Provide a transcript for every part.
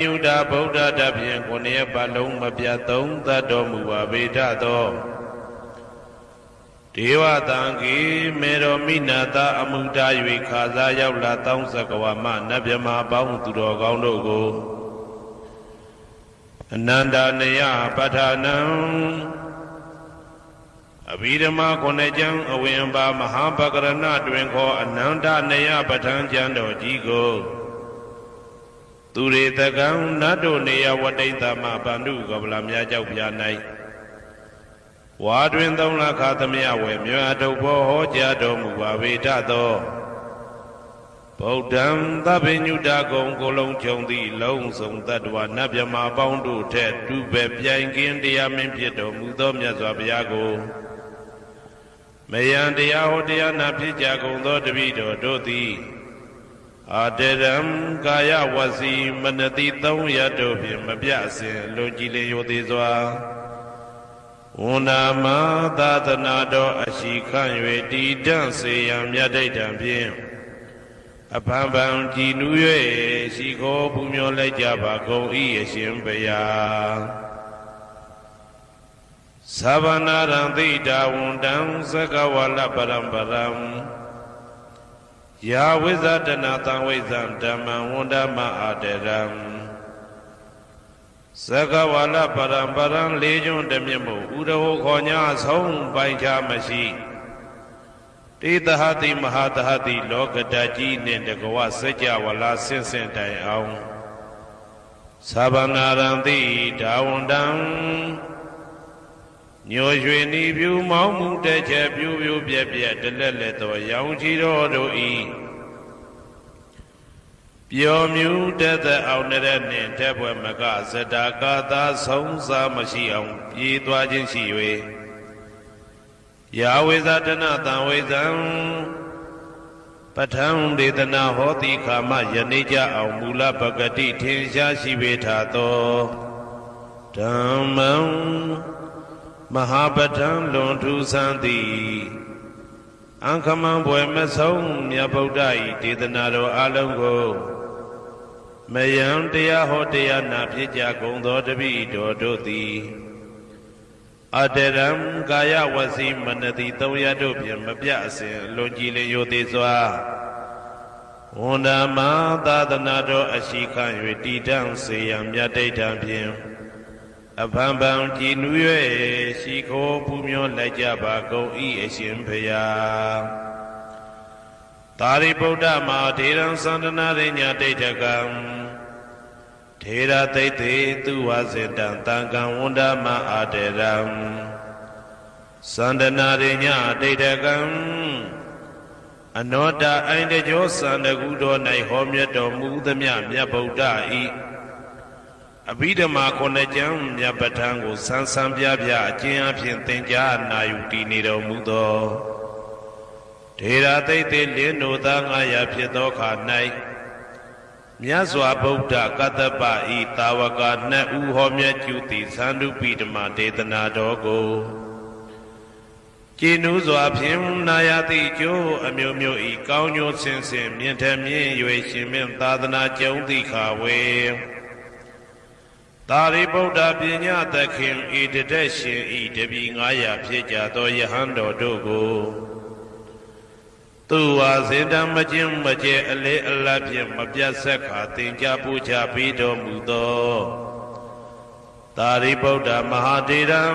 ယုဒဗုဒ္ဓတဖြင့်ကိုနေပါလုံးမပြတ်သုံးသတ်တော်မူပါဗေဒသောဒေဝတံကေမေရောမိနာတာအမှုတာ၍ခါစားရောက်လာတောင်းစကဝမနတ်မြမပေါင်းသူတော်ကောင်းတို့ကိုအနန္တနယပဋ္ဌာနံအဘိဓမ္မာခုနှစ်ကျမ်းအဝင်ပါမဟာပကရဏတွင်ခေါ်အနန္တနယပဋ္ဌာန်းကျမ်းတော်ကြီးကိုသူရေတကံနတ်တို့နေယဝတိတ္တမဗန္ဓုကပလာများကြောက်ပြ၌ဝါတွင်3 လခသမယဝေမြတ်ထုတ်ဘောဟောကြားတော်မူပါဗေဒသောဗုဒ္ဓံသဗ္ဗညုတကုံကိုလုံးခြုံသည့်လုံးစုံတတ္တဝနတ်မြမပေါင်းတို့ထက်တူပဲပြိုင်ကင်းတရားမင်းဖြစ်တော်မူသောမြတ်စွာဘုရားကိုမယံတရားဟောတရားနာဖြစ်ကြကုန်သောတပည့်တော်တို့သည်အာတရံကာယဝစီမနတိ3 ရက်တို့ဖြင့်မပြအစဉ်လွန်ကြည်လင်ရိုသေစွာဝန္နာမသာသနာတော်အရှိခန့်၍တည်တံ့စေရန်မြတ်ဒိဋ္ဌံဖြင့်အဖန်ဖန်ကြည်နူး၍ရှိခိုးပူမျောလိုက်ကြပါကုန်၏အရှင်ဘုရားသဗ္ဗနာရံသိတာဝန္တံသကဝလပရံပရံယာဝိဇဒနာတံဝိဇံဓမ္မံဝန္ဒမအာတရံသကဝလပရံပရံလေးကျွန်းတမြတ်မို့ဥရဟောခေါ်ညာဆုံးပိုင်ခြားမရှိတေတဟတိမဟာတဟတိလောကတကြီးနှင့်တကဝစัจ java လာဆင့်ဆင့်တိုင်အောင်သဗ္ဗနာရံတိဒါဝန္တံညိုရွှေနီပြူမောင်းမှုတဲ့ချက်ပြူပြူပြက်ပြက်တလက်လက်သောရောင်ချီတော်တို့ဤပျော်မြူတဲ့သက်အောင်တဲ့နှင့်တဲ့ဘွယ်မကဇတာကာသာဆုံးစားမရှိအောင်ပြေးသွားခြင်းရှိ၍ယာဝေဇဒနာတံဝေဇံပဋ္ဌံဒေသနာဟောတိခာမယနေ့ကြအောင်မူလပဂတိထင်ရှားရှိပေထသောဓမ္မံမဟာပဋ္ဌံလွန်ထူးဆန်းသည်အံခမံဘွယ်မဆုံးမြတ်ဗုဒ္ဓ၏ဒေသနာတော်အလုံးကိုမယံတရားဟောတရားနာဖြစ်ကြကုန်သောတပည့်တော်တို့သည်အတရံကာယဝစီမနတိ3 ရက်တို့ဖြင့်မပြအစဉ်လွန်ကြည်လင်ရိုသေစွာဝန္ဒမသာသနာတော်အရှိခန့်၍တည်တံ့စေရန်မြတ်ဒိဋ္ဌံဖြင့်အဖန်ဖန်ကြည်နူး၍ရှိခိုးပူမျောလိုက်ကြပါကုန်၏အရှင်ဘုရားသာရိပုတ္တမဟာထေရံသန္တနာရိညာဒိဋ္ဌကံထေရသိတ္တေသူဝစေတံတံကံဝန္ဒမအာတေရံသန္တနာရိညာဒိဋ္ဌကံအနောတအိုင်တကြောသန္တကုတော်၌ဟောမြတ်တော်မူသမျှမြတ်ဗုဒ္ဓဤအဘိဓမ္မာခုနှစ်ကျမ်းမြတ်ပဋ္ဌာန်းကိုဆန်းဆန်းပြပြအကျဉ်းအဖြစ်သင်ကြားနာယူတည်နေတော်မူသောထေရသိတ္တေလင်းတို့သား900ဖြစ်သောခါ၌မြတ်စွာဘုရားကတ္တပဤတာဝက2 ဦးဟောမြတ်ကျူသည်သန္ဓုပိဓမ္မာဒေသနာတော်ကိုကျင့်ဥစွာဖြင့်နာယတိကျိုးအမျိုးမျိုးဤကောင်းကျိုးဆင်းဆင်းမြင့်ထမြင့်၍ရှင်မင်းသာသနာကျုံတိခါဝေသာရိပုတ္တပညာသခင်ဤတတက်ရှင်ဤတပည့်900ဖြစ်ကြသောယဟန်တော်တို့ကိုသူဝါစေတံမကျင်းမကျဲအလေးအလတ်ဖြင့်မပြတ်ဆက်ခါသင်ကြားပူချပေးတော်မူသောသာရိပုတ္တမဟာထေရံ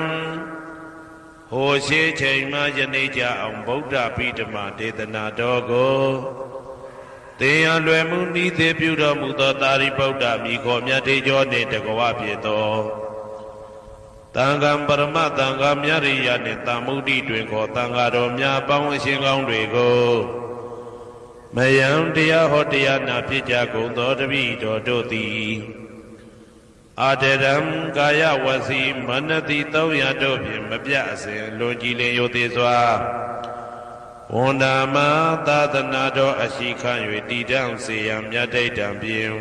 ဟိုရှိချိန်မှယနေ့ကြအောင်ဗုဒ္ဓပိဓမ္မာဒေသနာတော်ကိုသင်ရလွယ်မှုဤသေးပြုတော်မူသောသာရိပုတ္တမိခေါ်မြတ်တေကျော်နှင့်တကဝဖြစ်သောတန်ခါပရမတန်ခါမြရိယနှင့်တမုဒ္ဒိတွင်ခေါ်တန်ခါတော်များပေါင်းအရှင်ကောင်းတွေကိုမယံတရားဟောတရားနာဖြစ်ကြကုန်သောတပည့်တော်တို့သည်အာတရံကာယဝစီမနတိ3 ရက်တို့ဖြင့်မပြအစဉ်လွန်ကြည်လင်ရိုသေစွာဝန္ဒမသာသနာတော်အရှိခန့်၍တည်တံ့စေရန်မြတ်ဒိဋ္ဌံဖြင့်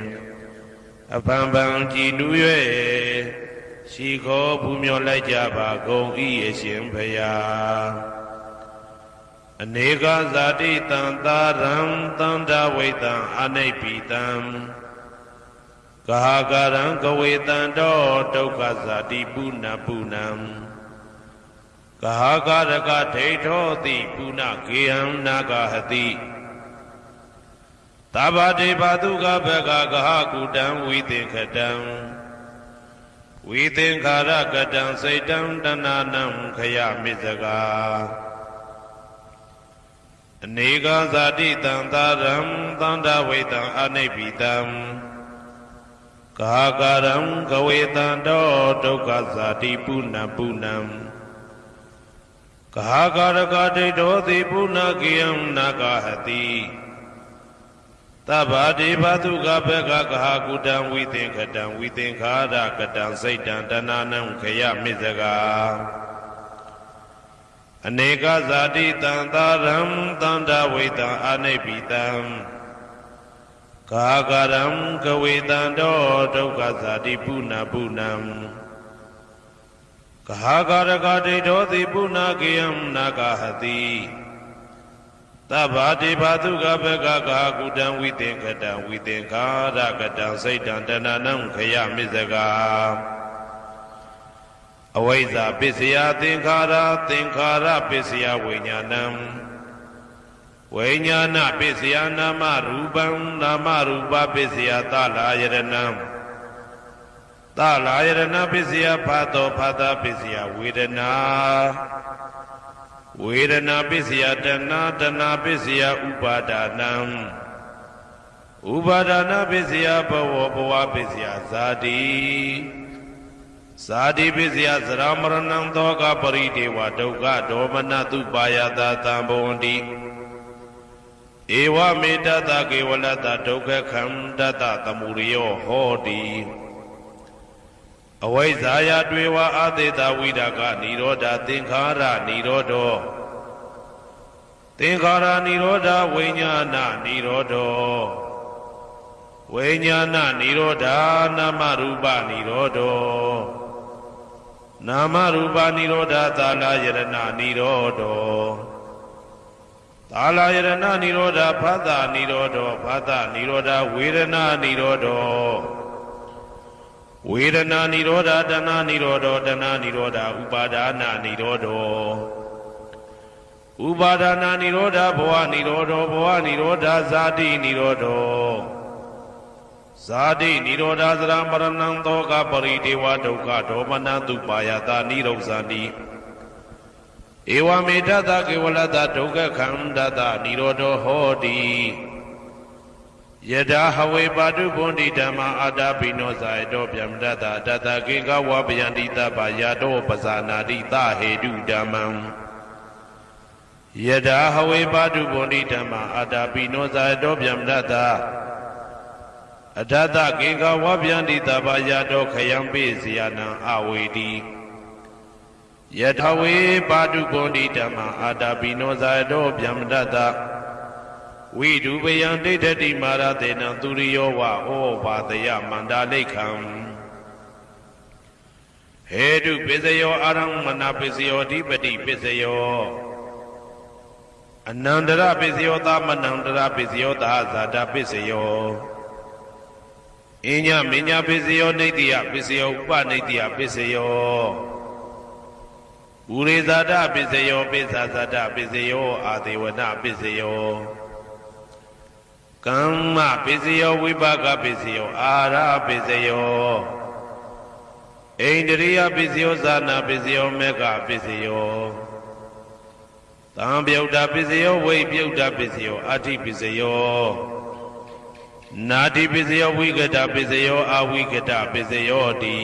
အဖန်ဖန်ကြည်နူး၍ရှိခိုးပူမျောလိုက်ကြပါကုန်၏အရှင်ဘုရားအနေကဇာတိတံသာရံတန္တဝိတံအနိဗ္ဗိတံ กหาการังกเวตันโตดုက္ခဇာတိပုဏ္ဏပုဏ္ဏံกหาการกะเทโทติปุณเกหံนาคหติตบเทปตุกะภกะกหากุတံวิติขတံวิติขารกတံစိတ်တံတဏနံခယมิสกาอเนกဇာတိတံသာရံသန္တဝိတံအနိဗ္ဗိတံกหาการังกเวตันโตဒုက္ခဇာတိปุဏ္ဏပုဏ္ဏံกหาการกะเทโทติปุณเกหံนาคหติตบเทปตุกะภกะกหากุတံวิติขတံวิติขารกတံစိတ်တံတဏနံခယมิสกาอเนกဇာတိတံသာရံသန္တဝိတံအနိဗ္ဗိတံกหาการังกเวตันโตဒုက္ခဇာတိปุဏ္ဏပုဏ္ဏံกหาการกะเทโทติปุณเกหံนาคหติตบเทปตุกะภกะกหากุတံวิติขတံวิติขารกတံစိတ်တံတဏနံခယมิสกาအဝိဇ္ဇာပစ္စယသင်္ခါရသင်္ခါရပစ္စယဝိညာဏံဝိညာဏပစ္စယနာမရူပံနာမရူပပစ္စယသလာယရဏံသလာယရဏပစ္စယဖတ်သောဖတ်တာပစ္စယဝေဒနာဝေဒနာပစ္စယတဏတဏပစ္စယဥပါဒာနံဥပါဒနာပစ္စယဘဝဘဝပစ္စယဇာတိဇာတိပစ္စယသရမရဏံသောကပရိဒေဝဒုက္ခဒေါမနတုပါယတာတံဘဝန္တိဧဝမေတ္တကေဝလတ္တဒုက္ခခန္တတသမုရိယောဟောတိအဝိဇ္ဇာယတွေဝအာသေတဝိဒကနိရောဓသင်္ခါရနိရောဓောသင်္ခါရနိရောဓဝိညာဏနိရောဓောဝိညာဏနိရောဓနာမရူပနိရောဓောနာမရူပနိရောဓသာလယရဏနိရောဓောသာလယရဏနိရောဓဖသနိရောဓောဖသနိရောဓဝေဒနာနိရောဓောဝေဒနာနိရောဓတဏနိရောဓောတဏနိရောဓဥပါဒာနာနိရောဓောဥပါဒာနာနိရောဓဘဝနိရောဓောဘဝနိရောဓဇာတိနိရောဓောဇာတိနိရောဓသရမရဏံသောကပရိဒေဝဒုက္ခဒေါမနတုပါယတာနိရောဇာတိဧဝမေတ္တကေဝလတ္တဒုက္ခခန္တတနိရောဓောဟောတိယထာဟဝေပါတုဗုန္တိဓမ္မာအာတာပိနောဇာယတောဗျမတ္တတတကေကဝဗယန္တိတပ္ပယာတောပဇာနာတိသဟေတုဓမ္မံယထာဟဝေပါတုဗုန္တိဓမ္မာအာတာပိနောဇာယတောဗျမတ္တအထတကေကဝဗယန္တိတပ္ပယာတောခယံပိစီယနံအဝေတိယထာဝေပါတုဗုန္တိဓမ္မာအာတာပိနောဇာယတောဗျမတ္တဝိဒုပယံဒိဋ္ဌတိမာရတေနံသူရိယောဝဩဘာတယမန္တာလိခံဟေတုပစ္စယောအာရမဏပစ္စယောဓိပတိပစ္စယောအနန္တရပစ္စယောသမနန္တရပစ္စယောသာဇာတပစ္စယောအညမညပစ္စယောနေတိယပစ္စယောဥပနေတိယပစ္စယောဥရိဇာတပစ္စယောပိစ္ဆာဇာတပစ္စယောအာဒေဝနပစ္စယောကမ္မပစ္စယောဝိပါကပစ္စယောအာရပစ္စယောဣန္ဒြိယပစ္စယောဇာနာပစ္စယောမေဃပစ္စယောသံပြုတ်တာပစ္စယောဝိပြုတ်တာပစ္စယောအာတိပစ္စယောနာတိပစ္စယောဝိကတပစ္စယောအာဝိကတပစ္စယောတိ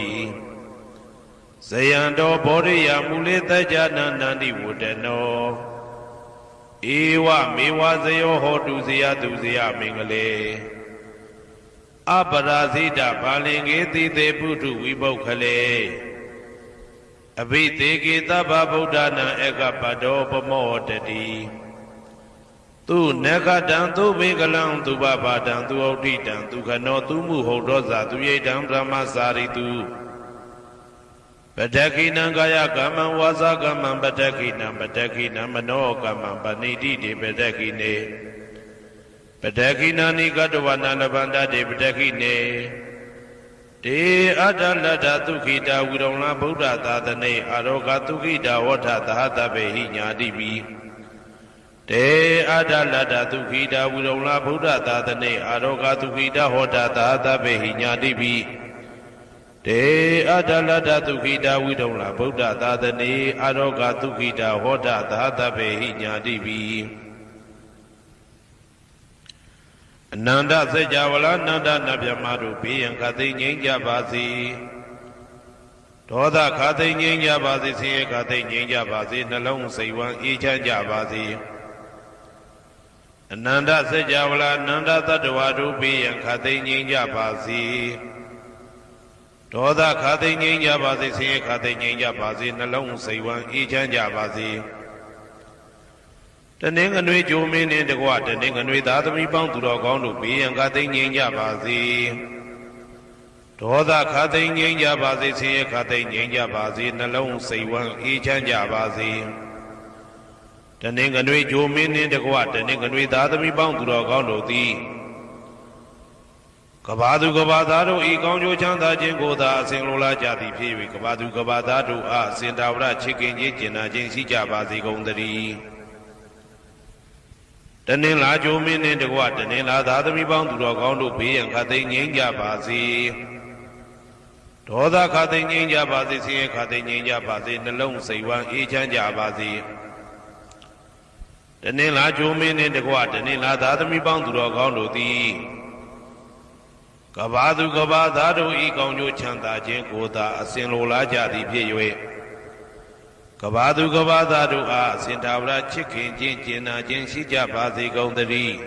ဇယံတောဘောရိယမူလေတကြနန္တန္တိဝတ္တနောဧဝမေဝဇယောဟောတုဇယသူဇယမင်္ဂလေအပရာဇိတဘာလင်္ကေတိတေပုထုဝိပုခလေအဘိသေကေသဗ္ဗဗုဒ္ဓနာဧကပတောပမောတတိသူနဂတံသူဘေကလံသူဘဘာတံသူဩဋ္ဌိတံသူခနောသူမှုဟုတ်သောဇာသူရိတံဗြဟ္မစာရိတုပတ္တခိနံကာယကမ္မံဝါစာကမ္မံပတ္တခိနံပတ္တခိနံမနောကမ္မံပဏိတိတေပတ္တခိနေပတ္တခိနာနိကတဝနာလဗန္တတေပတ္တခိနေ Te adalada tukita wirona Buddha dadane aroga tukita wata dahata behi nyadibi. Te adalada tukita wirona Buddha dadane aroga tukita wata dahata behi nyadibi. Te adalada tukita wirona Buddha dadane aroga tukita wata dahata behi nyadibi. Nanda Sejawala Nanda Nabyamadu Piyan Kati Nyingya Basi Toda Kati Nyingya Basi Siye Kati Nyingya Basi Nalong Seiwan Ichanja Basi Nanda Sejawala Nanda Tadwadu Piyan Kati Nyingya Basi Toda Kati Nyingya Basi Siye Kati Nyingya Basi Nalong Seiwan Ichanja Basi Tening anui jumin in the water, tening anui the other me bound to go to be and cutting in Yabazi. Toda cutting in Yabazi, see cutting in Yabazi, and alone say one each and Yabazi. Tening anui jumin in the water, tening anui the other me bound to go to thee. Kabadu Gabadaro, Egonjo Chanda Jingoda, Singula Jadi Pivi, Kabadu Gabadaro, Sindavra chicken, Jina, Jinsi Jabazi Gondari. Tening la jumin in the water, tening la the other me bound to go to be and cutting in Yabazi. Toda cutting in Yabazi, see cutting in Yabazi, and alone say one each and Yabazi. Tening la jumin in the water, tening la the other me bound to go to thee. Kabadu Gabadado, Egonjo Chanda, Jingoda, Singula Jadi Piwe. Kabadu Gabadadu Sintavra chicken, Jinjina, Jinsi Jabazi Gondari.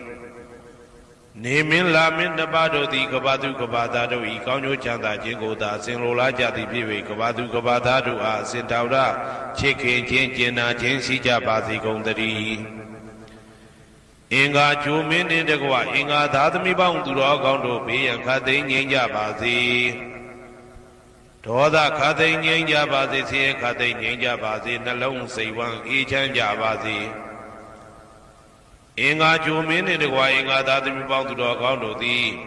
Nimin Lamin Nabado, the Kabadu Gabadadu, Egonjo Chanda, Jingoda, Singula Jadi Piwe, Kabadu Gabadadu Sintavra chicken, Jinjina, Jinsi Jabazi Gondari. Inga Jumin in the Gua, Inga Dadami bound to Rogondo, be and Katin in Jabazi. Toda Katin in Jabazi, see Katin in Jabazi, Nalong say one each and Jabazi. Inga Jumin in the Gua, Inga Dadami bound to Rogondo, the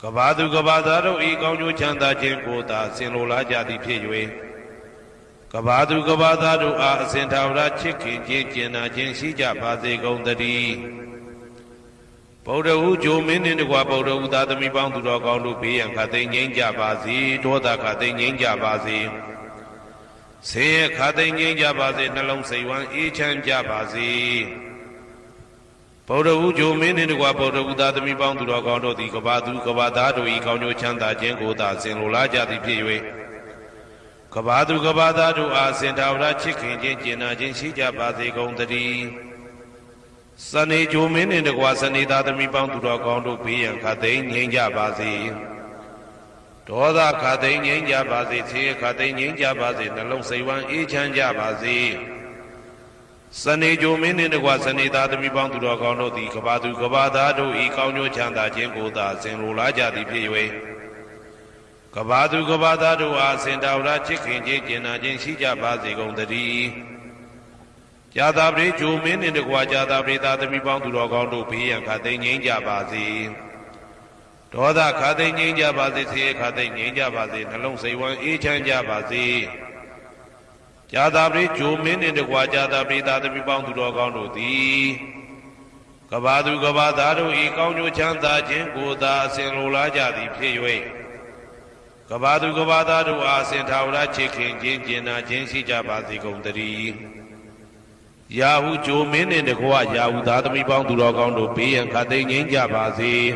Kabadu Gabadaro, Egonjo Chanda Jinkota, Sinola Jadi Piwe. Kabadu Gabadadu Sintavra chicken, Jinjina, Jinsi Jabazi Gondari. Boda Ujumin in the Guaboda Udadami bound to go to be and cutting in Jabazi, Toda cutting in Jabazi. Say cutting in Jabazi, Nalong say one each and Jabazi. Boda Ujumin in the Guaboda Udadami bound to go to the Kabadu Gabadadu, Egonjo Chanda, Jengoda, Sinola Jadi Piwe. Kabadu Gabadadu Sintavra chicken, Jinjina, Jinsi Jabazi Gondari. Sunny Jumin in the Guasani that me bound to go to be and Katin in Jabazi. Toda Katin in Jabazi, see Katin in Jabazi, Nalong say one each and Jabazi. Sunny Jumin in the Guasani that me bound to go to the Kabadu Gabadadu, Egonjo Chanda, Jengoda, Singula Jadi Piwe. Kabadu Gabadadu Sintavra chicken, Jinjina, Jinsi Jabazi Gondari. Jadabri Jumin in the Guajadabri that we bound to log to be and Katin in Jabazi. Toda Katin in Jabazi, see Katin in Jabazi, Nalong say one each and Jabazi. Jadabri Jumin in the Guajadabri that we bound to log to thee. Kabadu Gabadadu, Egonjo Chanda, Jingoda, Singula Jadi Piwe. Kabadu Gabadadu Sintavra chicken, Jinjina, Jinsi Jabazi Gondari. Yahoo Jumin in the Gua Yahoo Dadami bound to Rogondo be and Katin in Jabazi.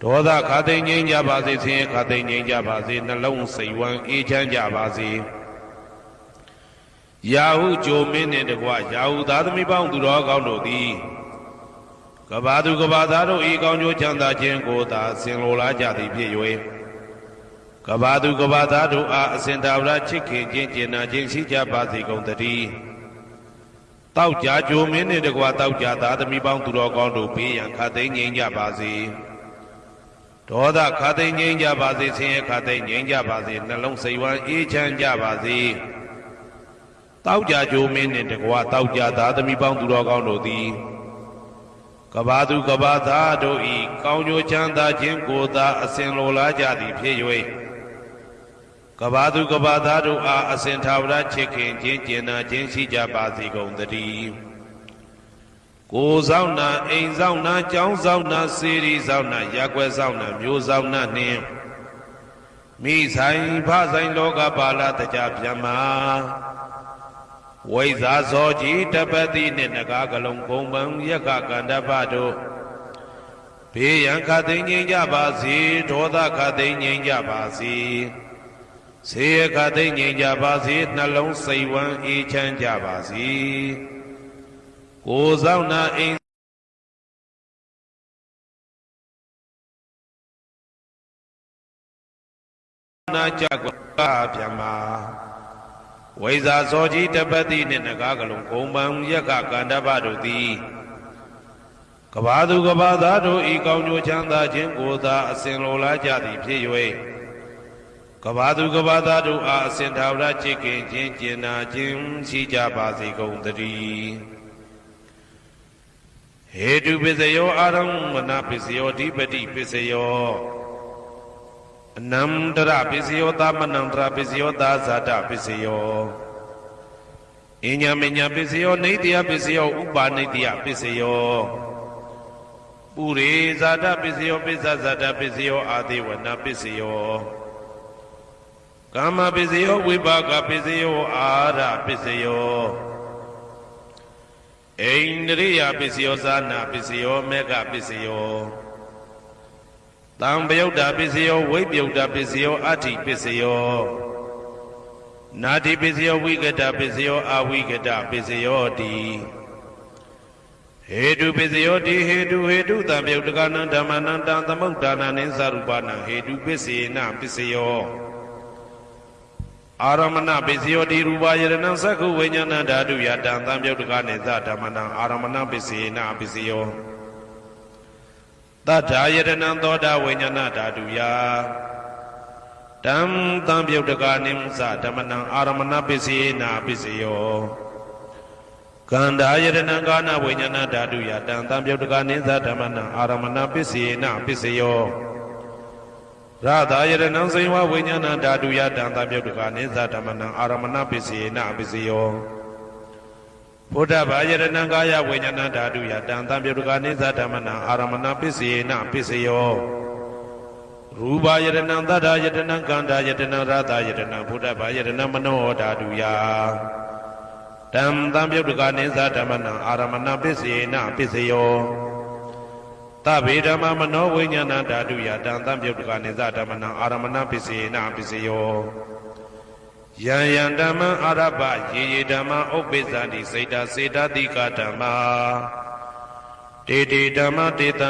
Toda Katin in Jabazi, see Katin in Jabazi, Nalong say one each and Jabazi. Yahoo Jumin in the Gua Yahoo Dadami bound to Rogondo the Kabadu Gabadaro, Egonjo Chanda Jengoda, Singula Jadi Piwe. Kabadu Gabadado Sintavra chicken, Jinjina, Jinsi Jabazi Gondari. Tau Jumin in the Guatauja that me bound to go to be and cutting in Jabazi. Toda cutting in Jabazi, see cutting in Jabazi, Nalong say one each and Jabazi. Tau Jumin in the Guatauja that me bound to go to the ကဘာသူကဘာသားတို့ဤကောင်းကျိုးချမ်းသာခြင်းကိုသာအစဉ်လိုလားကြသည်ဖြစ်၍ကဘာသူကဘာသားတို့အားအစဉ်ထာဝရချစ်ခင်ခြင်းကျင်နာခြင်းရှိကြပါစေကုန်သတည်းကိုယ်ဆောင်နာအိမ်ဆောင်နာကျောင်းဆောင်နာစေရီဆောင်နာရက်ွယ်ဆောင်နာမျိုးဆောင်နာနှင့်မိဆိုင်ဖဆိုင်လောကပါဠတကြဗျမ္မာဝိဇာဇောကြီးတပတိနှင့်နဂါကလုံးကုံပံယက္ခကန္တပတို့ဘေးရန်ခတ်သိမ်းငြိမ်းကြပါစေဒေါသခတ်သိမ်းငြိမ်းကြပါစေဆေးခတ်သိမ်းငြိမ်းကြပါစေနှလုံးစိတ်ဝမ်းအေးချမ်းကြပါစေကိုယ်ဆောင်နာအိမ်နာကြကွာဗျမ္မာဝိဇာဇောကြီးတပတိနှင့်နဂါကလုံးဂုံပံယက္ခကန္တပတို့သည်ကဘာသူကဘာသားတို့ဤကောင်းကျိုးချမ်းသာခြင်းကိုသာအစဉ်လိုလားကြသည်ဖြစ်၍ကဘာသူကဘာသားတို့အားအစဉ်ထာဝရချစ်ခင်ခြင်းကျင်နာခြင်းရှိကြပါစေကုန်သတည်းဟေတုပစ္စယောအာရမဏပစ္စယောဓိပတိပစ္စယောအနန္တရပစ္စယောသမနန္တရပစ္စယောသာဇာတပစ္စယောအညမညပစ္စယောနေတယပစ္စယောဥပါနေတယပစ္စယောပုရိဇာတပစ္စယောပိစ္ဆဇာတပစ္စယောအာသေဝနာပစ္စယောကာမပစ္စယောဝိပါကပစ္စယောအာရပစ္စယောအိန္ဒြိယပစ္စယောဇာနာပစ္စယောမေဃပစ္စယောတံပယုတ်တာပစ္စယောဝိပယုတ်တာပစ္စယောအဋ္ဌိပစ္စယောနာတိပစ္စယောဝိကတပစ္စယောအဝိကတပစ္စယောတိဟေတုပစ္စယောတိဟေတုတံပယုတ်တကနံဓမ္မနံတံသမုဒ္ဒါနနိသရူပနံဟေတုပစ္စေနပစ္စယောအာရမဏပစ္စယောတိရူပယရဏံသက္ခုဝိညာဏဓာတုယတံသံပယုတ်တကနိသဓမ္မနံအာရမဏပစ္စေနပစ္စယောတထာယတနံသောတာဝိညာဏဓာတုယတံသံပယုတ်တကနိသဓမ္မနံအာရမဏပစ္စေနပစ္စယောကန္ဓာယတနံကာနဝိညာဏဓာတုယတံသံပယုတ်တကနိသဓမ္မနံအာရမဏပစ္စေနပစ္စယောရသာယတနံဇိဝဝိညာဏဓာတုယတံသံပယုတ်တကနိသဓမ္မနံအာရမဏပစ္စေနပစ္စယောဘုဒ္ဓဘာယတနံကာယဝိညာဏဓာတုယတံသံပယုတ်တကနိသဓမ္မနံအာရမဏပစ္စေနပစ္စယောရူပယတနံသတ္တယတနံကန္ဓာယတနံရသယတနံဘုဒ္ဓဘာယတနံမနောဓာတုယတံသံပယုတ်တကနိသဓမ္မနံအာရမဏပစ္စေနပစ္စယောသဗ္ဗေဓမ္မမနောဝိညာဏဓာတုယတံသံပယုတ်တကနိသဓမ္မနံအာရမဏပစ္စေနပစ္စယောယံယံဓမ္မအာရပယေယေဓမ္မဥပ္ပိသန္တိစေတစေတတိကဓမ္မာတေတေဓမ္မတေတံ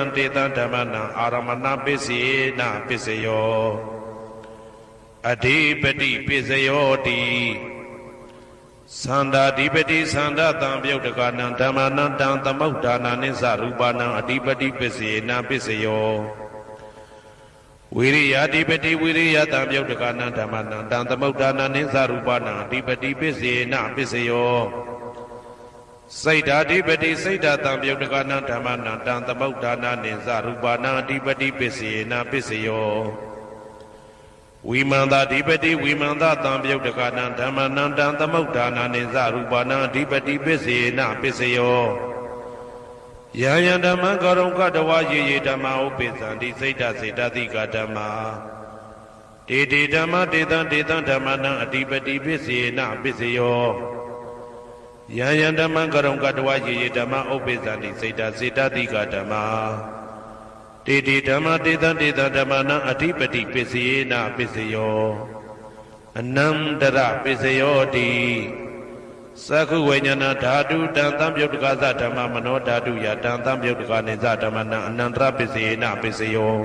ဓမ္မနံအာရမဏပစ္စေနပစ္စယောအဓိပတိပစ္စယောတိသန္တာဓိပတိသန္တာတံပယုတ်တကနံဓမ္မနံတံသမုဒ္ဒါနာနိသရူပနံအဓိပတိပစ္စေနပစ္စယောဝိရိယဓိပတိဝိရိယတံပယုတ်တကနံဓမ္မနံတံသမုဒ္ဒါနာနိသရူပနံအဓိပတိပစ္စေနပစ္စယောစိတ်ဓာဓိပတိစိတ်ဓာတံပယုတ်တကနံဓမ္မနံတံသမုဒ္ဒါနာနိသရူပနံအဓိပတိပစ္စေနပစ္စယောဝိမန္တာဓိပတိဝိမန္တာတံပယုတ်တကနံဓမ္မနံတံသမုဒ္ဒါနာနိသရူပနံအဓိပတိပစ္စေနပစ္စယောယံယံဓမ္မကရုံကတဝယေယေဓမ္မဥပ္ပိသန္တိစိတ်ဓာစေတသိကဓမ္မာတေတေဓမ္မတေတံဓမ္မနံအဓိပတိပစ္စေနပစ္စယောယံယံဓမ္မကရုံကတဝယေယေဓမ္မဥပ္ပိသန္တိစိတ်ဓာစေတသိကဓမ္မာတေတေဓမ္မတေတံဓမ္မနံအဓိပတိပစ္စေနပစ္စယောအနန္တရပစ္စယောတိသက္ခုဝိညာဏဓာတုတံသံပယုတ်တကသဓမ္မမနောဓာတုယတံသံပယုတ်တကနိသဓမ္မနံအနန္တရပစ္စေနပစ္စယော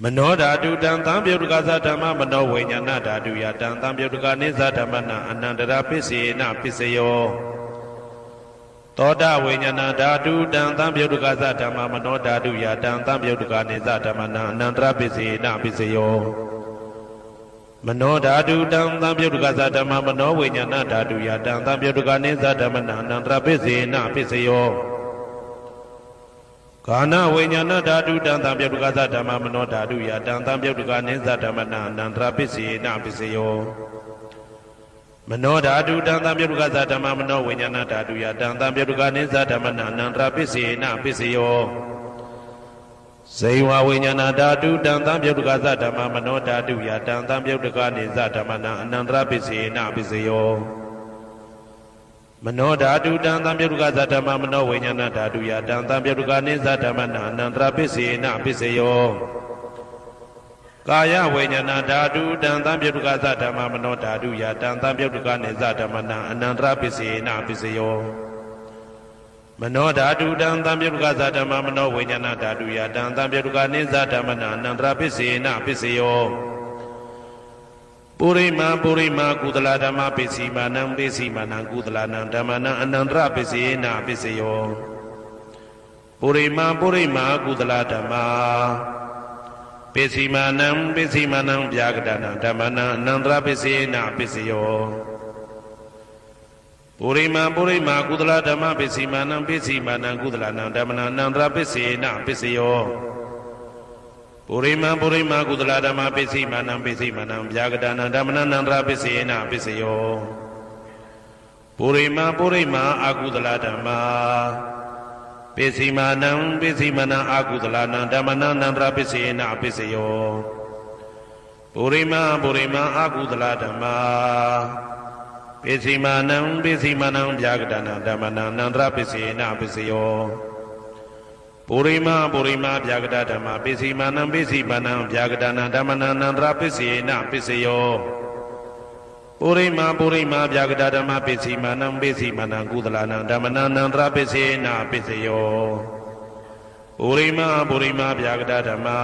မနောဓာတုတံသံပယုတ်တကသဓမ္မမနောဝိညာဏဓာတုယတံသံပယုတ်တကနိသဓမ္မနံအနန္တရပစ္စေနပစ္စယောသောတာဝိညာဏဓာတုတံသံပယုတ်တကသဓမ္မမနောဓာတုယတံသံပယုတ်တကနိသဓမ္မနံအနန္တရပစ္စေနပစ္စယောမနောဓာတုတံသံပယုတ်တကသဓမ္မမနောဝိညာဏဓာတုယတံသံပယုတ်တကနိသဓမ္မနံအနန္တရပစ္စေနပစ္စယော Kana Vinyana Dadu Dantam Yadukasa Dhamma Mano Dadu Yadantam Yaduka Ninsa Dhamana Nandra Pisi Na Pisayo Mano Dadu Dantam Yadukasa Dhamma Mano Vinyana Dadu Yadantam Yaduka Ninsa Dhamana Nandra Pisi Na Pisayo Seiwa Vinyana Dadu Dantam Yadukasa Dhamma Mano Dadu Yadantam Yaduka Ninsa Dhamana Nandra Pisi Na Pisayo Mano Dadu Dantam Yaduka Dhamma Mano Vinyana Dadu Yadantam Yaduka Ninsa Dhamana Nandra Pisi Na Pisayo Kaya Vinyana Dadu Dantam Yaduka Dhamma Mano Dadu Yadantam Yaduka Ninsa Dhamana Nandra Pisi Na Pisayo Mano Dadu Dantam Yaduka Dhamma Mano Vinyana Dadu Yadantam Yaduka Ninsa Dhamana Nandra Pisi Na Pisayo Purima Purima Kudala Dhamma Pisi Manang Pisi Manang Kudala Nang Dhammana Anandra Pisi Na Pisayo Purima Purima Kudala Dhamma Pisi Manang Pisi Manang Byagadana Dhammana Anandra Pisi Na Pisayo Purima Purima Kudala Dhamma Pisi Manang Pisi Manang Kudala Nang Dhammana Anandra Pisi Na Pisayo Purima Purima Kudala Dhamma Pisi Manang Byagadana Dhammana Nandra Pisi Na Pisayo Purima Purima Akudala Dhamma Pisi Manang Akudala Dhammana Nandra Pisi Na Pisayo Purima Purima Akudala Dhamma Pisi Manang Byagadana Dhammana Nandra Pisi Na Pisayo Purima Purima Byagada Dhamma Pisi Manang Byagadana Dhammana Nandra Pisi Na Pisayo Purima Purima Byagada Dhamma Pisi Manang Kudala Nang Dhammana Nandra Pisi Na Pisayo Purima Purima Byagada Dhamma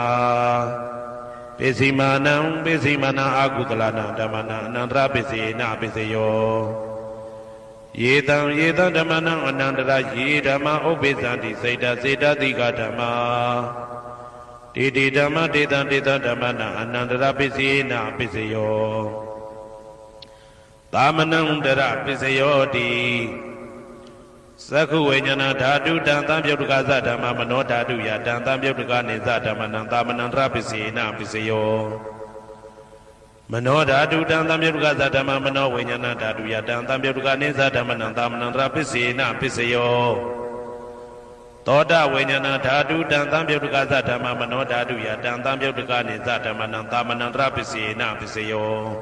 Pisi Manang Akudala Nang Dhammana Nandra Pisi Na Pisayo Yedam Dhammana Anandara Yedama Obezanti Seda Dika Dhamma Didi Dhamma Dida Dhammana Anandara Pisi Na Pisayo Dhamanandara Pisayo Di Sakhu Vinyana Dadu Dantam Yaduka Dhamma Mano Dadu Yadantam Yaduka Ninsa Dhammana Dhamanandara Pisi Na Pisayo Mano Dadu Dantam Yaduka Dhamma Mano Vinyana Dadu Yadantam Yaduka Ninsa Dhammana Dhamanandra Pisi Na Pisayo Toda Vinyana Dadu Dantam Yaduka Dhamma Mano Dadu Yadantam Yaduka Ninsa Dhammana Dhamanandra Pisi Na Pisayo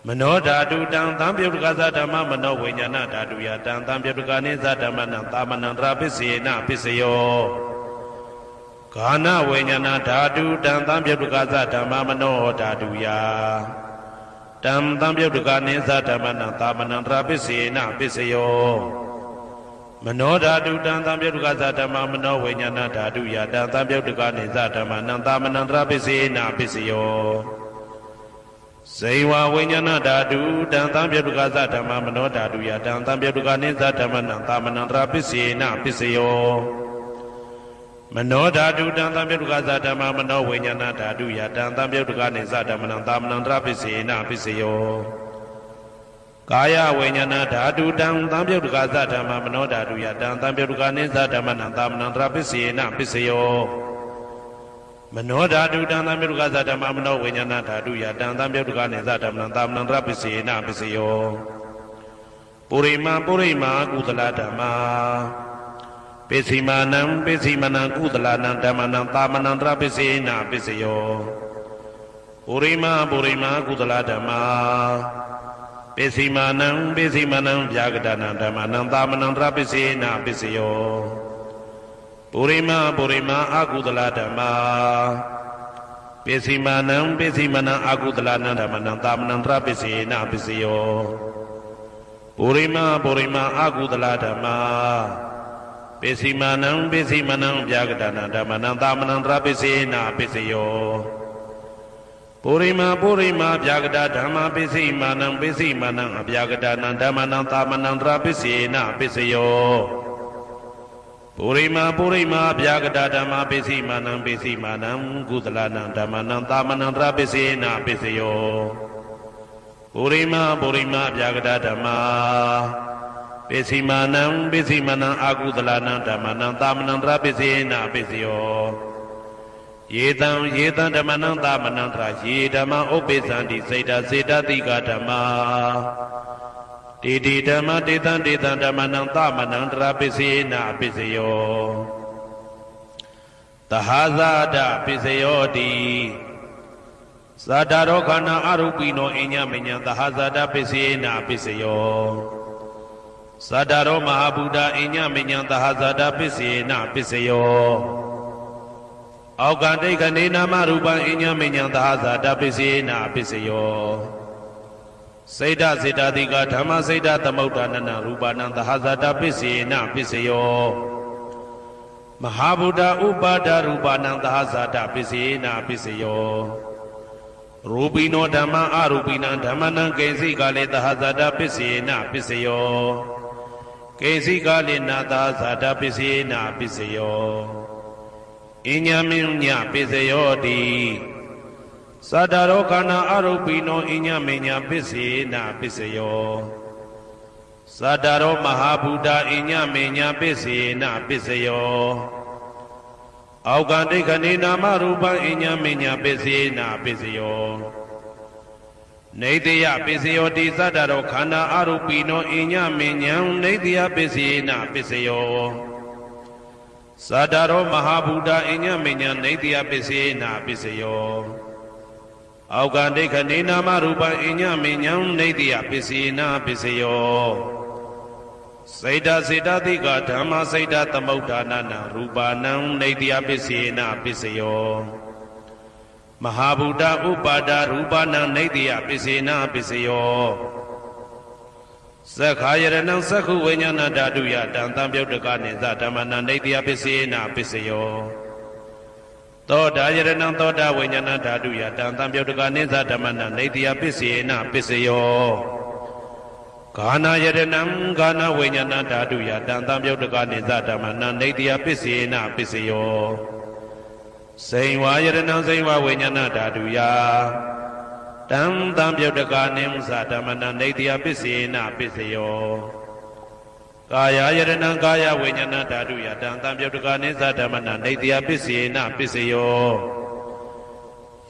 Mano Dadu Dantam Yaduka Dhamma Mano Vinyana Dadu Yadantam Yaduka Ninsa Dhammana Dhamanandra Pisi Na Pisayo Kana Vinyana Dadu Dantam Yaduka Dhamma Mano Dadu Ya Dantam Yaduka Ninsa Dhammana Dhamanandra Pisi Na Pisayo Mano Dadu Dantam Yaduka Dhamma Mano Vinyana Dadu Ya Dantam Yaduka Ninsa Dhammana Dhamanandra Pisi Na Pisayo Seiwa Vinyana Dadu Dantam Yaduka Dhamma Mano Dadu Ya Dantam Yaduka Ninsa Dhammana Dhamanandra Pisi Na Pisayo Mano Dadu Dantam Yaduka Dhamma Mano Vinyana Dadu Ya Dantam Yaduka Ninsa Dhammana Dhamanandra Pisi Na Pisayo Kaya Vinyana Dadu Dantam Yaduka Dhamma Mano Dadu Ya Dantam Yaduka Ninsa Dhammana Dhamanandra Pisi Na Pisayo Mano Dadu Dantam Yaduka Dhamma Mano Vinyana Dadu Ya Dantam Yaduka Ninsa Dhammana Dhamanandra Pisi Na Pisayo Purima Purima Kudala Dhamma Pisi Manang Kudala Nang Dhammana Dhamanandra Pisi Na Pisayo Purima Purima Kudala Dhamma Pisi Manang Byagadana Dhammana Dhamanandra Pisi Na Pisayo Purima Purima Akudala Dhamma Pisi Manang Akudala Nang Dhammana Dhamanandra Pisi Na Pisayo Purima Purima Akudala Dhamma Pisi Manang Byagadana Dhammana Dhamanandra Pisi Na Pisayo Purima Purima Byagada Dhamma Pisi Manang Byagadana Dhammana Dhamanandra Pisi Na Pisayo Purima Purima Byagada Dhamma Pisi Manang Kudala Nang Dhammana Dhamanandra Pisi Na Pisayo Purima Purima Byagada Dhamma ပိစီမာနံပိစီမနံအာကုသလနံဓမ္မနံသာမနံတရပိစေနပိစယောယေတံဓမ္မနံသာမနံတရယေဓမ္မဥပ္ပေသံတိစေတစေတတိကဓမ္မာတေတိဓမ္မတေတံဓမ္မနံသာမနံတရပိစေနပိစယောသဟာဇာတပိစယောတိဇာတာရောခန္ဓာအရူပိနောအညမညာသဟာဇာတပိစေနပိစယောဇာတာရောမဟာဗုဒ္ဓအညမညာသဟာဇာတပိစေနပိစယောအောက်ကတိတ်ကနေနာမရူပံအညမညာသဟာဇာတပိစေနပိစယောစေတစေတတိကဓမ္မစေတသမုဋ္ဌာနနရူပနံသဟာဇာတပိစေနပိစယောမဟာဗုဒ္ဓဥပါဒရူပနံသဟာဇာတပိစေနပိစယောရူပိနောဓမ္မအရူပိနံဓမ္မနံကေစီကလေသဟာဇာတပိစေနပိစယောကေစီကလေနာသဟာဇာတပိစေနပိစယောအညမညပိစယောတိသတ္တရောခန္ဓာအရူပိနောအညမညပိစေနပိစယောသတ္တရောမဟာဗုဒ္ဓအညမညပိစေနပိစယောအောက်ကတိတ်ခဏိနာမရူပံအညမညပိစေနပိစယောနေတယပိစယောတိသတ္တရောခန္ဓာအရူပိနောအညမညံနေတယပိစေနပိစယောသတ္တရောမဟာဗုဒ္ဓအညမညံနေတယပိစေနပိစယောအောက်ကတိတ်ခဏိနာမရူပံအညမညံနေတယပိစေနပိစယောစေတစေတတိကဓမ္မစေတသမုဋ္ဌာနနရူပနံနေတယပိစေနပိစယောမဟာဗုဒ္ဓဥပါဒရူပနံနေတယပိစေနပိစယောသက္ခာယရဏံသက္ခုဝိညာဏဓာတုယတံတံပြုတ်တကနိသဓမ္မနံနေတယပိစေနပိစယောသောတာယရဏံသောတာဝိညာဏဓာတုယတံတံပြုတ်တကနိသဓမ္မနံနေတယပိစေနပိစယောဂာနာယရဏံဂာနာဝိညာဏဓာတုယတံတံပြုတ်တကနိသဓမ္မနံနေတယပိစေနပိစယောစိန်ဝါယရဏံစိန်ဝါဝိညာဏဓာတုယတံတံပြုတ်တကနိသဓမ္မနံနေတယပိစေနပိစယောကာယယရဏံကာယဝိညာဏဓာတုယတံတံပြုတ်တကနိသဓမ္မနံနေတယပိစေနပိစယော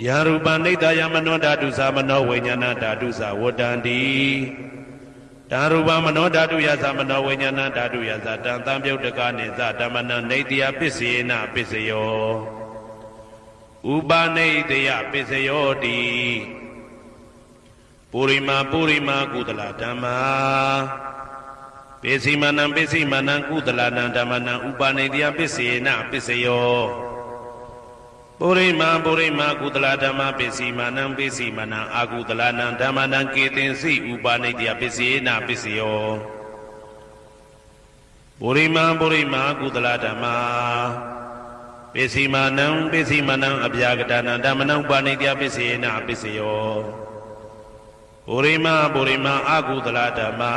ယရူပနိတယမနောဓာတုသမနောဝိညာဏဓာတုသဝတ္တန္တိတံရူပမနောဓာတုယသမနောဝိညာဏဓာတုယသတံတံပြုတ်တကနိသဓမ္မနံနေတယပိစေနပိစယောဥပနိတယပိစယောတိပုရိမာကုသလဓမ္မာပိစီမနံကုသလနံဓမ္မနံဥပနိတယပိစေနပိစယောပုရိမာကုသလဓမ္မပိစီမနံအာကုသလနံဓမ္မနံကေတင်စီဥပနိတယပိစေနပိစယောပုရိမာကုသလဓမ္မာပိစီမနံအပြာကတနံဓမ္မနံဥပနိတယပိစေနပိစယောပုရိမာအာကုသလဓမ္မာ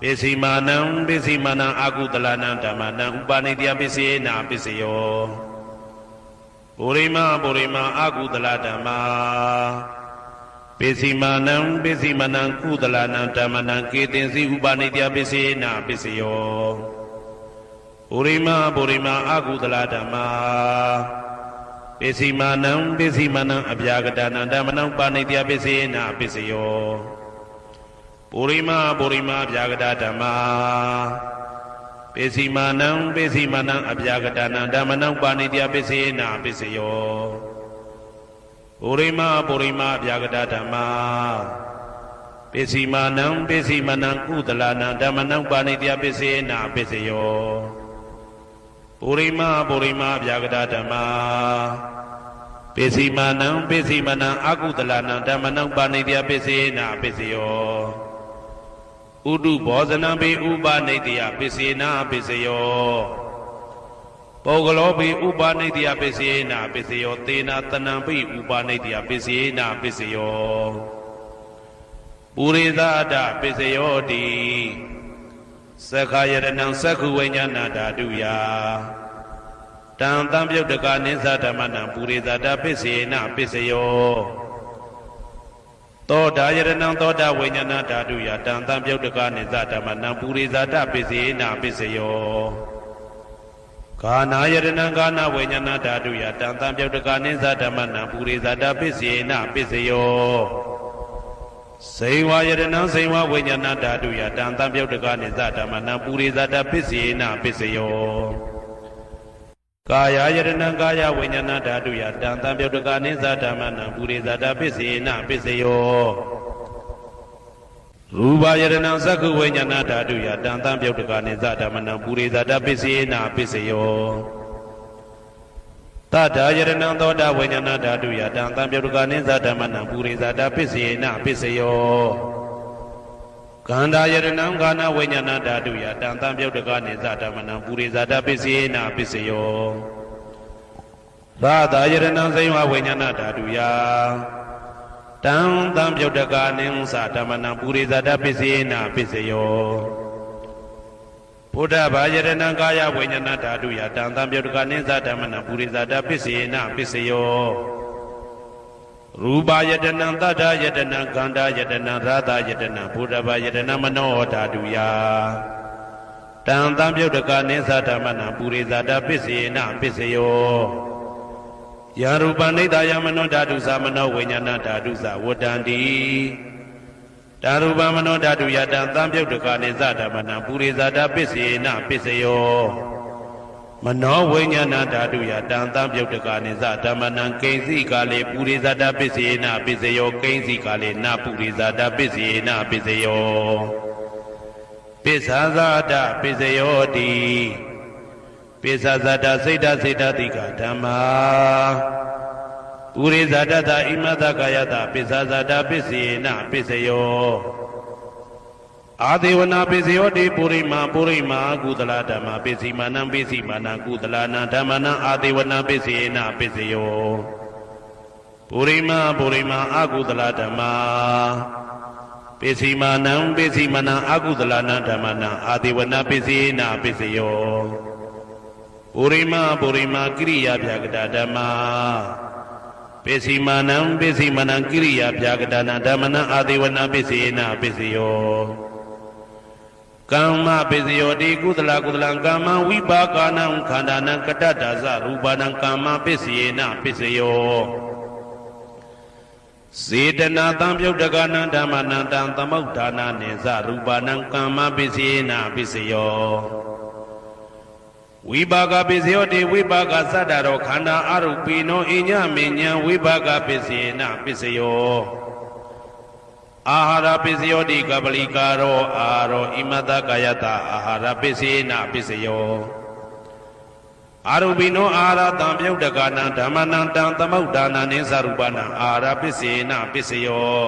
ပိစီမနံအာကုသလနံဓမ္မနံဥပနိတယပိစေနပိစယောပုရိမာအာကုသလဓမ္မာပိစီမနံကုသလနံဓမ္မနံကေတင်စီဥပနိတယပိစေနပိစယောပုရိမာအာကုသလဓမ္မာပိစီမနံအပြာကတနံဓမ္မနံဥပနိတယပိစေနပိစယောပုရိမာအပြာကတဓမ္မာပိစီမနံအပြာကတနံဓမ္မနံဥပနိတယပိစေနပိစယောပုရိမာအပြာကတဓမ္မာပိစီမနံကုသလနံဓမ္မနံဥပနိတယပိစေနပိစယောပုရိမာအပြာကတဓမ္မာပိစီမနံအာကုသလနံဓမ္မနံဥပနိတယပိစေနပိစယောဥတုဘောဇနံပိဥပနိတယပိစေနပိစယောပုဂ္ဂလောပိဥပနိတယပိစေနပိစယောသေနတနံပိဥပနိတယပိစေနပိစယောပုရိသအတပိစယောတိသက္ခာယရဏံသက္ခုဝိညာဏဓာတုယတံတံပြုတ်တကနိသဓမ္မနံပုရိသတပိစေနပိစယော သောတာယရဏံသောတာဝိညာဏဓာတုယတံသံပြုတ်တကနိသဓမ္မနံပုရိဇာတပစ္စေနပစ္စယောကာနာယရဏံကာနာဝိညာဏဓာတုယတံသံပြုတ်တကနိသဓမ္မနံပုရိဇာတပစ္စေနပစ္စယောစေဝယရဏံစေဝဝိညာဏဓာတုယတံသံပြုတ်တကနိသဓမ္မနံပုရိဇာတပစ္စေနပစ္စယောကာယယရဏံကာယဝိညာဏဓာတုယတံသံပြုတ်တကနိသဓမ္မနံပုရိဇာတပစ္စေနပစ္စယောရူပယရဏံသက္ခုဝိညာဏဓာတုယတံသံပြုတ်တကနိသဓမ္မနံပုရိဇာတပစ္စေနပစ္စယောတထာယရဏံသောတာဝိညာဏဓာတုယတံသံပြုတ်တကနိသဓမ္မနံပုရိဇာတပစ္စေနပစ္စယောကန္တာယရဏံကာနဝိညာဏဓာတုယတံသံပြုတ်တကနိသဓမ္မနံပုရိဇာတပစ္စေနပစ္စယောသာသာယရဏံစေဝဝိညာဏဓာတုယတံသံပြုတ်တကနိသဓမ္မနံပုရိဇာတပစ္စေနပစ္စယောဘုဒ္ဓဘာယရဏံကာယဝိညာဏဓာတုယတံသံပြုတ်တကနိသဓမ္မနံပုရိဇာတပစ္စေနပစ္စယောရူပယတနံသတ္တယတနံကန္တာယတနံရာသယတနံဘုဒ္ဓဘာယတနံမနောဓာတုယတံသံပြုတ်တကနိသဓမ္မနံပုရိဇာတပစ္စေနပစ္စယောယရူပနိဒာယမနောဓာတုသမနောဝိညာဏဓာတုသဝတ္တန္တိဓာရူပမနောဓာတုယတံသံပြုတ်တကနိသဓမ္မနံပုရိဇာတပစ္စေနပစ္စယောမနောဝိညာဏဓာတုယတံသံပြုတ်တကနိသဓမ္မနံကိဉ္စီကာလေပုရိဇာတပစ္စေနပစ္စယောကိဉ္စီကာလေနပုရိဇာတပစ္စေနပစ္စယောပစ္ဆာဇာတပစ္စယောတိပစ္ဆာဇာတစိတ်တစိတ်တတိကဓမ္မာပုရိဇာတသဣမတကာယတပစ္ဆာဇာတပစ္စေနပစ္စယောအာဒေဝနာပစ္စယောတိပုရိမာကုသလဓမ္မပစ္စီမာနံကုသလနာဓမ္မနံအာဒေဝနာပစ္စေနပစ္စယောပုရိမာအကုသလဓမ္မပစ္စီမာနံအကုသလနာဓမ္မနံအာဒေဝနာပစ္စေနပစ္စယောပုရိမာကိရိယာဗျာကတဓမ္မပစ္စီမာနံကိရိယာဗျာကတနာဓမ္မနံအာဒေဝနာပစ္စေနပစ္စယောကမ္မပစ္စယောတိကုသလကမ္မဝိပါကနံခန္ဓာနံကတ္တဒါဇရူပနံကမ္မပစ္စေနပစ္စယောစေတနာသံပြုတ်တကနံဓမ္မနံတံသမုဋ္ဌာနာနေဇရူပနံကမ္မပစ္စေနပစ္စယောဝိပါကပစ္စယောတိဝိပါကသတ္တရောခန္ဓာအရုပိနောအညမေညာဝိပါကပစ္စေနပစ္စယောအာဟာရပစ္စယောတိကပလိကာရောအာရောဣမတကာယတအာဟာရပစ္စေနပစ္စယောအာရုပိနောအာဟာရတံပြုတ်တကနံဓမ္မနံတံသမုဋ္ဌာနာနိသရူပနံအာဟာရပစ္စေနပစ္စယော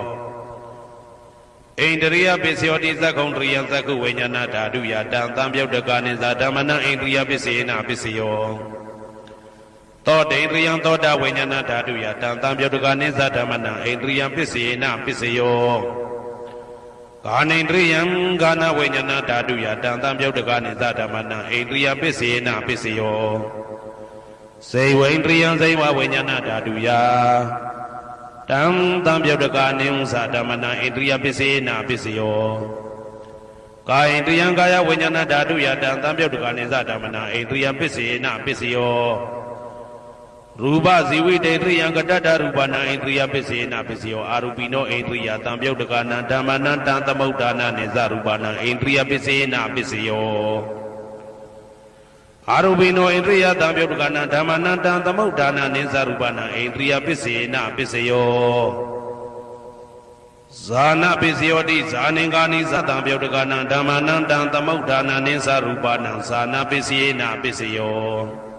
ဣန္ဒရိယပစ္စယောတိသက္ကုံတရိယသက္ကုဝိညာဏဓာတုယတံသံပြုတ်တကနိသဓမ္မနံဣန္ဒရိယပစ္စေနပစ္စယောသောတေန္ဒရိယံသောတာဝိညာဏဓာတုယတံသံပြုတ်တကနိသဓမ္မနံဣန္ဒရိယပစ္စေနပစ္စယောကာနိန္ဒရိယံကာနဝိညာဏဓာတုယတံသံပြုတ်တကနိသဓမ္မနံဣန္ဒရိယပစ္စေနပစ္စယောစေဝိန္ဒရိယံစေဝဝိညာဏဓာတုယတံသံပြုတ်တကနိသဓမ္မနံဣန္ဒရိယပစ္စေနပစ္စယောကာယန္တယံကာယဝိညာဏဓာတုယတံသံပြုတ်တကနိသဓမ္မနံဣန္ဒရိယပစ္စေနပစ္စယောရူပဇီဝိတေတရိယံကတ္တရူပနာဣန္ဒရိယပစ္စေနပစ္စယောအာရူပိနောဣန္ဒရိယတံပြုတ်တကနံဓမ္မနံတံသမုဋ္ဌာနာနိသရူပနာဣန္ဒရိယပစ္စေနပစ္စယောအာရူပိနောဣန္ဒရိယတံပြုတ်တကနံဓမ္မနံတံသမုဋ္ဌာနာနိသရူပနာဣန္ဒရိယပစ္စေနပစ္စယောဇာနပစ္စယောတိဇာနိကာနိသတံပြုတ်တကနံဓမ္မနံတံသမုဋ္ဌာနာနိသရူပနာဇာနပစ္စေနပစ္စယော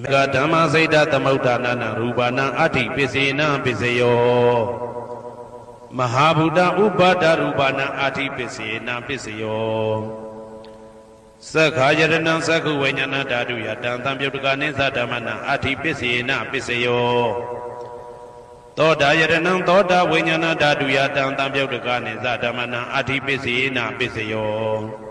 မေဃဓမ္မစိတ်တသမုဋ္ဌာနာနရူပနံအဋ္ဌိပစ္စေနပစ္စယောမဟာဗုဒ္ဓဥပါဒရူပနံအဋ္ဌိပစ္စေနပစ္စယောသက္ခာယရဏံသက္ခုဝိညာဏဓာတုယတံသံပြုတ်တကနိသဓမ္မနံအဋ္ဌိပစ္စေနပစ္စယောသောတာယရဏံသောတာဝိညာဏဓာတုယတံသံပြုတ်တကနိသဓမ္မနံအဋ္ဌိပစ္စေနပစ္စယော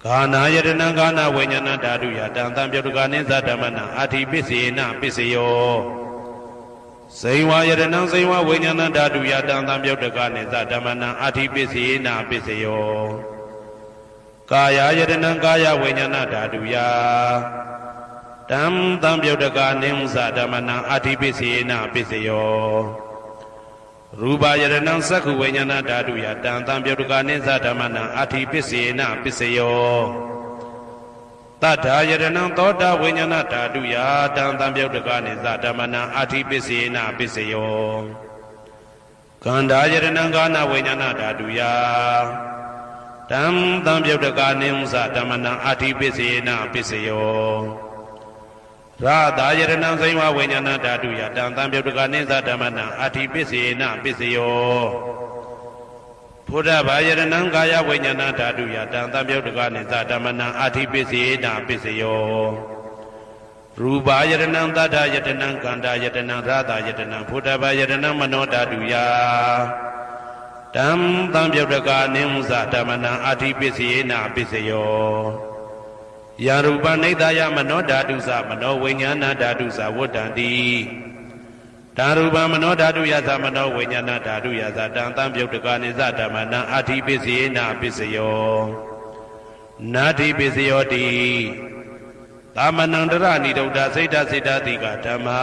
ကာနာယတနံကာနာဝိညာဏဓာတုယတံသံပြုတ်တကနိသဓမ္မနံအဋ္ဌိပစ္စေနပစ္စယော စိန်ဝါယတနံစိန်ဝါဝိညာဏဓာတုယတံသံပြုတ်တကနေသဓမ္မနံအာတိပစ္စေနာပစ္စယောကာယယတနံကာယဝိညာဏဓာတုယတံသံပြုတ်တကနေသဓမ္မနံအာတိပစ္စေနာပစ္စယောရူပယတနံသက္ခုဝိညာဏဓာတုယတံသံပြုတ်တကနေသဓမ္မနံအာတိပစ္စေနာပစ္စယောတထာယတနံသောတာဝိညာဏဓာတုယတံသံပြုတ်တကနေသဓမ္မနံအာတိပစ္စေနာပစ္စယောကန္ဓာယတနံကာနဝိညာဏဓာတုယတံသံပြုတ်တကနေသဓမ္မနံအာတိပစ္စေနာပစ္စယောရာသာယတနံစိန်ဝဝိညာဏဓာတုယတံသံပြုတ်တကနေသဓမ္မနံအာတိပစ္စေနာပစ္စယောဘုဒ္ဓဘာယတနံကာယဝိညာဏဓာတုယတံသံပြုတ်တကနေသဓမ္မနံအာတိပစ္စေနာပစ္စယောရူပယတနံသတ္တယတနံကန္တာယတနံရာသာယတနံဘုဒ္ဓဘာယတနံမနောဓာတုယတံသံပြုတ်တကနေသဓမ္မနံအာတိပစ္စေနာပစ္စယောယရူပနိဒာယမနောဓာတုသမနောဝိညာဏဓာတုသဝတ္တံတိဓာရူပမနောဓာတုယသမနောဝိညာဏဓာတုယသတံသံပြုတ်တကနေသဓမ္မနံအာတိပစ္စေနာပစ္စယောနာတိပစ္စယောတိသမနံတရဏိဒုဒ္ဓစိတ်တစေတတိကဓမ္မာ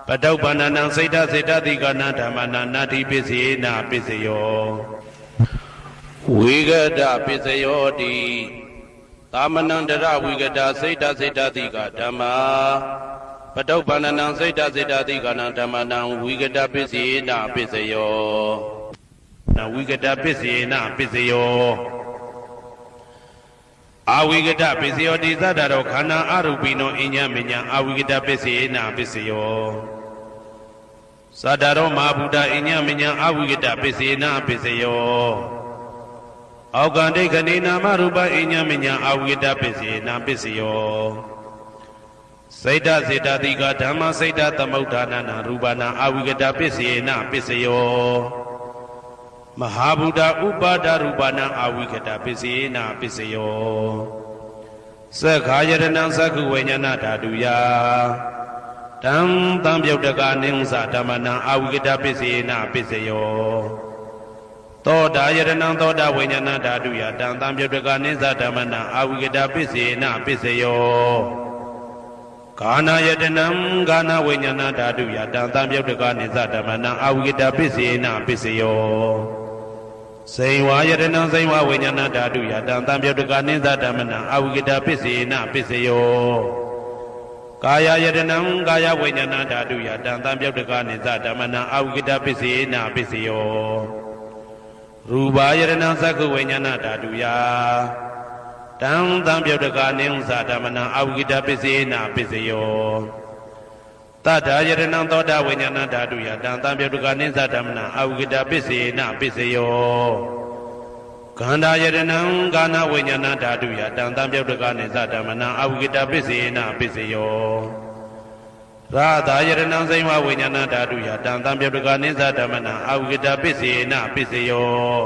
ပတုပ္ပန္နံစိတ်တစေတတိကနာဓမ္မနာနာတိပစ္စေနာပစ္စယောဝိဂဒပစ္စယောတိသမနံတရဝိဂဒစိတ်တစေတတိကဓမ္မာပတုပ္ပန္နံစိတ်တစေတတိကနာဓမ္မနာဝိဂဒပစ္စေနာပစ္စယောနာဝိဂဒပစ္စေနာပစ္စယောအာဝိကတပစ္စယောတိသတ္တရောခန္ဓာအရူပိနောအညမညာအာဝိကတပစ္စေနာပစ္စယောသတ္တရောမဟာဗုဒ္ဓအညမညာအာဝိကတပစ္စေနာပစ္စယောအောက်ကံဒိဋ္ဌိနာမရူပအညမညာအာဝိကတပစ္စေနာပစ္စယောစိတ်တစေတတိကဓမ္မစိတ်တသမုဋ္ဌာနာရူပနာအာဝိကတပစ္စေနာပစ္စယောမဟာဗုဒ္ဓဥပါဒရူပနာအာဝိကတပစ္စေနာပစ္စယောသက္ခာယတနံသက္ခုဝိညာဏဓာတုယတံသံပြုတ်တကနေသဓမ္မနံအာဝိကတပစ္စေနာပစ္စယောသောတာယတနံသောတာဝိညာဏဓာတုယတံသံပြုတ်တကနေသဓမ္မနံအာဝိကတပစ္စေနာပစ္စယောကာနာယတနံကာနဝိညာဏဓာတုယတံသံပြုတ်တကနေသဓမ္မနံအာဝိကတပစ္စေနာပစ္စယောစိန်ဝါယတနံစိန်ဝါဝိညာဏဓာတုယတံသံပြုတ်တကနေသဓမ္မနံအာဝိကတပစ္စေနာပစ္စယောကာယယတနံကာယဝိညာဏဓာတုယတံသံပြုတ်တကနေသဓမ္မနံအာဝိကတပစ္စေနာပစ္စယောရူပယတနံသက္ခုဝိညာဏဓာတုယတံသံပြုတ်တကနေသဓမ္မနံအာဝိကတပစ္စေနာပစ္စယောတထာယတနံသောတာဝိညာဏဓာတုယတံသံပြုတ်တကနေသဓမ္မနံအာဝိကတပစ္စေနာပစ္စယောကန္ဓာယတနံကာနဝိညာဏဓာတုယတံသံပြုတ်တကနေသဓမ္မနံအာဝိကတပစ္စေနာပစ္စယောရာသာယတနံစိန်ဝဝိညာဏဓာတုယတံသံပြုတ်တကနေသဓမ္မနံအာဝိကတပစ္စေနာပစ္စယော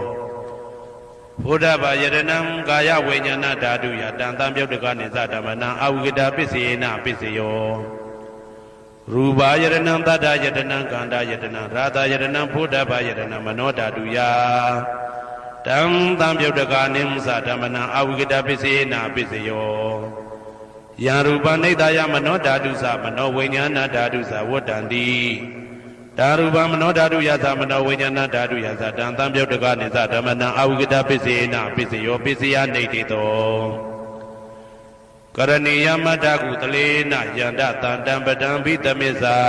ဘုဒ္ဓဘာယတနံကာယဝိညာဏဓာတုယတံသံပြုတ်တကနေသဓမ္မနံအာဝိကတပစ္စေနာပစ္စယောရူပယတနံသတ္တယတနံကန္တာယတနံရာသာယတနံဘုဒ္ဓဘာယတနံမနောဓာတုယတံသံပြုတ်တကနေသဓမ္မနံအာဝိကတပစ္စေနာပစ္စယောယံရူပနိဒာယမနောဓာတုသမနောဝိညာဏဓာတုသဝတ္တံတိဓာရူပမနောဓာတုယသမနောဝိညာဏဓာတုယသတံသံပြုတ်တကနေသဓမ္မနံအာဝိကတပစ္စေနာပစ္စယောပစ္စယနေတိတောကရဏီယမတ္တကုတလေနယန္တတံတံပတံဘိတမေသာ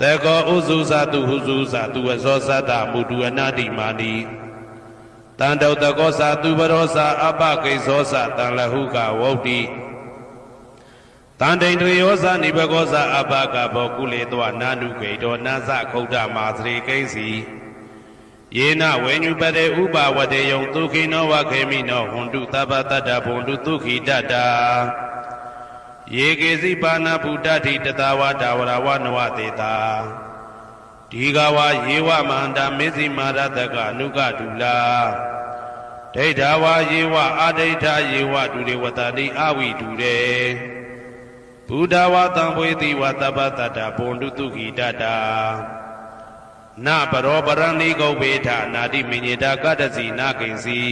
တေကောဥစုသတုဟုစုသတုဝဇောသတ္တမုတုအနာတိမာနိတံတောတကောသတုပရောသအပကိဇောသတံလဟုကဝုတ်တိတံတိန်တယောသနိဘကောသအပကဘောကုလေတောနာနုဂိတောနာသခုဒ္ဓမာသရေကိဉ္စီယေနဝေညုပတေဥပဝတေယံဒုခိနောဝခေမိနောဟွန်တုသဗ္ဗတတ္တဘွန်တုဒုခိတတ္တာယေကေစီပါဏဗုဒ္ဓတိတတဝါဒါဝရဝနဝတေတာဒီဃဝယေဝမန္တမေဇိမာရတကအနုကဒုလာဒိဋ္ဌဝါယေဝအာဒိဋ္ဌယေဝဒုရေဝတတိအဝိဒုရေ ဗုဒ္ဓဝါတံဝေတိဝတပ္ပတတဘုံတုတုခိတတာနပရောပရဏိကုဗ္ဗေထနာတိမိညေတာကတ္တစီနာကိဉ္စီ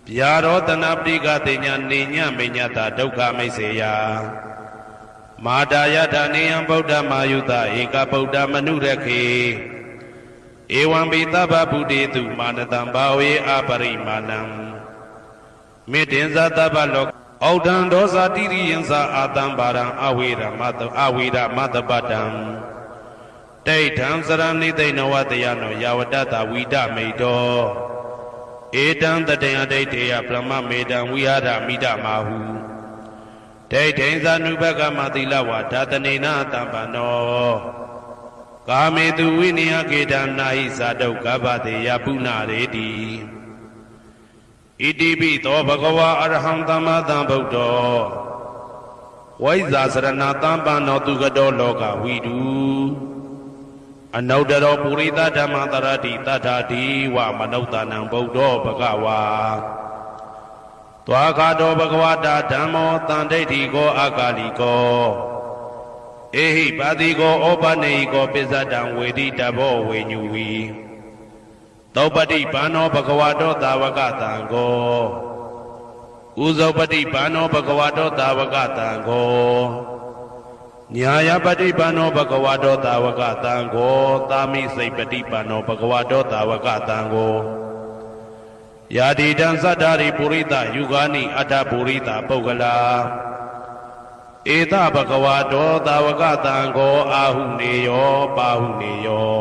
ဗျာရောတနာပတိကတိညာနေညမိညတာဒုက္ခမိတ်စေယမာတာယထာနေယံဗုဒ္ဓမာယုတဧကဗုဒ္ဓမနုရခေဧဝံပိသဗ္ဗဗုတေတုမာနတံဘာဝေအပရိမာဏံမေတ္တင်္ဇသဗ္ဗလောဩဒံဒောဇာတိရိယံသာအာတံဘာရံအဝေရမတပတံတိဋ္ဌံစရဏိသိဏဝတယနောယဝတတဝိဒမိတောဧတံတတေယဒိဋ္ဌေယပရမမေတံဝိဟာရမိဒမာဟုဒိဋ္ဌိဇာနုဘကမတိလဝါဓာတနေနတံပနောကာမေတုဝိနယကေတံနာဟိဇာတုကဗ္ဗတေယပုဏ္ဏရေတိဣတိပိသောဘဂဝါအရဟံသမ္မာသမ္ဗုဒ္ဓောဝိဇာစရဏတံပနောသူကတောလောကဝိတုအနုတ္တရောပုရိသဓမ္မတရတိတထာတိဝမနုဿာနံဗုဒ္ဓောဘဂဝါသွားခါတောဘဂဝတာဓမ္မောတန်ဒိဋ္ဌိကောအာကာလိကောဧဟိပါတိကောဩပနေဟိကောပိစ္ဆတံဝေတိတဘောဝေညူဝီသောပတိဘာနောဘဂဝတောသာဝကတံကောဥဇောပတိဘာနောဘဂဝတောသာဝကတံကောညာယပတိဘာနောဘဂဝတောသာဝကတံကောသာမိစိတ်ပတိဘာနောဘဂဝတောသာဝကတံကောယာတိတံသတ္တာရိပုရိသယုဂာနိအတ္တပုရိသပုဂ္ဂလာဧတဘဂဝတောသာဝကတံကောအာဟုနေယောပါဟုနေယော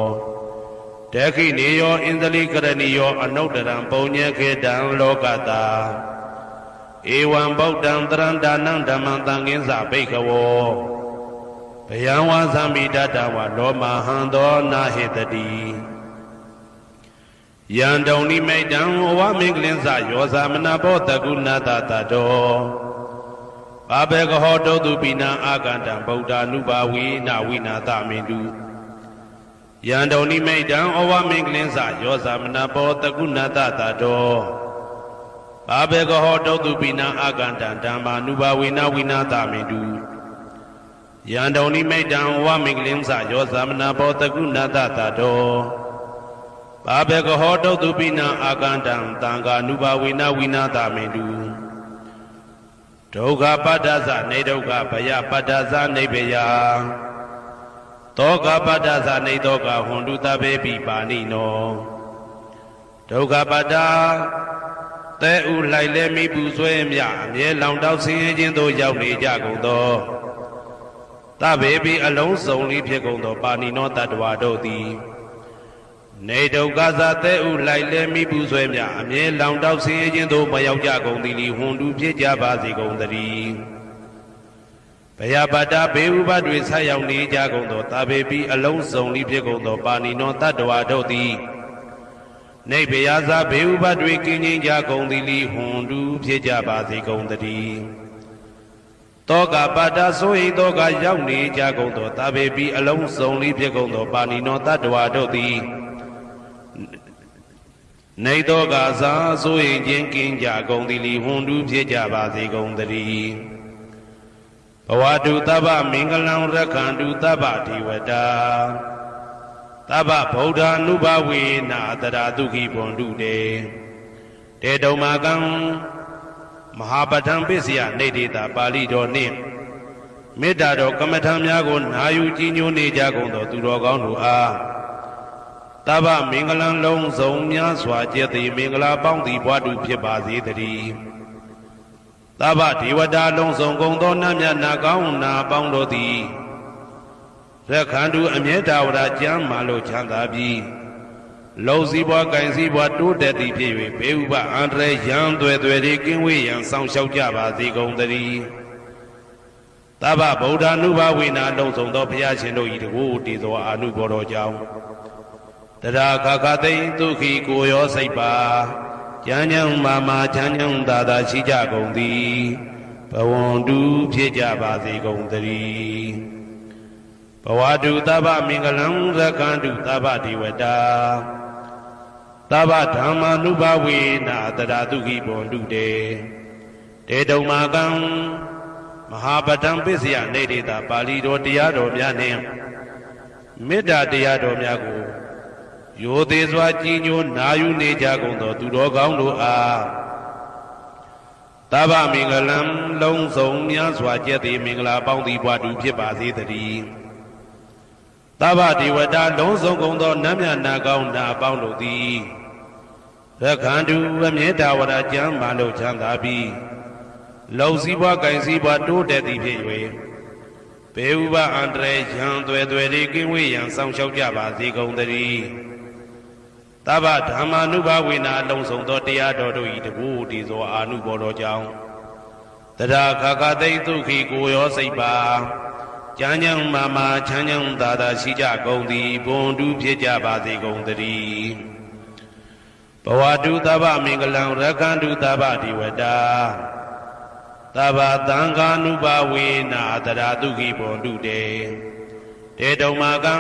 ဒခိနေယောဣန္ဒလိကရဏီယောအနုတ္တရံပုံညေခေတံလောကတာဧဝံဗုဒ္ဓံတရန္တာနံဓမ္မံသံဃင်းစဘိက္ခဝောဘယံဝါသမိတတဝလောမဟံသောနာဟေတတိယံတုံနိမိတံဩဝမင်္ဂလင်းစယောဇာမနာဘောတကုဏတတတောဘာဘေကဟောတုတုပိနံအာကန္တံဗုဒ္ဓ ानु ဘာဝေနဝိနာသမင်တုယံတုံနိမိတံဩဝမင်္ဂလင်းစယောဇာမနာဘောတကုဏတတတောဘာဘေကဟောတုတုပိနံအာကန္တံဓမ္မာ ानु ဘာဝေနဝိနာသမင်တုယံတုံနိမိတံဩဝမင်္ဂလင်းစယောဇာမနာဘောတကုဏတတတောဘာဘေကဟောတုတုပိနံအာကန္တံသံဃာ ानु ဘာဝေနဝိနာသမင်တုဒုက္ခပတ္တသနေဒုက္ခဘယပတ္တသနေဘယသောကပတ္တသနေသောကဟွန်တုတဘေပိပါဏိနောဒုက္ခပတ္တသဲဥလိုက်လဲမိပူဆွဲမြအမြဲလောင်တောက်ဆင်းရဲခြင်းသို့ရောက်နေကြကုန်သောတဘေပိအလုံးစုံလေးဖြစ်ကုန်သောပါဏိနောတတ္တဝါတို့သည်နေဒုက္ခသသဲဥလိုက်လဲမိပူဆွဲမြအမြဲလောင်တောက်ဆင်းရဲခြင်းသို့မရောက်ကြကုန်သည်လီဟွန်တုဖြစ်ကြပါစေကုန်သတည်းဘယပတ္တဘေဥပတွေဆက်ရောက်နေကြကုန်သောတာဘေပိအလုံးစုံလေးဖြစ်ကုန်သောပါဏိနောတတ္တဝါတို့သည်နေဘယဇာဘေဥပတွေကင်းခြင်းကြကုန်သည်လီဟွန်တုဖြစ်ကြပါစေကုန်သတည်းတောကပတ္တဆိုဟိတောကရောက်နေကြကုန်သောတာဘေပိအလုံးစုံလေးဖြစ်ကုန်သောပါဏိနောတတ္တဝါတို့သည်နေသောကစားဆိုရင်ချင်းကင်းကြကုန်သည်လီဟွန်တုဖြစ်ကြပါစေကုန်သတည်းဘဝတုသဗ္ဗမင်္ဂလံရက္ခန္တုသဗ္ဗဒေဝတာသဗ္ဗဗုဒ္ဓ ानु ဘာဝေနအတရာဒုက္ခိဘွန်တုတေတေတုံမာကံမဟာပဋ္ဌံပစ္စယနေတေတာပါဠိတော်နှင့်မေတ္တာတော်ကမ္မထံများကိုနာယူကြည်ညိုနေကြကုန်သောသူတော်ကောင်းတို့အားသဗ္ဗမင်္ဂလံလုံးစုံများစွာကျက်သည်မင်္ဂလာပေါင်းသည်ဘွားတုဖြစ်ပါစေတည်းသဗ္ဗဒေဝတာလုံးစုံကုန်သောနတ်မြတ်နာကောင်းနာပေါင်းတို့သည်ရက္ခန္တုအမြဲတဝရကျမ်းမာလို့ချမ်းသာပြီးလုံစည်းပွားကင်စည်းပွားတိုးတက်သည်ဖြစ်၍ဘေဥပအန္တရာယ်ရန်သွဲသွဲတွေကင်းဝေးရန်ဆောင်ရှောက်ကြပါစေကုန်သတည်းသဗ္ဗဗုဒ္ဓ ानु ဘာဝေနလုံးစုံသောဘုရားရှင်တို့၏တကူတည်သောအာနုဘောတော်ကြောင့်တရာခခသိမ့်ဒုက္ခိကိုရောစိတ်ပါကျမ်းချမ်းမာချမ်းချမ်းသာသာရှိကြကုန်သည်ဘဝန္တုဖြစ်ကြပါစေကုန်သတည်းဘဝတုသဗ္ဗမင်္ဂလံရက္ခန္တုသဗ္ဗဒေဝတာသဗ္ဗဓမ္မာ ानु ဘာဝေနအတရာဒုက္ခိဘွန်တုတေတေတုံမာကံမ မဟာပတံပစ္စယနေဒေတာပါဠိတော်တရားတော်များနှင့်မေတ္တာတရားတော်များကိုရိုသေစွာကြည်ညိုနာယူနေကြကုန်သောသူတော်ကောင်းတို့အားသဗ္ဗမင်္ဂလံလုံးစုံများစွာကျက်သည်မင်္ဂလာပေါင်းသည်ဘွားတူဖြစ်ပါစေတည်းသဗ္ဗဒေဝတာလုံးစုံကုန်သောနတ်မြတ်နာကောင်းနာပေါင်းတို့သည်ရခန္တုအမြဲတာဝရကျမ်းမာလို့ချမ်းသာပြီးလုံစည်းပွားကင်စည်းပွားတိုးတက်သည်ဖြစ်၍ဘေဥပအန္တရာယ်ရန်သွဲသွဲတွေကင်းဝေးရန်ဆောင်ရှောက်ကြပါစေကုန်သတည်းသဗ္ဗဓမ္မာနုဘဝေနာလုံးစုံသောတရားတော်တို့၏တကူတည်သောအာနုဘောတော်ကြောင့်တရားခါခသိမ့်ဒုက္ခိကိုရောစိတ်ပါကျမ်းကျမ်းမာမာချမ်းချမ်းသာသာရှိကြကုန်သည်ဘွန်တူဖြစ်ကြပါစေကုန်သတည်းဘဝတုသဗ္ဗမင်္ဂလံရခန္တုသဗ္ဗဒေဝတာသဗ္ဗသံဃာနုဘဝေနာတရာဒုက္ခိဘွန်တုတေတေတုံမာကံ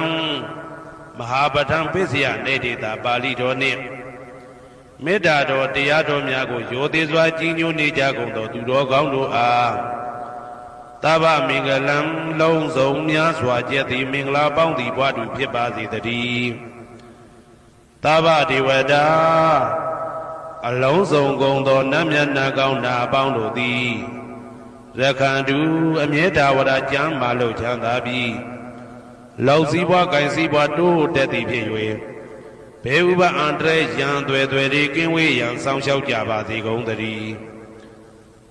မဟာပဋ္ဌံပစ္စယနေဒေတာပါဠိတော်နှင့်မေတ္တာတော်တရားတော်များကိုရိုသေစွာကြည်ညိုနေကြကုန်သောသူတော်ကောင်းတို့အားသဗ္ဗမင်္ဂလံလုံးစုံများစွာကျက်သည်မင်္ဂလာပေါင်းသည်ဘွားတူဖြစ်ပါစေတည်းသဗ္ဗဒေဝတာအလုံးစုံကုန်သောနတ်မြတ်နာကောင်းနာအပေါင်းတို့သည်ရခန္တုအမြဲတာဝရကျမ်းမာလို့ချမ်းသာပြီးလောက်စည်းပွားကင်စည်းပွားတိုးတက်သည်ဖြစ်၍ဘေဥပအန္တရာယ်ရန်သွဲသွဲတွေကင်းဝေးရန်ဆောင်ရှောက်ကြပါစေကုန်သတည်း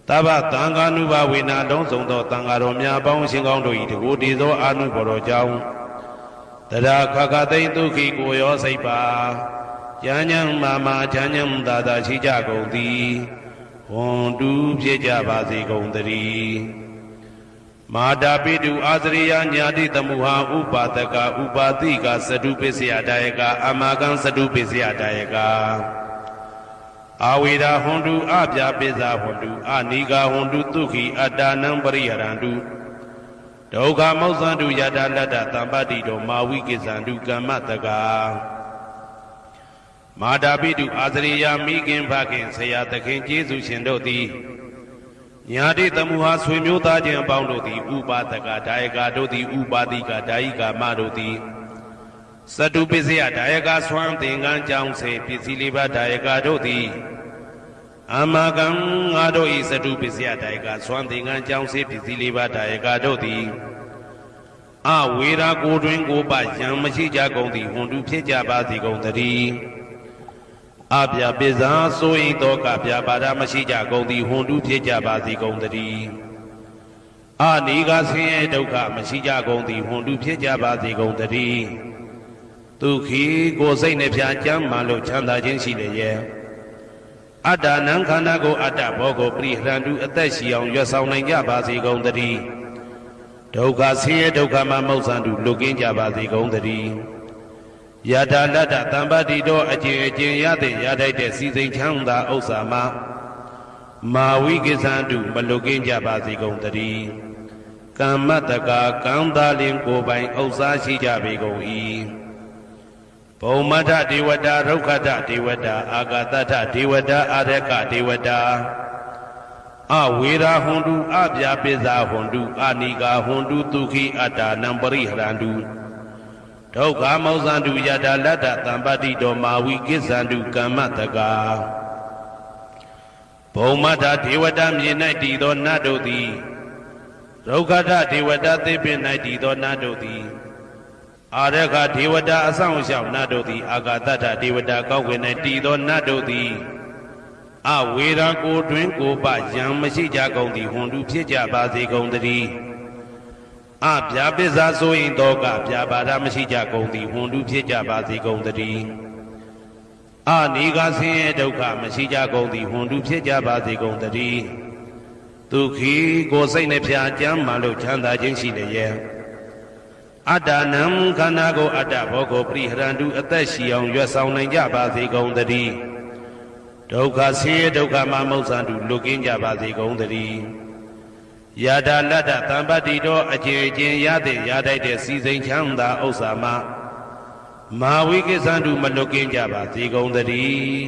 သဗ္ဗသံဃာနုဘဝေနာလုံးစုံသောသံဃာတော်များပေါင်းရှင်ကောင်းတို့၏တကူတည်သောအာနုဘော်တော်ကြောင့်တရားခါခသိမ့်ဒုက္ခိကိုရောစိတ်ပါကျမ်းချမ်းမာမာချမ်းချမ်းသာသာရှိကြကုန်သည်ဘွန်တူဖြစ်ကြပါစေကုန်သတည်းမာတာပိတုအာသရိယညာတိတမုဟာဥပါဒကဥပါတိကသတုပစ္စယဒါယကအမာကံသတုပစ္စယဒါယကအာဝေဒဟွန်တုအပြပိဇာဟွန်တုအနိဂါဟွန်တုဒုက္ခိအတ္တနံပရိဟရန္တုဒုက္ခမောဇ္ဇန္တုယတာလတ္တသံပတ္တိတောမာဝိကိစ္ဆန္တုကမ္မတကမာတာပိတုအာသရိယမိခင်ဖခင်ဆရာသခင်ကျေးဇူးရှင်တို့သည်ညာတိတမုဟာဆွေမျိုးသားချင်းအပေါင်းတို့သည်ဥပါဒကဒါယကတို့သည်ဥပါတိကဒါယိကာမတို့သည်သတုပစ္စယဒါယကဆွမ်းသင်္ကန်းကြောင်းစေပစ္စည်းလေးပါးဒါယကတို့သည်အမကံငါတို့ဤသတုပစ္စယဒါယကဆွမ်းသင်္ကန်းကြောင်းစေပစ္စည်းလေးပါးဒါယကတို့သည်အဝေရာကိုတွင်ကိုပယံမရှိကြကုန်သည်ဟွန်တုဖြစ်ကြပါစေကုန်သတည်းအပြပိဇာဆိုရင်တော့ကပြပါဒမရှိကြကုန်သည်ဟွန်တုဖြစ်ကြပါစေကုန်သတည်းအနိဂဆင်းရဲဒုက္ခမရှိကြကုန်သည်ဟွန်တုဖြစ်ကြပါစေကုန်သတည်းဒုက္ခိကိုယ်စိတ်နှဖျားကြမ်းမှလို့ချမ်းသာခြင်းရှိလေရဲ့အတ္တနံခန္ဓာကိုအတ္တဘောကိုပရိဟရန္တုအသက်ရှိအောင်ရွတ်ဆောင်နိုင်ကြပါစေကုန်သတည်းဒုက္ခဆင်းရဲဒုက္ခမှမောဇ္ဇန္တုလွတ်ကင်းကြပါစေကုန်သတည်းယတာလတ္တသံပတ္တိတောအကျဉ်အကျဉ်ရတဲ့ရထိုက်တဲ့စီစိန်ချမ်းသာဥစ္စာမှာမာဝိကိစ္ဆန္တုမလွတ်ကင်းကြပါစေကုန်သတည်းကမ္မတကာကံသာလင်ကိုယ်ပိုင်ဥစ္စာရှိကြပေကုန်၏ဘုံမထဒေဝတာရုက္ခထဒေဝတာအာဂတထဒေဝတာအာရကဒေဝတာအဝေရာဟွန်တုအပြပိဇာဟွန်တုအနိဂါဟွန်တုဒုက္ခိအတ္တနံပရိဟရန္တုဒုက္ခမောဇ္ဇန္တုယတာလတ္တသံပတ္တိတောမာဝိကိစ္ဆန္တုကမ္မတကာဘုံမထဒေဝတာမြေ၌တည်သောနတ်တို့သည်ရုက္ခထဒေဝတာသေပင်၌တည်သောနတ်တို့သည်အာရခဒေဝတာအဆောင်ရှောက်နတ်တို့သည်အာဂတထဒေဝတာကောက်ွယ်၌တည်သောနတ်တို့သည်အဝေရာကိုတွင်ကိုပယံမရှိကြကုန်သည်ဟွန်တုဖြစ်ကြပါစေကုန်သတည်းအပြာပိဇာဆိုရင်တော့ကပြာပါဒမရှိကြကုန်သည်ဟွန်တုဖြစ်ကြပါစေကုန်သတည်းအနိဂဆင်းရဲဒုက္ခမရှိကြကုန်သည်ဟွန်တုဖြစ်ကြပါစေကုန်သတည်းဒုက္ခိကိုယ်စိတ်နှဖျားကြမ်းမှလို့ချမ်းသာခြင်းရှိလေရဲ့အတ္တနံခန္ဓာကိုအတ္တဘောကိုပရိဟရန္တုအသက်ရှိအောင်ရွတ်ဆောင်နိုင်ကြပါစေကုန်သတည်းဒုက္ခဆင်းရဲဒုက္ခမှမောဇ္ဇန္တုလွတ်ကင်းကြပါစေကုန်သတည်းယတာလတ္တသံပတ္တိတောအကျဉ်အကျဉ်ရတဲ့ရထိုက်တဲ့စီစိန်ချမ်းသာဥစ္စာမှာမာဝိကိစ္ဆန္တုမလွတ်ကင်းကြပါစေကုန်သတည်း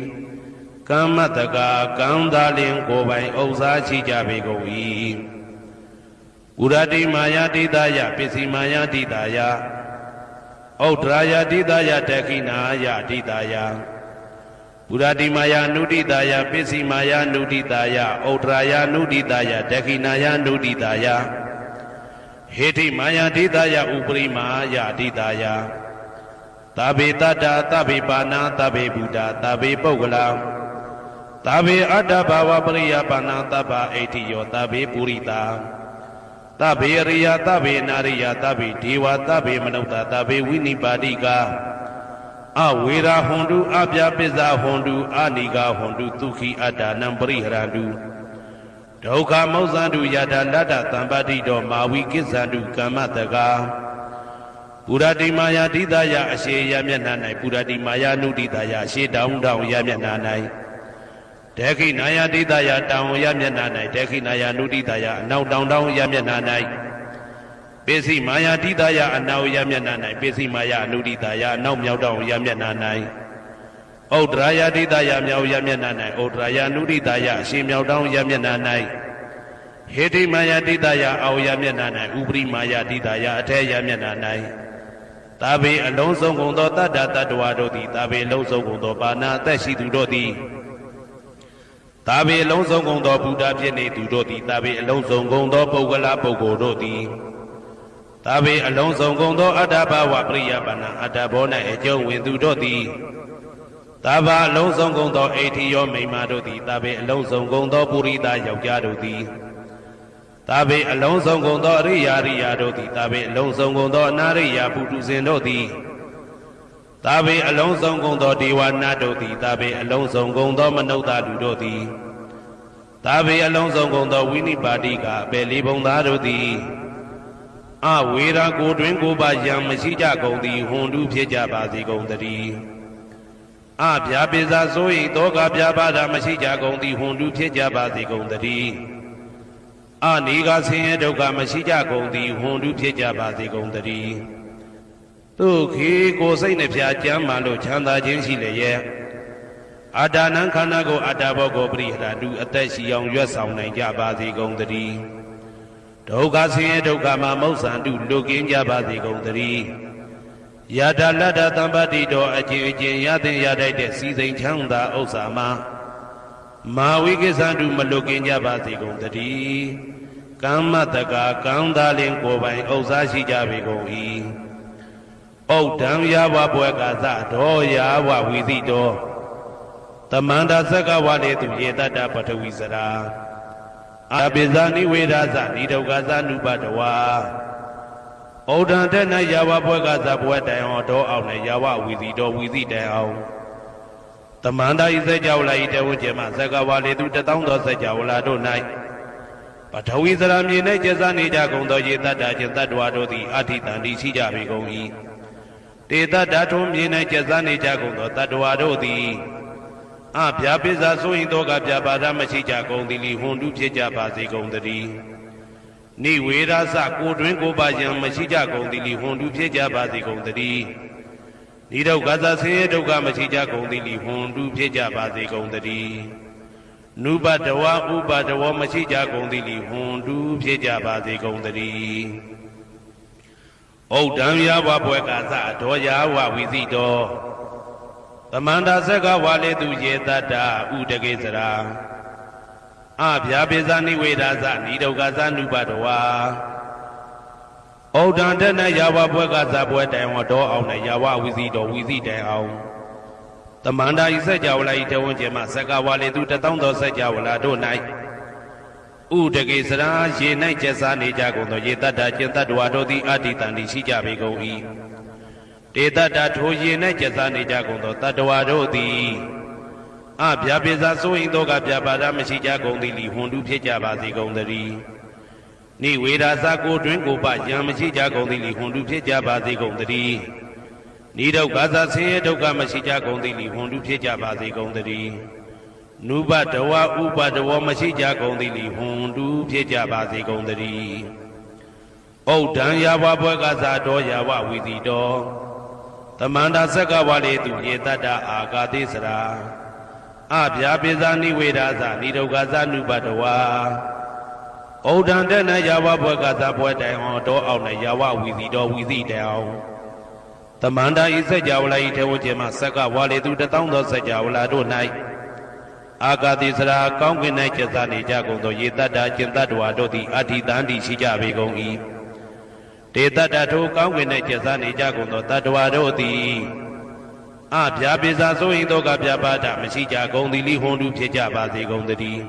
ကမ္မတကာကံသာလင်ကိုယ်ပိုင်ဥစ္စာရှိကြပေကုန်၏ ဥရတိမာယာတိတယပစ္စည်းမာယာတိတယဩဒရာယတိတယတခိနာယတိတယဥရတိမာယာနုတိတယပစ္စည်းမာယာနုတိတယဩဒရာယနုတိတယတခိနာယနုတိတယဟေတိမာယာတိတယဥပရိမာယတိတယသဗ္ဗေတတ္တာသဗ္ဗေပါဏာသဗ္ဗေဗုဒ္ဓသဗ္ဗေပုဂ္ဂလာသဗ္ဗေအတ္တဘာဝပရိယပါဏာသဗ္ဗအိဋ္ဌိယောသဗ္ဗေပုရိတာသဗ္ဗေရိယသဗ္ဗေနာရိယသဗ္ဗေဒေဝသဗ္ဗေမနုဿသဗ္ဗေဝိနိပါတိကအဝေရာဟွန်တုအပြပစ္စာဟွန်တုအနိဂဟွန်တုဒုက္ခိအတ္တနံပရိဟရန္တုဒုက္ခမောဇ္ဇန္တုယတာလတ္တသံပတိတောမာဝိကိစ္ဆန္တုကမ္မတကာပုရတိမာယာတိတယအရှိယမျက်နှာ၌ပုရတိမာယာနုတိတယအရှိတောင်းတောင်းယမျက်နှာ၌တေခိနာယတိတယတောင်းယမျက်နှာ၌တေခိနာယနုတိတယအနောက်တောင်းတောင်းယမျက်နှာ၌ပိစိမာယာတိတယအနောက်ယမျက်နှာ၌ပိစိမာယာနုတိတယအနောက်မြောက်တောင်းယမျက်နှာ၌ဩဒရာယတိတယမြောက်ယမျက်နှာ၌ဩဒရာယနုတိတယအရှိမြောက်တောင်းယမျက်နှာ၌ဟေတိမာယာတိတယအောယမျက်နှာ၌ဥပရိမာယာတိတယအထေယမျက်နှာ၌သာဘေအလုံးစုံကုန်သောတတ္တတ္တဝါတို့သည်သာဘေအလုံးစုံကုန်သောပါဏာအသက်ရှိသူတို့သည်သာဘေအလုံးစုံကုန်သောဘုဒ္ဓဖြစ်နေသူတို့သည်သာဘေအလုံးစုံကုန်သောပုဂ္ဂလပုဂ္ဂိုလ်တို့သည်သာဘေအလုံးစုံကုန်သောအတ္တဘာဝပရိယပါဏာအတ္တဘော၌အကျုံးဝင်သူတို့သည်သာဘာအလုံးစုံကုန်သောအိဋ္ဌိယောမိမ္မာတို့သည်သာဘေအလုံးစုံကုန်သောပုရိသယောက်ျားတို့သည်သာဘေအလုံးစုံကုန်သောအရိယာရိယာတို့သည်သာဘေအလုံးစုံကုန်သောအနာရိယာပုထုဇဉ်တို့သည်သာဘေအလုံးစုံကုန်သောဒေဝနာတို့သည်သာဘေအလုံးစုံကုန်သောမနုဿလူတို့သည်သာဘေအလုံးစုံကုန်သောဝိနိပါတိကအပေလေးဘုံသားတို့သည်အဝေရာကိုတွင်ကိုပါယံမရှိကြကုန်သည်ဟွန်တုဖြစ်ကြပါစေကုန်တည်းအဗျာပိဇာဆို၏တောကဗျာပါဒမရှိကြကုန်သည်ဟွန်တုဖြစ်ကြပါစေကုန်တည်းအနိဂဆင်းရဲဒုက္ခမရှိကြကုန်သည်ဟွန်တုဖြစ်ကြပါစေကုန်တည်းဒုက္ခိကိုစိတ်နှဖျားကြမ်းမှလို့ချမ်းသာခြင်းရှိလျက်အာတာနံခန္ဓာကိုအတ္တဘောကိုပရိဟရတုအသက်ရှိအောင်ရွတ်ဆောင်နိုင်ကြပါစေကုန်တည်းဒုက္ခဆင်းရဲဒုက္ခမှာမௌဆန္တုလွတ်ကင်းကြပါစေကုန်တည်းယတာလတ္တသံပတိတော်အကျဉ်အကျဉ်ရသင်ရတတ်တဲ့စီစိန်ချမ်းသာဥစ္စာမှာမာဝိကိစ္ဆန္တုမလွတ်ကင်းကြပါစေကုန်တည်းကမ္မတကာကံသာလင်ကိုယ်ပိုင်ဥစ္စာရှိကြပေကုန်၏ဩဒံယာဝဘွယ်ကသဒောယာဝဝီတိတောတမန္တသက္ကဝလေတုယေတတ္တပထဝီစရာအပိဇာနိဝေဒသနိဒုက္ခသနုပတဝါဩဒံတဲ့၌ယာဝဘွယ်ကသဘွယ်တိုင်အောင်ဒောအောင်၌ယာဝဝီတိတောဝီတိတိုင်အောင်တမန္တဤစကြဝဠာဤတဝကျမသက္ကဝလေတုတသောသောစကြဝဠာတို့၌ပထဝီစရာမြေ၌ကျဇာနေကြကုန်သောယေတတ္တခြင်းတတ္တဝါတို့သည်အဋ္ဌိတံတိရှိကြပေကုန်၏တေတ္တထုံးမြေ၌ကျဇာနေကြကုန်သောတတ္တဝါတို့သည်အဗျာပိဇာဆိုရင်တော့ကဗျာပါဒမရှိကြကုန်သည်လီဟွန်တုဖြစ်ကြပါစေကုန်တည်းနိဝေရသကိုတွင်ကိုပါယံမရှိကြကုန်သည်လီဟွန်တုဖြစ်ကြပါစေကုန်တည်းနိဒုက္ခသဆင်းရဲဒုက္ခမရှိကြကုန်သည်လီဟွန်တုဖြစ်ကြပါစေကုန်တည်းနုပတဝဥပတဝမရှိကြကုန်သည်လီဟွန်တုဖြစ်ကြပါစေကုန်တည်းဩဒံယာဝဘွယ်ကသဒောယာဝဝီစီတောသမန္တာသက္ကဝါလေတုယေတတ္တဥဒကေစရာအဗျာပိဇာနိဝေဒသနိဒုက္ခသနုပတဝါဩဒံတနယာဝဘွယ်ကသဘွယ်တိုင်ဝဒောအောင်၌ယာဝဝီစီတောဝီစီတိုင်အောင်သမန္တာဤစကြဝဠာဤတဝန်းကျင်မှသက္ကဝါလေတုတသောသောစကြဝဠာတို့၌ဥဒကေစရာရေ၌ကျက်စားနေကြကုန်သောယေတတ္တကျင်တတ္တဝါတို့သည်အတ္တိတံတိရှိကြပေကုန်၏တေတတ္တထိုရေ၌ကျက်စားနေကြကုန်သောတတ္တဝါတို့သည်အဗျာပိဇာဆိုရင်တော့ကဗျာပါဒမရှိကြကုန်သည်လီဟွန်တုဖြစ်ကြပါစေကုန်တည်းနိဝေဒသကိုတွင်ကိုပယံမရှိကြကုန်သည်လီဟွန်တုဖြစ်ကြပါစေကုန်တည်းနိဒုက္ခသဆင်းရဲဒုက္ခမရှိကြကုန်သည်လီဟွန်တုဖြစ်ကြပါစေကုန်တည်းနုပတဝဥပတဝမရှိကြကုန်သည်လီဟွန်တုဖြစ်ကြပါစေကုန်တည်းဩဒံယာဝဘွယ်ကသတောယာဝဝီတိတောသမန္တာသက္ကဝါလေတုယေတတ္တအာဂါတိစရာအဗျာပိဇာနိဝေဒသနိဒုက္ခသနုပတဝါဩ ဩဒံတနယဝဘွယ်ကသာဘွယ်တိုင်အောင်တော့အောင်နဲ့ယဝဝီစီတော်ဝီစီတိုင်အောင်သမန္တာဤစัจ java လာဤထေဝကျေမဆက်ကဝါလေသူတထောင်သောစัจ java လာတို့၌အာဂတိစရာကောင်းကင်၌ကျက်စားနေကြကုန်သောယေတ္တာကျင်တ္တဝါတို့သည်အဋ္ဌိတန်တိရှိကြပေကုန်၏ဒေတ္တထိုကောင်းကင်၌ကျက်စားနေကြကုန်သောတတ္တဝါတို့သည်အဗျာပိစာဆိုရင်တော့ကဗျာပါဒမရှိကြကုန်သည်လိဟွန်တုဖြစ်ကြပါစေကုန်သတည်း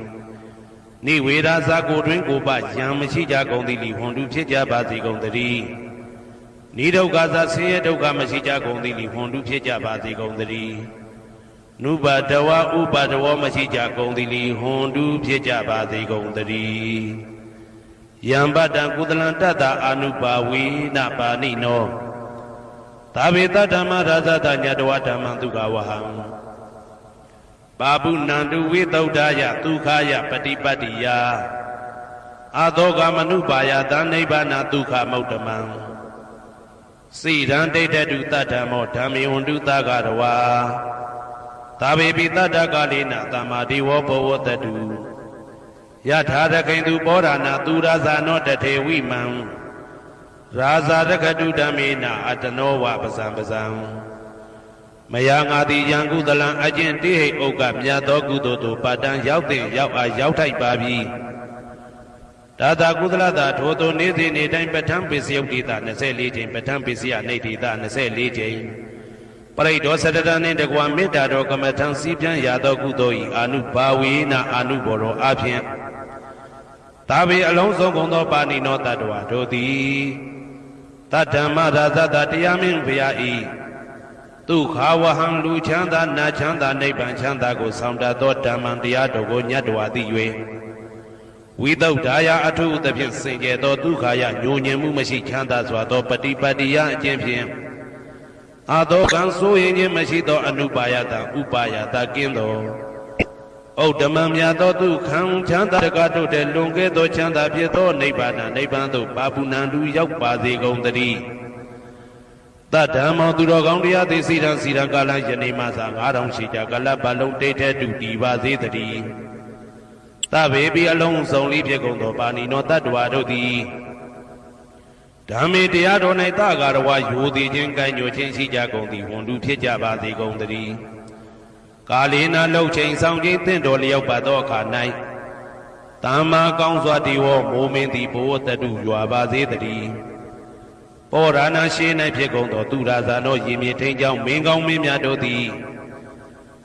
နိဝေဒာစာကိုတွင်ကိုပယံမရှိကြကုန်သည်လိဟွန်တုဖြစ်ကြပါစေကုန်သတည်းနိဒုက္ခသာဆင်းရဲဒုက္ခမရှိကြကုန်သည်လိဟွန်တုဖြစ်ကြပါစေကုန်သတည်းနုပါတဝဥပါတဝမရှိကြကုန်သည်လိဟွန်တုဖြစ်ကြပါစေကုန်သတည်းယံပတံကုသလံတတ္တအာနုပါဝေနပါဏိနောသာဝေတဓမ္မရာဇတညတဝဓမ္မံဒုက္ခဝဟံပါပုဏန္တုဝိသုဒ္ဓယဒုက္ခယပฏิပတ္တိယအသောကမနုပါယသနိဗ္ဗာနဒုက္ခမௌတ္တမံစိရံဒိဋ္ဌတုတတ္တမောဓမ္မေဝန္တုသဂရဝါသာဝေပိတတ္တကာလေနသမ္မာဒေဝဘောဝတတုယထာရခိန်သူပောဓာနာသူရာဇာနောတထေဝိမံရာဇာရခတုဓမ္မေနအတနောဝပဇံပဇံမယငါတိယံကုသလံအကျင့်တိဟိဥက္ကမြတ်သောကုသိုလ်တို့ပတ္တံရောက်တဲ့ရောက်အားရောက်ထိုက်ပါပြီဒါသာကုသလတာထိုသို့နေ့စဉ်နေ့တိုင်းပဋ္ဌာန်းပစ္စယုတ်တိတာ24ချိန်ပဋ္ဌာန်းပစ္စယနေတိတာ24ချိန်ပရိဒောစတတနှင့်တကွာမေတ္တာတော်ကမ္မထံစီးပြန်ရသောကုသိုလ်၏အာနုဘာဝေနအာနုဘောရောအဖြင့်သာဝေအလုံးစုံကုန်သောပါဏိနောတတ္တဝါတို့သည်တတ္တမရာဇတတရားမင်းဘုရားဤဒုက္ခဝဟံလူချမ်းသာနတ်ချမ်းသာနိဗ္ဗာန်ချမ်းသာကိုဆောင်တတ်သောဓမ္မံတရားတော်ကိုညတ်တော်သိ၍ဝိသုဒ္ဓါယအထုသဖြင့်စင်ကြယ်သောဒုက္ခယညိုညင်မှုမရှိချမ်းသာစွာသောပฏิပတ်တိယအကျင့်ဖြင့်အာသောကံဆိုရင်ခြင်းမရှိသောအနုပါယတဥပါယတကင်းသောဩဒ္ဓမံမြတ်သောဒုက္ခံချမ်းသာတကတို့တဲ့လွန်ကဲသောချမ်းသာဖြစ်သောနိဗ္ဗာန်နိဗ္ဗာန်သို့ပါပုဏ္ဏတူရောက်ပါစေကုန်သတည်းတတ္တမောသူတော်ကောင်းတရားသိစီရန်စီရန်ကာလယနေ့မှသာ9000ရှိကြကလပ်ပလုံးတိတ်တဲ့တူတည်ပါစေတည်းသဗ္ဗေပိအလုံးစုံလေးဖြစ်ကုန်သောပါဏိနောတတ္တဝါတို့သည်ဓမ္မေတရားတော်၌တဂါရဝယိုသည်ခြင်းကံညိုခြင်းရှိကြကုန်သည်ဝန်တုဖြစ်ကြပါစေကုန်သတည်းကာလေနာလှုပ်ချိန်ဆောင်ခြင်းတင့်တော်လျောက်ပါသောအခါ၌တမ္မာကောင်းစွာတည်ဝမိုးမင်းသည်ဘဝတတုရွာပါစေတည်းပောဓာနာရှေး၌ဖြစ်ကုန်သောသူရာဇာသောရေမြေထိန်ကြောင့်မင်းကောင်းမင်းများတို့သည်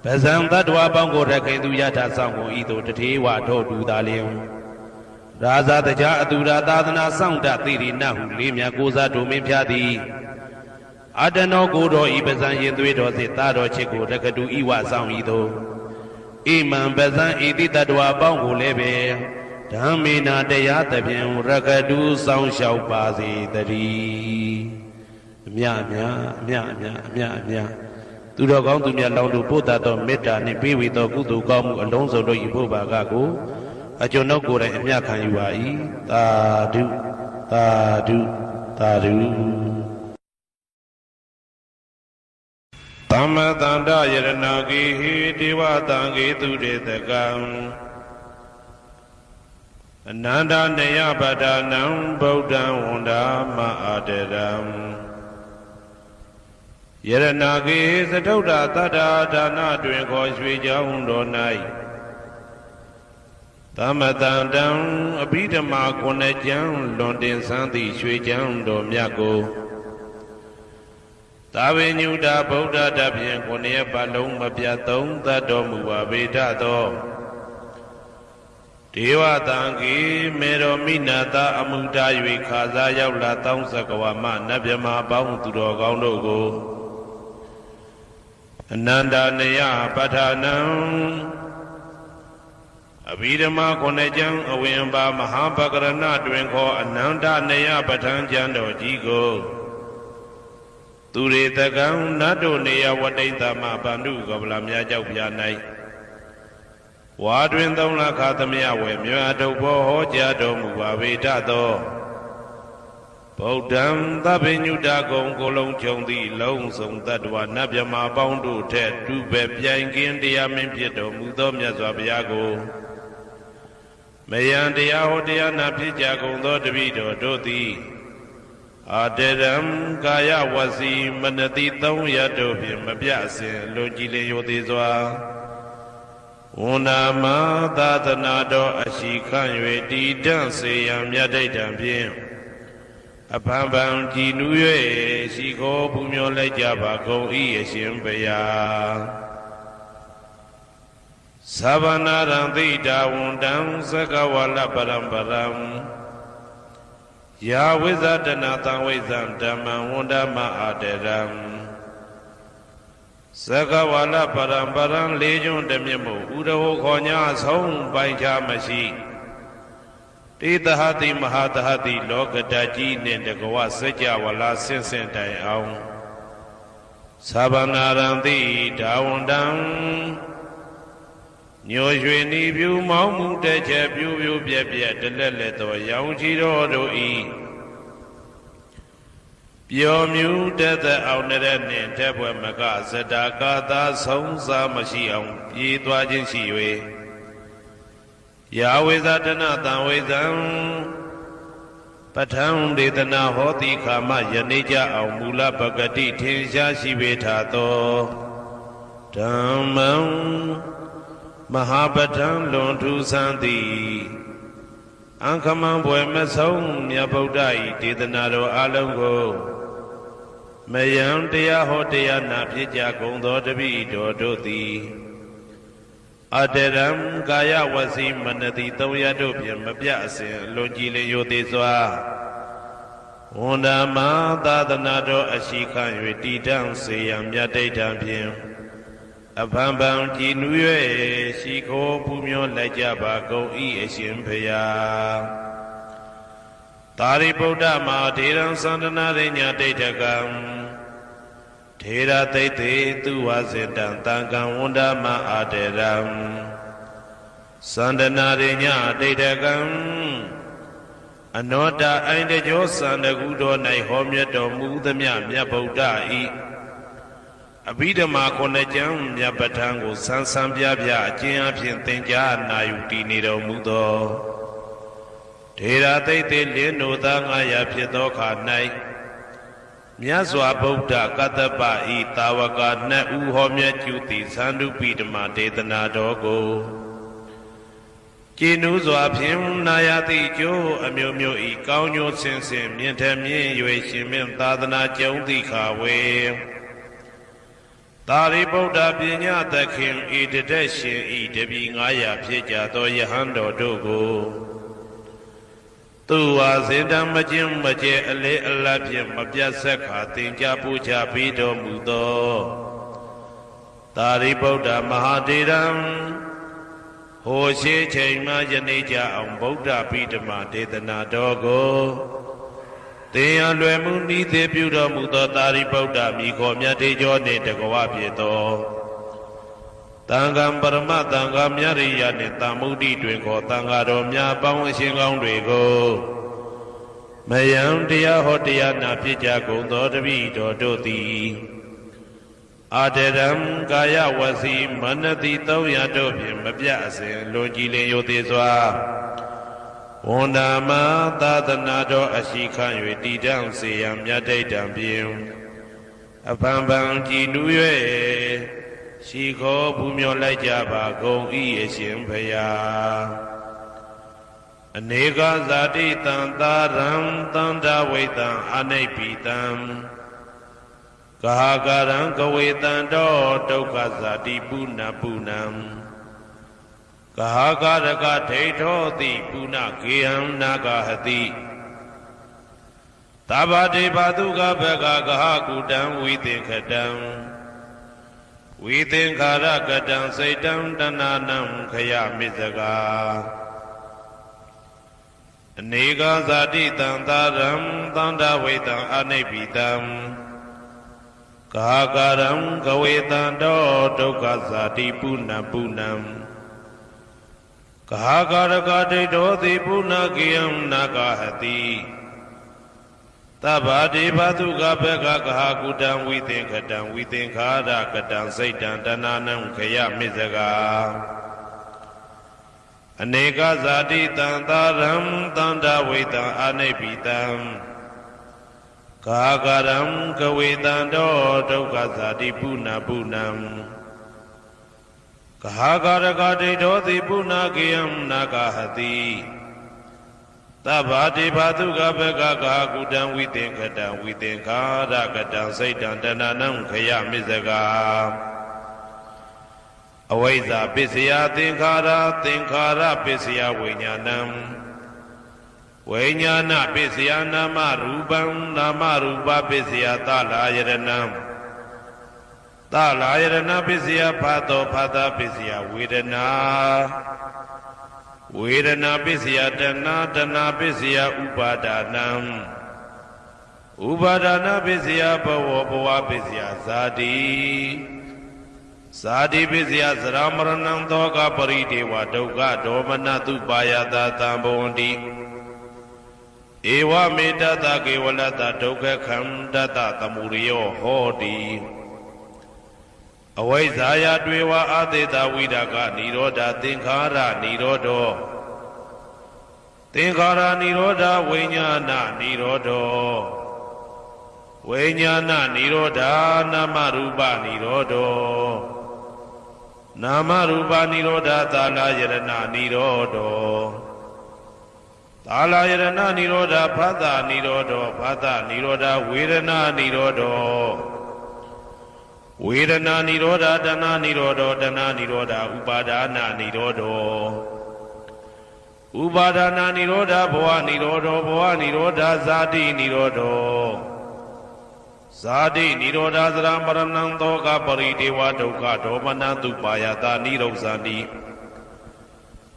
ပဇံတတ္တဝါပေါင်းကိုရခင်သူယထာဆောင်ကိုဤသို့တထေဝထို့တူသာလျင်ရာဇာတကြားအတူရာသာသနာစောင့်တသိရိနဟုလေးမြတ်ကိုစားတို့မင်းဖျားသည်အတနောကိုတော်ဤပဇံရင်သွေးတော်စေတာတော်ချစ်ကိုတက္ကတူဤဝဆောင်ဤသို့ဣမံပဇံဤတိတတ္တဝါပေါင်းကိုလည်းပဲဓမ္မေနာတရားသဖြင့်ရကတူဆောင်လျှောက်ပါစေတည်းအမြအမြအမြအမြအမြအမြသူတော်ကောင်းသူမြတ်လောင်းတို့ပို့တတ်သောမေတ္တာနှင့်ပေးဝေသောကုသိုလ်ကောင်းမှုအလုံးစုံတို့၏ဘုရားကကိုအကျွန်ုပ်ကိုယ်တိုင်အမြခံယူပါ၏သာဓုသာဓုသာဓုသမ္မတန္တယရဏဂေဟိဒေဝတံဂေသူတေတကံအနန္တနေယပဒနံဗုဒ္ဓံဝန္ဒာမအာတရံယရဏဂေသတုဒ္ဓတတ္ထာဒါနတွင်ခေါ်ရွှေကြောင်းတော်၌သမတန္တံအဘိဓမ္မာခုနှစ်ကျမ်းလွန်တင်ဆန်းသည့်ရွှေကြောင်းတော်မြတ်ကိုသာဝေညုတာဗုဒ္ဓတဖြင့်ခုနှစ်ပတ်လုံးမပြတ်သုံးသတ်တော်မူပါဗေဒသောဒေဝတံကေမေရောမိနာတာအမှုတာ၍ခါစားရောက်လာတောင်းစကဝမနတ်မြမပေါင်းသူတော်ကောင်းတို့ကိုအနန္တနေယပဋ္ဌာနံအဘိဓမ္မာခုနှစ်ကျမ်းအဝင်ပါမဟာပကရဏတွင်ခေါ်အနန္တနေယပဋ္ဌာန်းကျမ်းတော်ကြီးကိုသူရေတကံနတ်တို့နေယဝတိတမဗန္ဓုကဗလာမြတ်ကြောက်ပြာ၌ဝါတွင်3လခါသမယဝေမြတ်ထုတ်ဘောဟောကြားတော်မူပါဗေဒသောဗုဒ္ဓံသဗ္ဗညုတကုံကိုလုံးခြုံသည့်လုံးစုံတတ္တဝနတ်မြမပေါင်းတို့ထက်ဒုပဲပြိုင်ကင်းတရားမင်းဖြစ်တော်မူသောမြတ်စွာဘုရားကို မယံတရားဟောတရားနာဖြစ်ကြကုန်သောတပည့်တော်တို့သည်အာတရံကာယဝစီမနတိသုံးရတို့ဖြင့်မပြစဉ်လွန်ကြည်လင်ရိုသေစွာဝန္နာမသာသနာတော်အရှိခန့်၍တည်တံ့စေရန်မြတ်တိတ်တံဖြင့်အဖန်ဖန်ကြည်နူး၍ရှိခိုးပူမျောလိုက်ကြပါကုန်၏အရှင်ဘုရားသဗ္ဗနာရံသိတာဝန္တံသက္ကဝါလပရံပရံယာဝိဇာတနာတံဝိဇံဓမ္မံဝန္ဒမအာတရံသက္ကဝါလပရံပရံလေးကျွန်းတမြတ်မို့ဥရဟောခေါ်ညာဆုံးပိုင်ခြားမရှိတေသဟတိမဟာသဟတိလောကဓာတ်ကြီးနှင့်တကဝစัจ java လာဆင့်ဆင့်တိုင်အောင်သဗ္ဗနာရံတိဒါဝန္တံညိုရွှေနီပြူမောင်းမှုတဲ့ချက်ပြူပြူပြက်ပြက်တလက်လက်သောရောင်ချီတော်တို့ဤပျော်မြူတဲ့သက်အောင်တဲ့နှင့်တဲ့ဘွယ်မကဇတာကာသာဆုံးစားမရှိအောင်ပြေးသွားခြင်းရှိ၍ယာဝေဇာတနာတံဝေဇံပဋ္ဌံဒေသနာဟောတိခာမယနေ့ကြအောင်မူလပဂတိထင်ရှားရှိပေထသောဓမ္မံမဟာပဋ္ဌံလွန်ထူးဆန်းသည်အံခမံဘွယ်မဆုံးမြတ်ဗုဒ္ဓ၏ဒေသနာတော်အလုံးကိုမယံတရားဟောတရားနာဖြစ်ကြကုန်သောတပည့်တော်တို့သည်အတရံကာယဝစီမနတိသုံးရတို့ဖြင့်မပြအစဉ်လွန်ကြည်လင်ရိုသေစွာဝန္ဒမသာသနာတော်အရှိခန့်၍တည်တံ့စေရန်မြတ်တိတ်တံဖြင့်အဖန်ဖန်ကြည်နူး၍ရှိခိုးပူမျောလိုက်ကြပါကုန်၏အရှင်ဘုရားသာရိပုတ္တမဟာထေရံသန္တနာရိညာတိဋ္ဌကံထေရသိတေသူဝစေတံတံကံဝန္ဒမအာတေရံသန္တနာရိညာတိဋ္ဌကံအနောတအိုင်တကြောသန္တကုတော်၌ဟောမြတ်တော်မူသမျှမြတ်ဗုဒ္ဓ၏အဘိဓမ္မာခုနှစ်ကျမ်းမြတ်ပဋ္ဌာန်းကိုဆန်းဆန်းပြပြအကျဉ်းအဖြစ်သင်ကြားနာယူတည်နေတော်မူသောထေရသိတေလင်းတို့သား900ဖြစ်သောခါ၌မြတ်စွာဘုရားကတ္တပဤတာဝက2ဦးဟောမြတ်ကျူသည်သန္တုပိဓမ္မာဒေသနာတော်ကိုကျင့်ဥစွာဖြင့်နာယတိကျိုးအမျိုးမျိုးဤကောင်းကျိုးဆင်းဆင်းမြင့်ထမြင့်၍ရှင်မင်းသာသနာကျုံတိခါဝေသာရိပုတ္တပညာသခင်ဤတတက်ရှင်ဤတပည့်900ဖြစ်ကြသောယဟန်တော်တို့ကိုသူဝါစေတံမကျင်းမကျဲအလေအလတ်ဖြင့်မပြတ်ဆက်ခါသင်ကြားပူဇော်ပေးတော်မူသောသာရိပုတ္တမဟာထေရံဟိုရှိချိန်မှယနေ့ကြအောင်ဗုဒ္ဓပိဓမ္မာဒေသနာတော်ကိုသင်ရလွယ်မှုဤသေးပြုတော်မူသောသာရိပုတ္တမိခေါ်မြတ်တေကျော်နှင့်တကဝဖြစ်သောတန်ခါပရမတန်ခါမြရိယနှင့်တမ္မုဒ္ဒိတွင်ခေါ်တန်ခါတော်များပေါင်းအရှင်ကောင်းတွေကိုမယံတရားဟောတရားနာဖြစ်ကြကုန်သောတပည့်တော်တို့သည်အာတရံကာယဝစီမနတိ300တို့ဖြင့်မပြအစဉ်လွန်ကြည်လင်ရိုသေစွာဝန္ဒမသာသနာတော်အရှိခန့်၍တည်တံ့စေရန်မြတ်တိတ်တံဖြင့်အဖန်ဖန်ကြည်နူး၍ရှိခိုးပူမျောလိုက်ကြပါကုန်၏အရှင်ဘုရားအနေကဇာတိတံသာရံသန္တာဝိတံအနိဗ္ဗိတံကဟာကာရံကဝေတံတောဒုက္ခဇာတိပုဏ္ဏပုဏ္ဏံကဟာကာရကဒိဋ္ဌောတိပုဏ္ဏကေဟံနာဂဟတိသဗ္ဗတေဘာတုကဘဂကဟာကုတံဝိသင်္ခတံဝိသင်္ခာရကတံစိတ်တံတဏနံခယမိဇဂာအနေကဇာတိတံသာရံသန္တာဝိတံအနိဗ္ဗိတံကာကာရံကဝေတံတောဒုက္ခဇာတိပုဏ္ဏပုဏ္ဏံကာကာရကဒိဋ္ဌောတိပုဏ္ဏကေယံနာဂဟတိသဗ္ဗတေဘာတုကဘဂကဟာကုတံဝိသင်္ခတံဝိသင်္ခာရကတံစိတ်တံတဏနံခယမိဇဂာ Aneka zati tantaram tantaweta anepitam Kagaram kavetando doka zati puna punam Kahagaragati doti puna kiyam nagahati Tabati batuka begaka kudam witenkadam witenkara kadam saitan dananam kaya mizaga Awaiza pisya tinkara pisya vinyanam Vinyana pisya nama rupa pisya talayaranam Talayarana pisya pato pata pisya Vedana pisya dana pisya upadana pisya bhava pisya Sadi pisya saramaranam toka parideva dukkha domana tupayata tambondi Ewa medata kevalata dukkha khamdata tamuriyo hodi Avaizaya dveva adeta vidaka nirodha tinkhara nirodho Tinkhara nirodha vinyana nirodho Vinyana nirodha namarupa nirodho Namarupa nirodha talayarana nirodho Talayarana nirodha phata nirodha vedana nirodho Vedana nirodha dana nirodha upadana nirodho Upadana nirodha bhava nirodha zati nirodho Zati nirodha saramaranam toka parideva dukkha domana tupayata nirodhani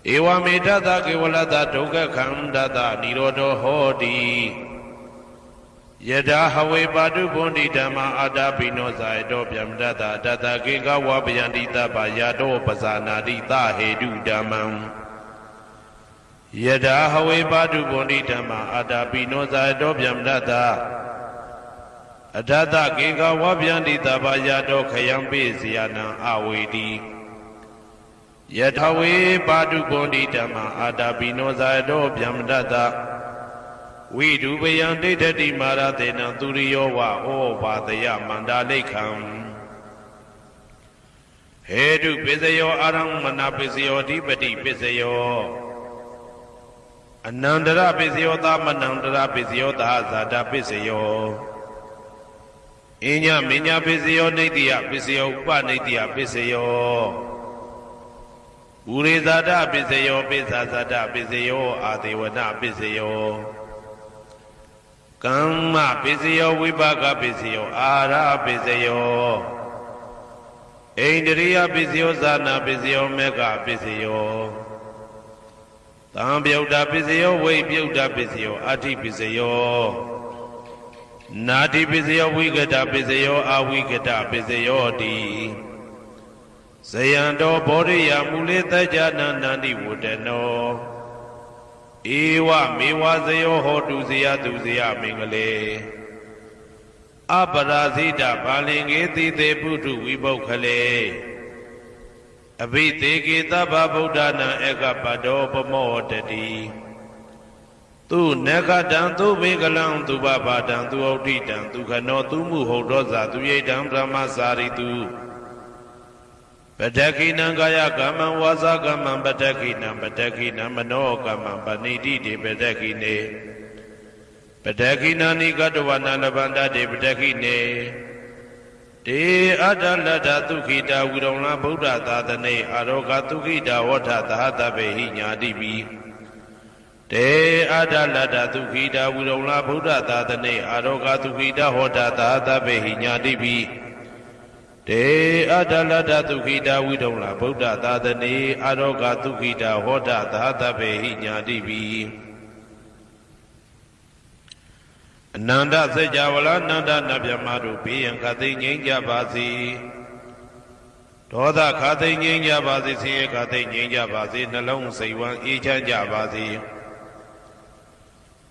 Ewa medata kevalata dukkha khamdata nirodho hodi Yada hawe padu bondi dhamma adabino zaido pyamdata data keka wapyandita bayado pasanadita hedu dhammam Yada hawe padu bondi dhamma adabino zaido pyamdata Adata keka wapyandita bayado khayampi siyana awedi Yada hawe padu bondi dhamma adabino zaido pyamdata Vidubayan dedati maratena turiyo wa ovadaya mandalikham Hedu pisayo aramana pisayo dipati pisayo Anandara pisayo tamanandara pisayo tahasada pisayo Inya minya pisayo nitya pisayo upanitya pisayo Urizada pisayo pisasada pisayo adivana pisayo Kamma pisyo vipaka pisyo ara pisyo Indriya pisyo zana pisyo mega pisyo Tambhyauta pisyo vipyauta pisyo ati pisyo Nati pisyo vigata pisyo avigata pisyo di Sayando bodhiya mulita jana nandi vudano Ewa mewa zayo hotu zaya duzaya mingale Aparazita balingeti te putu vibaukhale Abhite taba buddhana eka pado pamodati Tu nekadam tu vegalam tu babadam tu audidam tu khano tu muhodoza tu yedam brahmasaritu Padakina gaya kamam wasa kamam padakina mano kamam paniti de padakine Padakina nikadwana labanda de padakine De adalada tukhita virona buddha tatane aroga tukhita wata tahata behi nyadibi De adalada tukhita virona buddha tatane aroga tukhita wata tahata behi nyadibi De adalada tukhita vidona buddha tatane aroga tukhita hoda tahata behi nyadibi Ananda sejavala nanda nabhyamadu biyan khati nyingya basi Doda khati nyingya basi siye khati nyingya basi nalong saiwan ichanja basi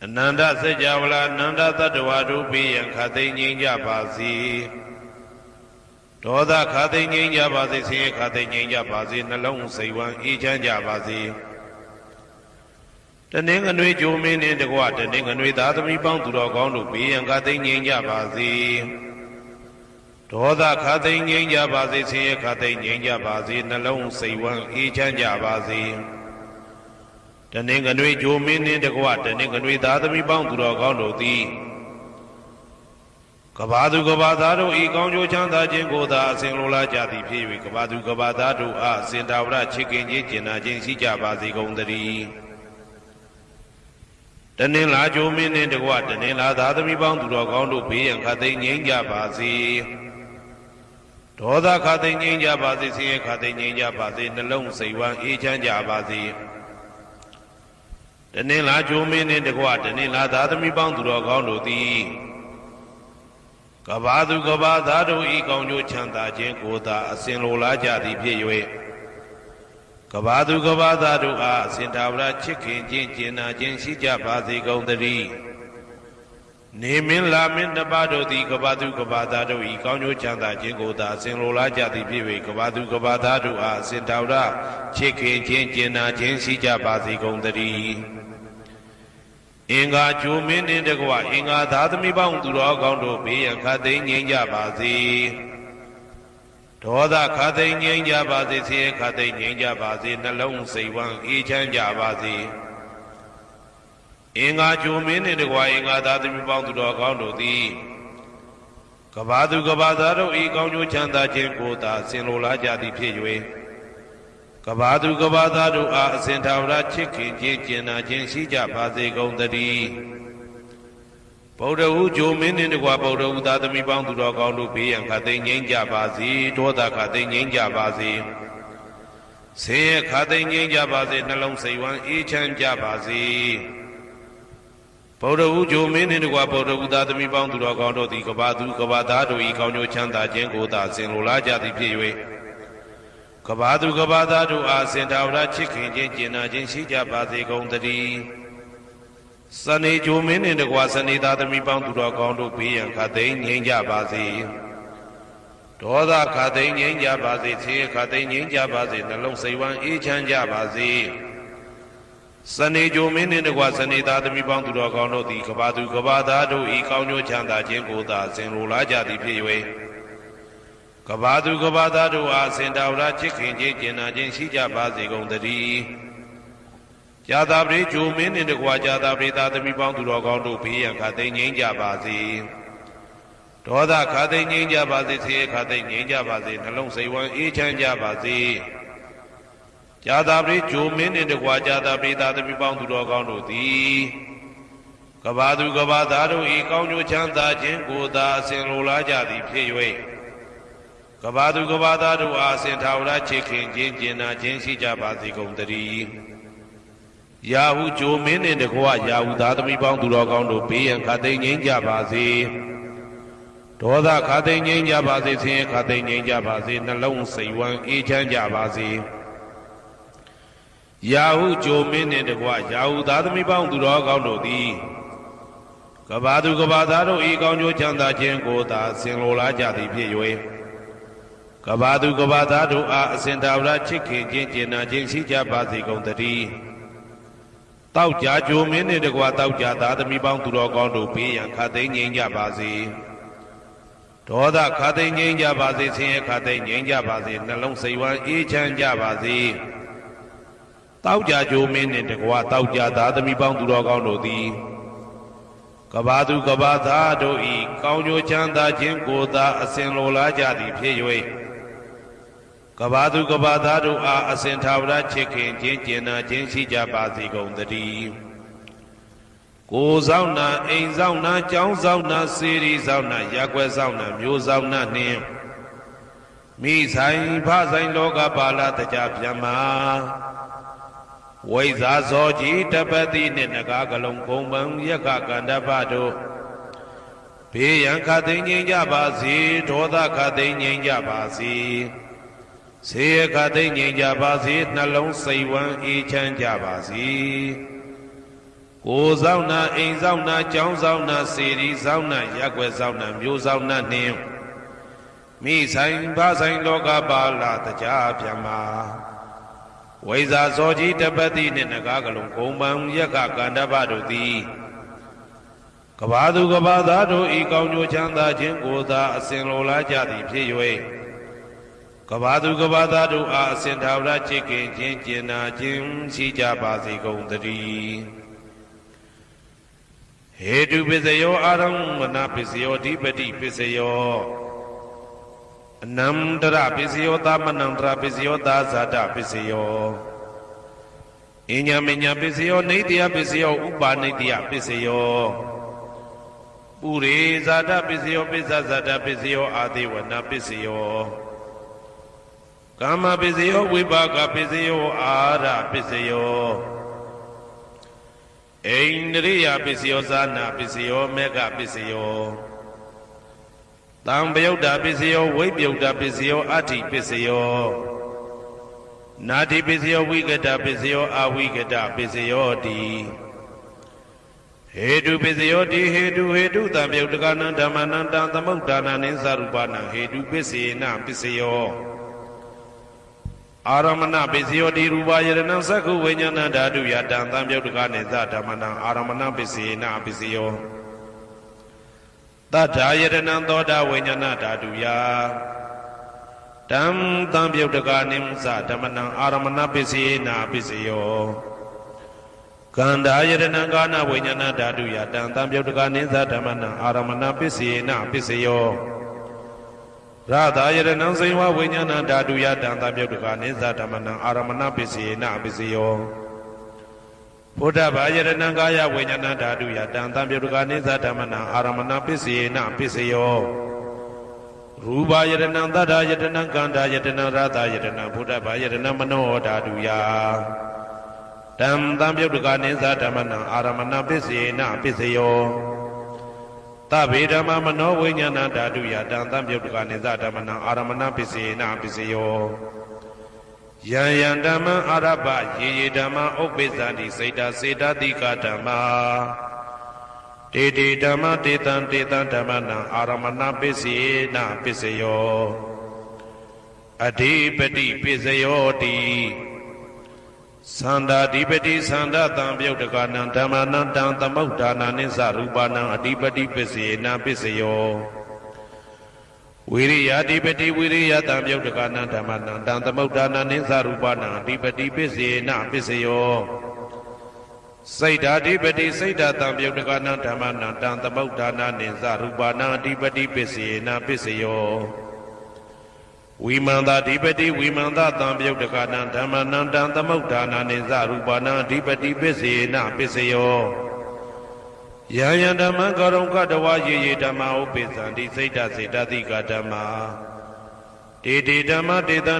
Ananda sejavala nanda tattwadu biyan khati nyingya basi Doda khati nyingya basi siye khati nyingya basi nalong saiwan ichanja basi တနင်္ဂနွေဂျိုမင်းနှင့်တကွတနင်္ဂနွေသားသမီးပေါင်းသူတော်ကောင်းတို့ဘေးရန်ခသိမ်းငြိမ်းကြပါစေဒေါသခသိမ်းငြိမ်းကြပါစေဆင်းရဲခသိမ်းငြိမ်းကြပါစေနှလုံးစိတ်ဝမ်းအေးချမ်းကြပါစေတနင်္ဂနွေဂျိုမင်းနှင့်တကွတနင်္ဂနွေသားသမီးပေါင်းသူတော်ကောင်းတို့သည်ကဘာသူကဘာသားတို့ဤကောင်းကျိုးချမ်းသာခြင်းကိုသာအစဉ်လိုလားကြသည်ဖြစ်၍ကဘာသူကဘာသားတို့အားအစဉ်တာဝရချစ်ခင်ခြင်းကျင်နာခြင်းရှိကြပါစေကုန်သတည်းတနင်္လာဂျိုမင်းနှင့်တကွတနင်္လာသားသမီးပေါင်းသူတော်ကောင်းတို့ဘေးရန်ခသိမ်းငြိမ်းကြပါစေဒေါသခသိမ်းငြိမ်းကြပါစေဆင်းရဲခသိမ်းငြိမ်းကြပါစေနှလုံးစိတ်ဝမ်းအေးချမ်းကြပါစေတနင်္လာဂျိုမင်းနှင့်တကွတနင်္လာသားသမီးပေါင်းသူတော်ကောင်းတို့သည်ကဘာသူကဘာသားတို့ဤကောင်းကျိုးချမ်းသာခြင်းကိုသာအစဉ်လိုလားကြသည်ဖြစ်၍ကဘာသူကဘာသားတို့အားအစဉ်သာဝရချစ်ခင်ခြင်းကျင်နာခြင်းရှိကြပါစေကုန်သတည်းနေမင်းလာမင်းတပါတို့သည်ကဘာသူကဘာသားတို့ဤကောင်းကျိုးချမ်းသာခြင်းကိုသာအစဉ်လိုလားကြသည်ဖြစ်၍ကဘာသူကဘာသားတို့အားအစဉ်သာဝရချစ်ခင်ခြင်းကျင်နာခြင်းရှိကြပါစေကုန်သတည်းအင်္ဂါဂျိုမင်းနှင့်တကွအင်္ဂါသားသမီးပေါင်းသူတော်ကောင်းတို့ဘေးရန်ခသိမ်းငြိမ်းကြပါစေဒေါသခသိမ်းငြိမ်းကြပါစေဆင်းရဲခသိမ်းငြိမ်းကြပါစေနှလုံးစိတ်ဝမ်းအေးချမ်းကြပါစေအင်္ဂါဂျိုမင်းနှင့်တကွအင်္ဂါသားသမီးပေါင်းသူတော်ကောင်းတို့သည်ကဘာသူကဘာသားတို့ဤကောင်းကျိုးချမ်းသာခြင်းကိုသာဆင်လိုလားကြသည်ဖြစ်၍ကဘာသူကဘာသားတို့အားအစဉ်သာဝရချစ်ခင်ခြင်းကျင်နာခြင်းရှိကြပါစေကုန်သတည်းဗုဒ္ဓဟူဂျိုမင်းနှင့်တကွဗုဒ္ဓဟူသားသမီးပေါင်းသူတော်ကောင်းတို့ဘေးရန်ခသိမ်းငြိမ်းကြပါစေဒေါသခသိမ်းငြိမ်းကြပါစေဆင်းရဲခသိမ်းငြိမ်းကြပါစေနှလုံးစိတ်ဝမ်းအေးချမ်းကြပါစေဗုဒ္ဓဟူဂျိုမင်းနှင့်တကွဗုဒ္ဓဟူသားသမီးပေါင်းသူတော်ကောင်းတို့သည်ကဘာသူကဘာသားတို့ဤကောင်းကျိုးချမ်းသာခြင်းကိုသာဆင်လိုလားကြသည်ဖြစ်၍ကဘာသူကဘာသားတို့အားစင်တာဝရချစ်ခင်ခြင်းကျင်နာခြင်းရှိကြပါစေကုန်သတည်းစနေဂျိုမင်းနှင့်တကွစနေသားသမီးပေါင်းသူတော်ကောင်းတို့ဘေးရန်ခသိမ်းငြိမ်းကြပါစေဒေါသခသိမ်းငြိမ်းကြပါစေဆင်းရဲခသိမ်းငြိမ်းကြပါစေနှလုံးစိတ်ဝမ်းအေးချမ်းကြပါစေစနေဂျိုမင်းနှင့်တကွစနေသားသမီးပေါင်းသူတော်ကောင်းတို့သည်ကဘာသူကဘာသားတို့ဤကောင်းကျိုးချမ်းသာခြင်းကိုသာဆင်လိုလားကြသည်ဖြစ်၍ကဘာသူကဘာသားတို့အားစင်တာဝရချစ်ခင်ခြင်းကျင်နာခြင်းရှိကြပါစေကုန်သတည်းဇာတာပရိဂျိုမင်းနှင့်တကွာဇာတာပရိသားသမီးပေါင်းသူတော်ကောင်းတို့ဘေးရန်ခသိမ်းငြိမ်းကြပါစေဒေါသခသိမ်းငြိမ်းကြပါစေဆင်းရဲခသိမ်းငြိမ်းကြပါစေနှလုံးစိတ်ဝမ်းအေးချမ်းကြပါစေဇာတာပရိဂျိုမင်းနှင့်တကွာဇာတာပရိသားသမီးပေါင်းသူတော်ကောင်းတို့သည်ကဘာသူကဘာသားတို့ဤကောင်းကျိုးချမ်းသာခြင်းကိုသာအစဉ်လိုလားကြသည်ဖြစ်၍ကဘာသူကဘာသားတို့အားစင်ထာဝရချစ်ခင်ခြင်းကျင်နာခြင်းရှိကြပါစေကုန်သတည်းယာဟုဂျိုမင်းနှင့်တကွယာဟုသားသမီးပေါင်းသူတော်ကောင်းတို့ဘေးရန်ခသိမ်းငြိမ်းကြပါစေဒေါသခသိမ်းငြိမ်းကြပါစေဆင်းရဲခသိမ်းငြိမ်းကြပါစေနှလုံးစိတ်ဝမ်းအေးချမ်းကြပါစေယာဟုဂျိုမင်းနှင့်တကွယာဟုသားသမီးပေါင်းသူတော်ကောင်းတို့သည်ကဘာသူကဘာသားတို့ဤကောင်းကျိုးချမ်းသာခြင်းကိုသာဆင်လိုလားကြသည်ဖြစ်၍ကဘာသူကဘာသားတို့အားအစဉ်သာဝရချစ်ခင်ခြင်းကျင်နာခြင်းရှိကြပါစေကုန်သတည်းတောက်ကြဂျိုမင်းနှင့်တကွတောက်ကြသားသမီးပေါင်းသူတော်ကောင်းတို့ဘေးရန်ခသိမ်းငြိမ်းကြပါစေဒေါသခသိမ်းငြိမ်းကြပါစေဆင်းရဲခသိမ်းငြိမ်းကြပါစေနှလုံးစိတ်ဝမ်းအေးချမ်းကြပါစေတောက်ကြဂျိုမင်းနှင့်တကွတောက်ကြသားသမီးပေါင်းသူတော်ကောင်းတို့သည်ကဘာသူကဘာသားတို့ဤကောင်းကျိုးချမ်းသာခြင်းကိုသာအစဉ်လိုလားကြသည်ဖြစ်၍ကဘာသူကဘာသားတို့အားအစဉ်သာဝရချစ်ခင်ခြင်းကျင်နာခြင်းရှိကြပါစေကုန်သတည်းကိုယ်ဆောင်နာအိမ်ဆောင်နာကျောင်းဆောင်နာစေရီဆောင်နာရက်ွယ်ဆောင်နာမျိုးဆောင်နာနှင့်မိဆိုင်ဖဆိုင်လောကပါဠတကြဗျမ္မာဝိဇာဇောကြီးတပတိနှင့်နဂါကလုံးကုံပံယက္ခကန္တပတို့ဘေးရန်ခသိမ်းငြိမ်းကြပါစေဒေါသခသိမ်းငြိမ်းကြပါစေဆေယခသိမ်းငြိမ်းကြပါစေနှလုံးစိတ်ဝမ်းအေးချမ်းကြပါစေကိုယ်ဆောင်နာအိမ်ဆောင်နာကျောင်းဆောင်နာစေရီဆောင်နာရက်ွယ်ဆောင်နာမျိုးဆောင်နာနှင့်မိဆိုင်ဖဆိုင်လောကပါဠတကြဗျမ္မာဝ ဝိဇာဇောကြီးတပတ်တိနှင့်နဂါကလုံးဂုံပံယက္ခကန္တပတို့သည်ကဘာသူကဘာသားတို့ဤကောင်းကျိုးချမ်းသာခြင်းကိုသာအစဉ်လိုလားကြသည်ဖြစ်၍ကဘာသူကဘာသားတို့အားအစဉ်ထာဝရချစ်ခင်ခြင်းကျင်နာခြင်းရှိကြပါစေကုန်သတည်းဟေတုပစ္စယောအာရမဏပစ္စယောဓိပတိပစ္စယောအနန္တရပစ္စယောသမနန္တရပစ္စယောသာဇာတပစ္စယောအညမညပစ္စယောနေတယပစ္စယောဥပါနေတယပစ္စယောပုရိဇာတပစ္စယောပိစ္ဆဇာတပစ္စယောအာသေဝနာပစ္စယောကာမပစ္စယောဝိပါကပစ္စယောအာရပစ္စယောဣန္ဒရိယပစ္စယောဇာနာပစ္စယောမေဃပစ္စယောတံပယုတ်တာပစ္စယောဝိပယုတ်တာပစ္စယောအဋ္ဌိပစ္စယောနာတိပစ္စယောဝိကတပစ္စယောအဝိကတပစ္စယောတိဟေတုပစ္စယောတိဟေတုတံပယုတ်တကနံဓမ္မနံတံသမုဒ္ဒါနနိသရူပနံဟေတုပစ္စေနပစ္စယောအာရမဏပစ္စယောတိရူပယရဏံသက္ခုဝိညာဏဓာတုယတံသံပယုတ်တကနိသဓမ္မနံအာရမဏပစ္စေနပစ္စယောတထာယရဏံသောတာဝိညာဏဓာတုယတံသံပယုတ်တကနိသဓမ္မနံအာရမဏပစ္စေနပစ္စယောကန္ဓာယရဏံကာနဝိညာဏဓာတုယတံသံပယုတ်တကနိသဓမ္မနံအာရမဏပစ္စေနပစ္စယောရတာယရဏံဇိဝဝိညာဏဓာတုယတံသံပယုတ်တကနိသဓမ္မနံအာရမဏပစ္စေနပစ္စယောဘုဒ္ဓဘာယရဏံကာယဝိညာဏဓာတုယတံသံပယုတ်တကနိသဓမ္မနံအာရမဏပစ္စေနပစ္စယောရူပယရဏံသတ္တယရဏံကန္ဓာယရဏံရတာယရဏံဘုဒ္ဓဘာယရဏံမနောဓာတုယတံသံပယုတ်တကနိသဓမ္မနံအာရမဏပစ္စေနပစ္စယောသဗ္ဗေဓမ္မမနောဝိညာဏဓာတုယတံသံပယုတ်တကနိသဓမ္မနံအာရမဏပစ္စေနပစ္စယောယံယံဓမ္မအာရပယေယေဓမ္မဥပ္ပိသန္တိစေတစေတတိကဓမ္မာတေတေဓမ္မတေတံဓမ္မနံအာရမဏပစ္စေနပစ္စယောအဓိပတိပစ္စယောတိသန္တာဓိပတိသန္တာတံပယုတ်တကနံဓမ္မနံတံသမုဒ္ဒါနာနိသရူပနံအဓိပတိပစ္စေနပစ္စယောဝိရိယဓိပတိဝိရိယတံပယုတ်တကနံဓမ္မနံတံသမုဒ္ဒါနာနိသရူပနံအဓိပတိပစ္စေနပစ္စယောစိတ်ဓာဓိပတိစိတ်ဓာတံပယုတ်တကနံဓမ္မနံတံသမုဒ္ဒါနာနိသရူပနံအဓိပတိပစ္စေနပစ္စယောဝိမန္တဓိပတိဝိမန္တတံပယုတ်တကနံဓမ္မနံတံသမုဒ္ဒါနာနိသရူပနံအဓိပတိပစ္စေနပစ္စယောယံယံဓမ္မံကရုံကတဝယေယေဓမ္မဥပ္ပိသန္တိစိတ်ဓာစေတသိကဓမ္မာတေတေဓမ္မတေတံ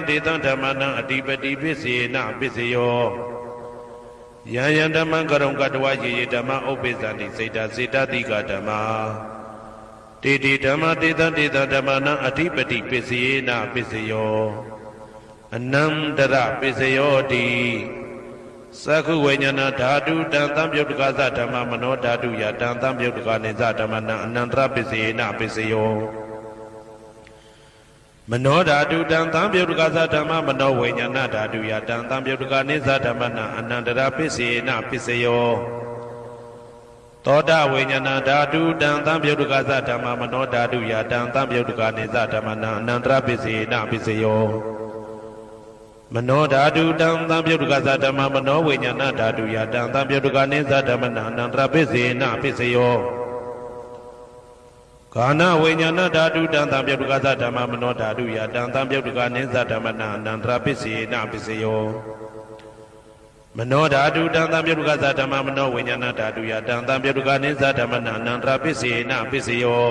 ဓမ္မနံအဓိပတိပစ္စေနပစ္စယောယံယံဓမ္မံကရုံကတဝယေယေဓမ္မဥပ္ပိသန္တိစိတ်ဓာစေတသိကဓမ္မာတေတေဓမ္မတေတံဓမ္မနံအဓိပတိပစ္စေနပစ္စယောအနန္တရပစ္စယောတိသက္ခုဝိညာဏဓာတုတံသံပယုတ်တကသဓမ္မမနောဓာတုယတံသံပယုတ်တကနိသဓမ္မနံအနန္တရပစ္စေနပစ္စယောမနောဓာတုတံသံပယုတ်တကသဓမ္မမနောဝိညာဏဓာတုယတံသံပယုတ်တကနိသဓမ္မနံအနန္တရပစ္စေနပစ္စယောသောတာဝိညာဏဓာတုတံသံပယုတ်တကသဓမ္မမနောဓာတုယတံသံပယုတ်တကနိသဓမ္မနံအနန္တရပစ္စေနပစ္စယောမနောဓာတုတံသံပယုတ်တကသဓမ္မမနောဝိညာဏဓာတုယတံသံပယုတ်တကနိသဓမ္မနံအနန္တရပစ္စေနပစ္စယောကာနဝိညာဏဓာတုတံသံပယုတ်တကသဓမ္မမနောဓာတုယတံသံပယုတ်တကနိသဓမ္မနံအနန္တရပစ္စေနပစ္စယောမနောဓာတုတံသံပယုတ်တကသဓမ္မမနောဝိညာဏဓာတုယတံသံပယုတ်တကနိသဓမ္မနံအနန္တရပစ္စေနပစ္စယော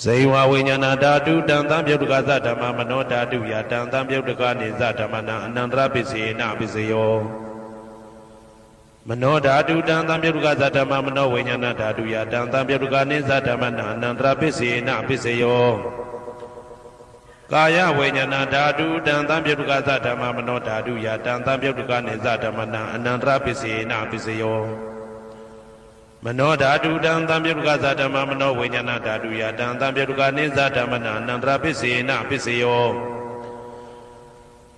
ဇိဝဝိညာဏဓာတုတံသံပယုတ်တကသဓမ္မမနောဓာတုယတံသံပယုတ်တကနိသဓမ္မနံအနန္တရပစ္စေနပစ္စယောမနောဓာတုတံသံပယုတ်တကသဓမ္မမနောဝိညာဏဓာတုယတံသံပယုတ်တကနိသဓမ္မနံအနန္တရပစ္စေနပစ္စယောကာယဝိညာဏဓာတုတံသံပယုတ်တကသဓမ္မမနောဓာတုယတံသံပယုတ်တကနိသဓမ္မနံအနန္တရပစ္စေနပစ္စယောမနောဓာတုတံသံပယုတ်တကသဓမ္မမနောဝိညာဏဓာတုယတံသံပယုတ်တကနိသဓမ္မနံအနန္တရပစ္စေနပစ္စယော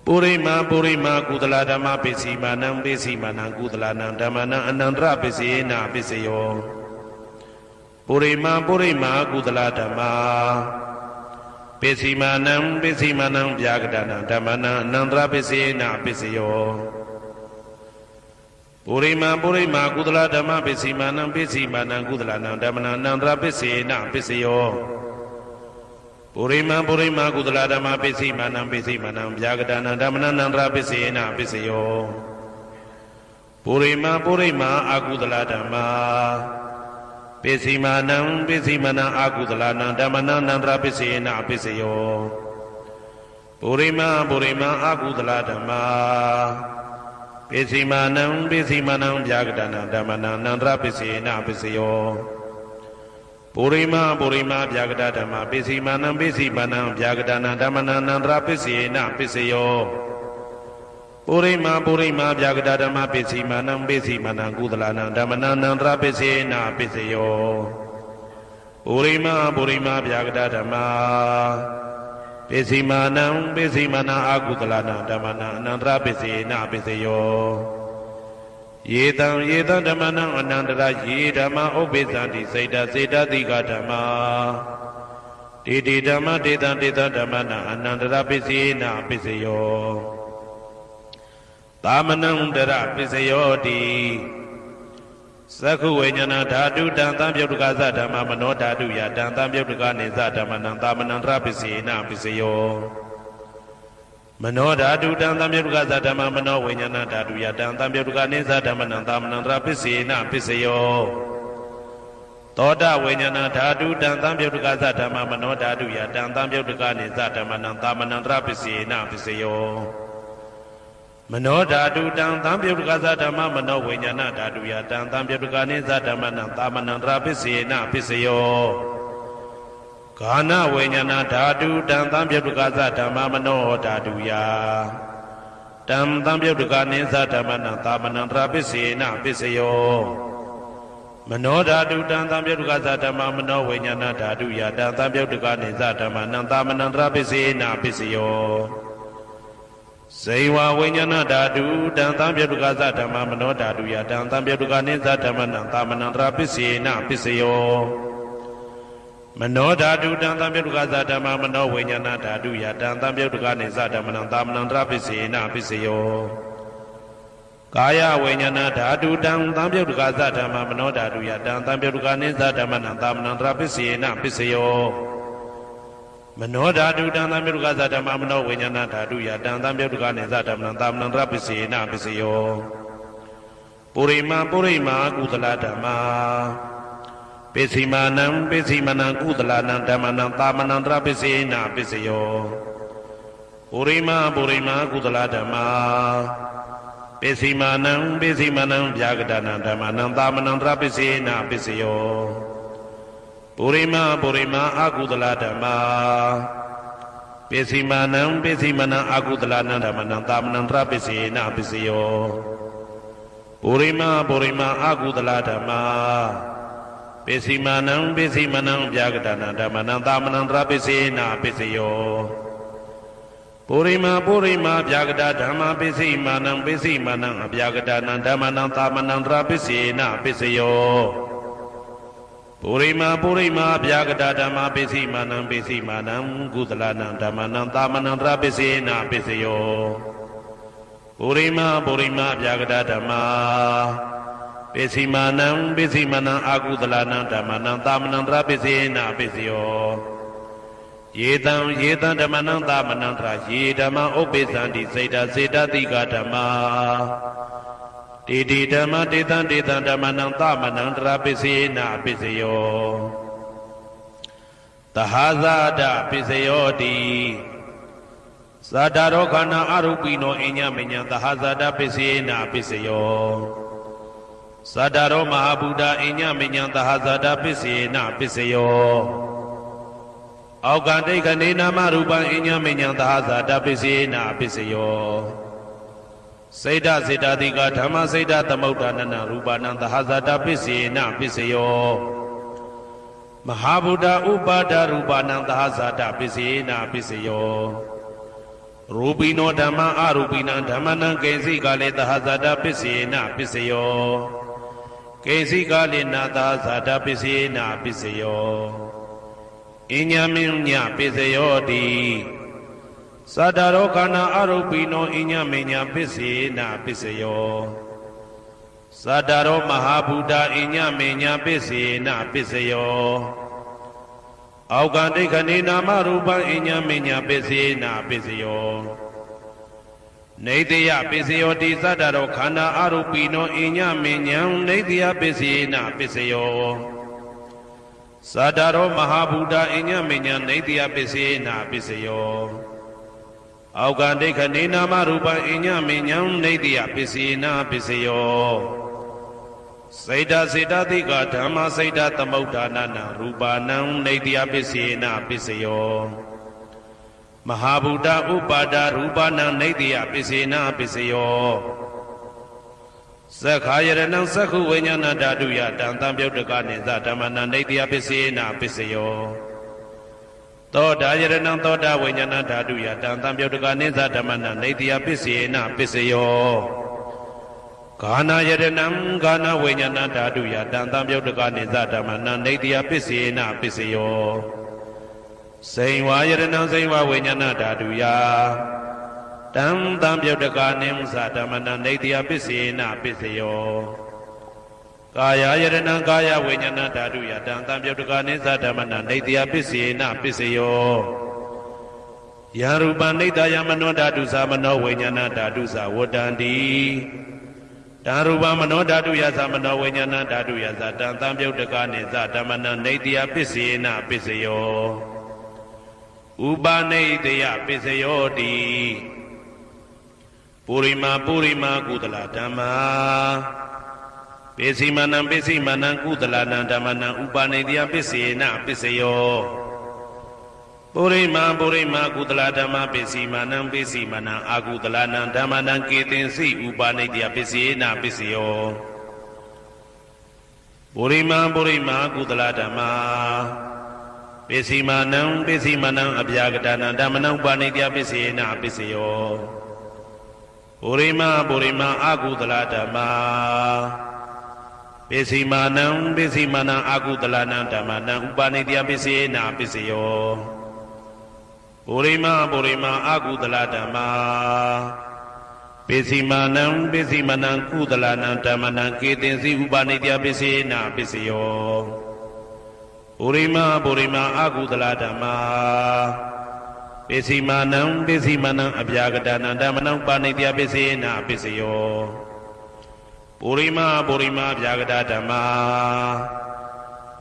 ပုရိမာကုသလဓမ္မပစ္စည်းမာနံပစ္စည်းမာနံကုသလနံဓမ္မနံအနန္တရပစ္စယေနပစ္စယောပုရိမာကုသလဓမ္မပစ္စည်းမာနံဗျာကတနံဓမ္မနံအနန္တရပစ္စယေနပစ္စယောပုရိမာကုသလဓမ္မပစ္စည်းမာနံကုသလနံဓမ္မနံအနန္တရပစ္စယေနပစ္စယောပုရိမာကုသလဓမ္မပစ္စည်းမာနံဗျာကတနံဓမ္မနံအနန္တရပစ္စယေနပစ္စယောပုရိမာအကုသလဓမ္မပစ္စည်းမာနံအကုသလနံဓမ္မနံအနန္တရပစ္စယေနပစ္စယောပုရိမာအကုသလဓမ္မပစ္စည်းမာနံဗျာကတနံဓမ္မနံအနန္တရပစ္စယေနပစ္စယောပုရိမာဗျာကတဓမ္မပစ္စည်းမာနံဗျာကတနံဓမ္မနံအနန္တရပစ္စယေနပစ္စယောပုရိမာဗျာကတဓမ္မပစ္စည်းမာနံကုသလနံဓမ္မနံအနန္တရပစ္စယေနပစ္စယောပုရိမာဗျာကတဓမ္မပစ္စည်းမာနံအကုသလနံဓမ္မနံအနန္တရပစ္စယေနပစ္စယောယေတံဓမ္မနံအနန္တရယေဓမ္မဥပ္ပိသန္တိစေတတိကဓမ္မာတေဓမ္မတေတံဓမ္မနံအနန္တရပစ္စယေနပစ္စယောသာမနံတရပစ္စယောတိသက္ခုဝိညာဏဓာတုတံသံပြုတ်တကသဓမ္မမနောဓာတုယတံသံပြုတ်တကနေသဓမ္မနံသာမနံတရပစ္စယေနပစ္စယောမနောဓာတုတံသံပြုတ်တကသဓမ္မမနောဝိညာဏဓာတုယတံသံပြုတ်တကနေသဓမ္မနံသာမနံတရပစ္စယေနပစ္စယောသောတဝိညာဏဓာတုတံသံပြုတ်တကသဓမ္မမနောဓာတုယတံသံပြုတ်တကနေသဓမ္မနံသာမနံတရပစ္စယေနပစ္စယောမနောဓာတုတံသံပြုတ်တကသဓမ္မမနောဝိညာဏဓာတုယတံသံပြုတ်တကနေသဓမ္မနံသာမနံတရပစ္စယေနပစ္စယောဂာနဝိညာဏဓာတုတံသံပြုတ်တကသဓမ္မမနောဓာတုယတံသံပြုတ်တကနေသဓမ္မနံသာမနံတရပစ္စယေနပစ္စယောမနောဓာတုတံသံပြုတ်တကသဓမ္မမနောဝိညာဏဓာတုယတံသံပြုတ်တကနေသဓမ္မနံသာမနံတရပစ္စယေနပစ္စယောဇေဝဝိညာဏဓာတုတံသံပြုတ်တကသဓမ္မမနောဓာတုယတံသံပြုတ်တကနေသဓမ္မနံသာမနံတရပစ္စယေနပစ္စယောမနောဓာတုတံသံပြုတ်တကသဓမ္မမနောဝိညာဏဓာတုယတံသံပြုတ်တကနေသဓမ္မနံသာမနံတရပစ္စယေနပစ္စယောကာယဝိညာဏဓာတုတံသံပြုတ်တကသဓမ္မမနောဓာတုယတံသံပြုတ်တကနေသဓမ္မနံသာမနံတရပစ္စယေနပစ္စယောမနောဓာတုတံသံပြုတ်တကသဓမ္မမနောဝိညာဏဓာတုယတံသံပြုတ်တကနေသဓမ္မနံသာမနံတရပစ္စယေနပစ္စယောပုရိမာကုသလဓမ္မာပစ္စည်းမာနံကုသလနံဓမ္မနံသာမနံတရပစ္စယေနပစ္စယောပုရိမာကုသလဓမ္မာပစ္စည်းမာနံဗျာကတနံဓမ္မနံသာမနံတရပစ္စယေနပစ္စယောပုရိမာအကုသလဓမ္မာပစ္စည်းမာနံအကုသလနံဓမ္မနံသာမနံတရပစ္စယေနပစ္စယောပုရိမာအကုသလဓမ္မာပစ္စည်းမာနံဗျာကတနံဓမ္မနံသာမနံတရပစ္စယေနပစ္စယောပုရိမာဗျာကတဓမ္မပစ္စည်းမာနံအဗျာကတနံဓမ္မနံသာမနံတရပစ္စယေနပစ္စယောပုရိမာဗျာကတဓမ္မပစ္စည်းမာနံကုသလနံဓမ္မနံသာမနံတရပစ္စယေနပစ္စယောပုရိမာဗျာကတဓမ္မပစ္စည်းမာနံအကုသလနံဓမ္မနံသာမနံတရပစ္စယေနပစ္စယောယေတံဓမ္မနံသာမနံတရယေဓမ္မဥပ္ပိသန္တိစေတတိကဓမ္မာတေဓမ္မတေတံဓမ္မနံသာမနံတရပစ္စယေနပစ္စယောသဟာဇာတပစ္စယောတိသာဒရောခန္ဓာအရူပိနောအညမညံသဟာဇာတပစ္စယေနပစ္စယောသာဒရောမဟာဗုဒ္ဓအညမညံသဟာဇာတပစ္စယေနပစ္စယောအောက်ကတိခဏေနာမရူပံအညမညံသဟာဇာတပစ္စယေနပစ္စယောစေတတိကဓမ္မစေတသမုဋ္ဌာနနရူပနံသဟာဇာတပစ္စယေနပစ္စယောမဟာဗုဒ္ဓဥပါဒရူပနံသဟာဇာတပစ္စယေနပစ္စယော ရူပိနောဓမ္မအရူပိနံဓမ္မနံကိဉ္စီကာလေသဟဇာတပစ္စေနပစ္စယောကိဉ္စီကာလေနသဟဇာတပစ္စေနပစ္စယောအညမင်းညပစ္စယောတိသတ္တရောခန္ဓာအရူပိနောအညမင်းညပစ္စေနပစ္စယောသတ္တရောမဟာဗုဒ္ဓအညမင်းညပစ္စေနပစ္စယောအောက်ကံဒိဋ္ဌနေနာမရူပံအညမညပစ္စေနာပစ္စယောနေတယပစ္စယောတိသတ္တရောခန္ဓာအရူပိနောအညမညံနေတယပစ္စေနာပစ္စယောသတ္တရောမဟာဗုဒ္ဓအညမညံနေတယပစ္စေနာပစ္စယောအောက်ကံဒိဋ္ဌနေနာမရူပံအညမညံနေတယပစ္စေနာပစ္စယောစေတစေတသိကဓမ္မစေတသမုဋ္ဌာနနရူပနံနေတယပစ္စေနပစ္စယောမဟာဗုဒ္ဓဥပါဒရူပနံနေတယပစ္စေနပစ္စယောသက္ခာယရဏံသက္ခုဝိညာဏဓာတုယတံတံပြုတ်တကနိသဓမ္မနံနေတယပစ္စေနပစ္စယောသောတာယရဏံသောတာဝိညာဏဓာတုယတံတံပြုတ်တကနိသဓမ္မနံနေတယပစ္စေနပစ္စယောကာနာယရဏံကာနာဝိညာဏဓာတုယတံတံပြုတ်တကနိသဓမ္မနံနေတယပစ္စေနပစ္စယောစိန်ဝါယရဏံစိန်ဝါဝိညာဏဓာတုယတံတံပြုတ်တကနိသဓမ္မနံနေတယပစ္စေနပစ္စယောကာယယရဏံကာယဝိညာဏဓာတုယတံတံပြုတ်တကနိသဓမ္မနံနေတယပစ္စေနပစ္စယောယရူပနိတယမနောဓာတုသမနောဝိညာဏဓာတုသဝတ္တန္တိဓာရူပမနောဓာတုယသမနောဝိညာဏဓာတုယသတံတံပြုတ်တကနိသဓမ္မနံနေတယပစ္စေနပစ္စယောဥပနိတယပစ္စယောတိပုရိမာပုရိမာကုသလဓမ္မာပိစိမနံပိစိမနံကုသလနံဓမ္မနံဥပနိတယပစ္စေနပစ္စယောပုရိမာပုရိမာကုသလဓမ္မပိစိမနံပိစိမနံအာကုသလနံဓမ္မနံကေတင်စိဥပနိတယပစ္စေနပစ္စယောပုရိမာပုရိမာကုသလဓမ္မာပိစိမနံပိစိမနံအဗျာကတနံဓမ္မနံဥပနိတယပစ္စေနပစ္စယောပုရိမာပုရိမာအာကုသလဓမ္မာပိစိမနံပိစိမနံအာကုသလနံဓမ္မနံဥပနိတယပစ္စေနပစ္စယောပုရိမာပုရိမာအာကုသလဓမ္မာပိစိမနံပိစိမနံကုသလနံဓမ္မနံကေတင်စီဥပနိတယပစ္စေနပစ္စယောပုရိမာပုရိမာအာကုသလဓမ္မာပိစိမနံပိစိမနံအဗျာကတနံဓမ္မနံဥပနိတယပစ္စေနပစ္စယောပုရိမာပုရိမာအဗျာကတဓမ္မာ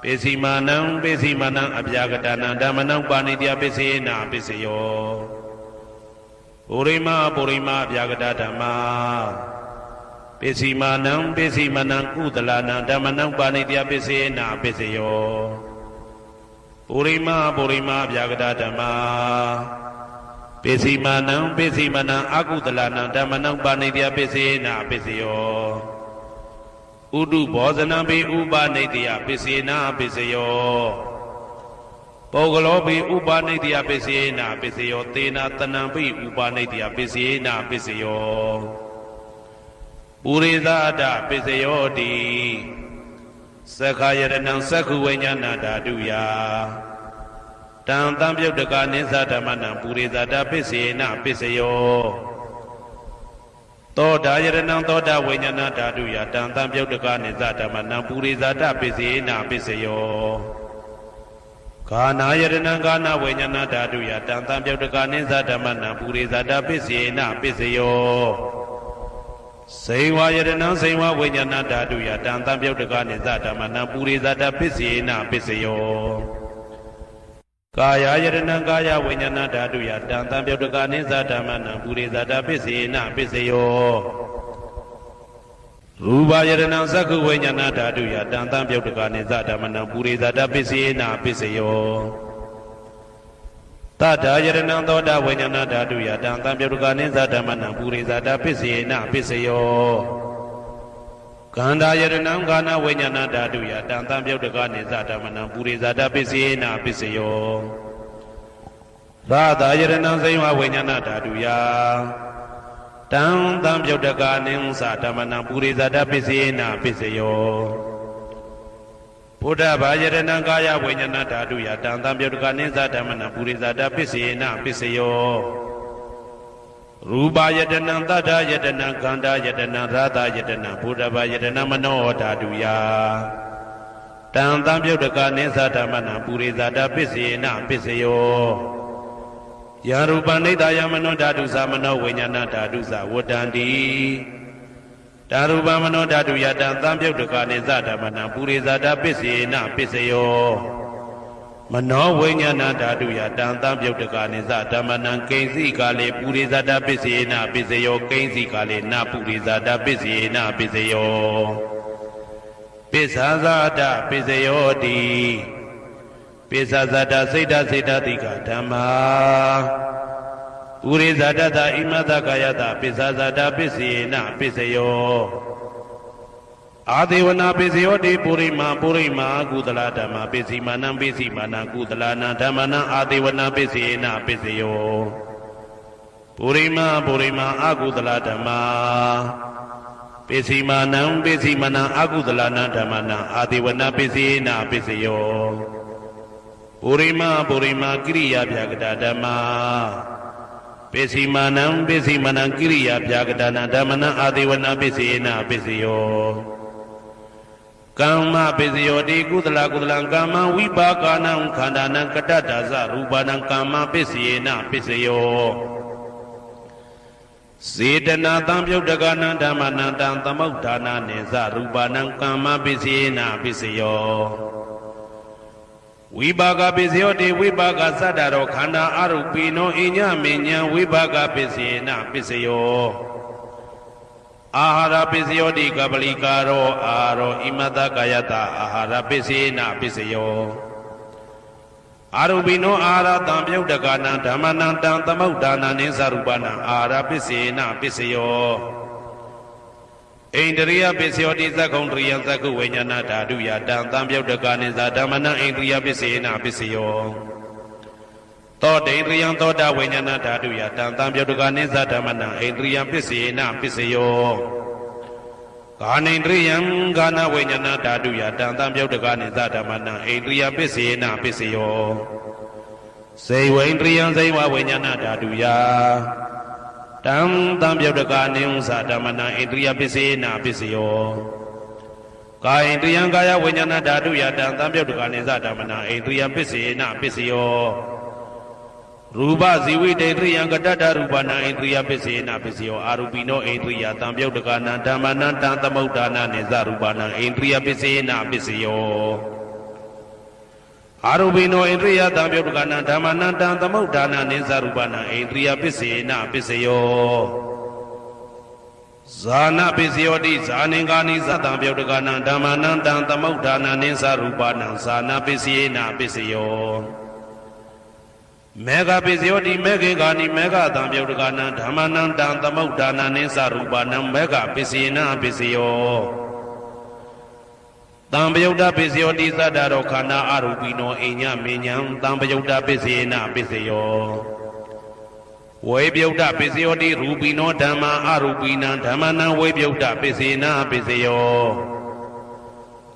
ပိစိမနံပိစိမနံအဗျာကတနံဓမ္မနံဥပနိတယပစ္စေနပစ္စယောပုရိမာပုရိမာအဗျာကတဓမ္မာပိစိမနံပိစိမနံကုသလနံဓမ္မနံဥပနိတယပစ္စေနပစ္စယောပုရိမာပုရိမာအဗျာကတဓမ္မာပိစိမနံပိစိမနံအာကုသလနံဓမ္မနံဥပနိတယပစ္စေနပစ္စယောဥဒုဘောဇနံပိဥပနိတယပစ္စေနပစ္စယောပုဂ္ဂလောပိဥပနိတယပစ္စေနပစ္စယောသေနတနံပိဥပနိတယပစ္စေနပစ္စယောပုရိသအတ္တပစ္စယောတိသက္ခာယရဏံသက္ခုဝိညာဏဓာတုယတံတံပြုတ်တကနိသဓမ္မနံပုရိသတ္တပစ္စေနပစ္စယောသောတာယရဏံသောတာဝိညာဏဓာတုယတံတံပြုတ်တကနိသဓမ္မနံပုရိသတ္တပစ္စေနပစ္စယောကာနာယရဏံကာနာဝိညာဏဓာတုယတံတံပြုတ်တကနိသဓမ္မနံပုရိသတ္တပစ္စေနပစ္စယောစေဝါယရဏံစေဝဝိညာဏဓာတုယတံတံပြုတ်တကနိသဓမ္မနံပုရိသတ္တပစ္စေနပစ္စယောကာယယရဏံကာယဝိညာဏဓာတုယတံတံပြုတ်တကနိသဓမ္မနံပုရိသတ္တပစ္စေနပစ္စယောရူပယရဏံသက္ခုဝိညာဏဓာတုယတံတံပြုတ်တကနိသဓမ္မနံပုရိသတ္တပစ္စေနပစ္စယောတတ္ထာယရဏံသောတာဝိညာဏဓာတုယတံတံပြုတ်တကနိသဓမ္မနံပုရိသတ္တပစ္စေနပစ္စယောကန္တာယရဏံကာနဝိညာဏဓာတုယတံတံပြုတ်တကနိသဓမ္မနံပုရိသတ္တပစ္စေနပစ္စယော ရာသာယရဏံစိဝဝိညာဏဓာတုယတံတံပြုတ်တကာနိသဓမ္မနံပုရိသတပစ္စယေနပစ္စယောဘုဒ္ဓဘာယရဏံကာယဝိညာဏဓာတုယတံတံပြုတ်တကာနိသဓမ္မနံပုရိသတပစ္စယေနပစ္စယောရူပယတနံတတ္ထယတနံခန္ဓာယတနံရာသယတနံဘုဒ္ဓဘာယတနံမနောဓာတုယတံတံပြုတ်တကာနိသဓမ္မနံပုရိသတပစ္စယေနပစ္စယောယာရူပနိဒာယမနောဓာတုသမနောဝိညာဏဓာတုသဝတ္တန္တိဓာရူပမနောဓာတုယတံသံပြုတ်တကာနိသဓမ္မနံပုရိသတပစ္စယေနပစ္စယောမနောဝိညာဏဓာတုယတံသံပြုတ်တကာနိသဓမ္မနံကိဉ္စီကာလေပုရိသတပစ္စယေနပစ္စယောကိဉ္စီကာလေနပုရိသတပစ္စယေနပစ္စယောပစ္ဆာဇာတပစ္စယောတိပိစ္ဆာဇာတစိတ်တစိတ်တတိကဓမ္မာဥရိဇာတတဣမတကာယတပိစ္ဆာဇာတပစ္စယေနပစ္စယောအာဒေဝနာပစ္စယောတိပုရိမာကုသလဓမ္မာပစ္စည်းမာနံကုသလနာဓမ္မနံအာဒေဝနာပစ္စယေနပစ္စယောပုရိမာအကုသလဓမ္မာပစ္စည်းမာနံအကုသလနာဓမ္မနံအာဒေဝနာပစ္စယေနပစ္စယောပုရိမာကိရိယာဗျာကတာဓမ္မာပစ္စည်းမာနံကိရိယာဗျာကတာနာဓမ္မနံအာဒေဝနာပစ္စယေနပစ္စယောကမ္မပစ္စယောတိကုသလကမ္မဝိပါကနံခန္ဓာနံကတ္တဒါဇရူပနံကမ္မပစ္စယေနပစ္စယောစေတနာတံပြုတ်တကနံဓမ္မနံတံသမုဋ္ဌာနာနေဇရူပနံကမ္မပစ္စယေနပစ္စယောဝိပါကပစ္စယောတိဝိပါကသတ္တရောခန္ဓာအရုပိနောအညမေညာဝိပါကပစ္စယေနပစ္စယောအာဟာရပစ္စယောတိကပလိကာရောအာရောဣမတကာယတအာဟာရပစ္စယေနပစ္စယောအာရုပိနောအာဟာရတံပြုတ်တကနံဓမ္မနံတံသမုဋ္ဌာနာနိသရူပနံအာဟာရပစ္စယေနပစ္စယောဣန္ဒရိယပစ္စယောတိသက္ကုံတရိယသက္ကုဝိညာဏဓာတုယတံသံပြုတ်တကာနိသဓမ္မနံဣန္ဒရိယပစ္စယေနပစ္စယောသောတေန္ဒရိယသောတာဝိညာဏဓာတုယတံသံပြုတ်တကာနိသဓမ္မနံဣန္ဒရိယပစ္စယေနပစ္စယောကာနိန္ဒရိယကာနဝိညာဏဓာတုယတံသံပြုတ်တကာနိသဓမ္မနံဣန္ဒရိယပစ္စယေနပစ္စယောစေဝိန္ဒရိယစေဝဝိညာဏဓာတုယတံသံပြုတ်တကာနိဥ္စာဓမ္မနံဣန္ဒရိယပစ္စယေနပစ္စယောကာယိန္ဒရိယကာယဝိညာဏဓာတုယတံသံပြုတ်တကာနိသဓမ္မနံဣန္ဒရိယပစ္စယေနပစ္စယောရူပဇီဝိတေန္ဒရိယကတ္တရူပနံဣန္ဒရိယပစ္စယေနပစ္စယောအာရူပိနောဣန္ဒရိယသံပြုတ်တကာနံဓမ္မနံတံသမုဋ္ဌာနာနိသရူပနံဣန္ဒရိယပစ္စယေနပစ္စယောအာရုပိနောဣန္ဒရိယသံပြုတ်တကနံဓမ္မနံတံသမုဋ္ဌာနာနိသရူပနံဣန္ဒရိယပစ္စယေနပစ္စယောဇာနာပစ္စယောတိဇာနင်္ဂာနိသတံပြုတ်တကနံဓမ္မနံတံသမုဋ္ဌာနာနိသရူပနံဇာနာပစ္စယေနပစ္စယောမေဃပစ္စယောတိမေခေဂာနိမေဃသံပြုတ်တကနံဓမ္မနံတံသမုဋ္ဌာနာနိသရူပနံမေဃပစ္စယေနပစ္စယောတံပယုတ်တပစ္စယောတိသတ္တရောခန္ဓာအရူပိနောအိညာမေညာတံပယုတ်တပစ္စယေနပစ္စယောဝေပယုတ်တပစ္စယောတိရူပိနောဓမ္မာအရူပိနံဓမ္မနံဝေပယုတ်တပစ္စယေနပစ္စယော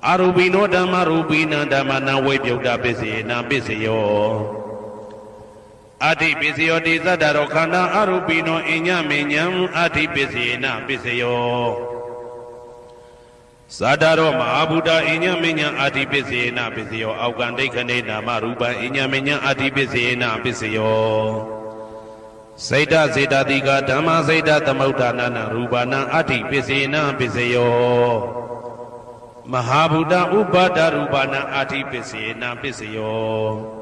အရူပိနောဓမ္မာရူပိနံဓမ္မနံဝေပယုတ်တပစ္စယေနပစ္စယောအတ္တိပစ္စယောတိသတ္တရောခန္ဓာအရူပိနောအိညာမေညာအတ္တိပစ္စယေနပစ္စယောဇာတရောမဟာဗုဒ္ဓအိညာမညာအာတိပစ္စယေနပစ္စယောအောက်ကံဒိဋ္ဌိနေနာမရူပံအိညာမညာအာတိပစ္စယေနပစ္စယောစိတ်တစေတတိကဓမ္မစိတ်တသမုဋ္ဌာနာနရူပနံအာတိပစ္စယေနပစ္စယောမဟာဗုဒ္ဓဥပါဒရူပနံအာတိပစ္စယေနပစ္စယော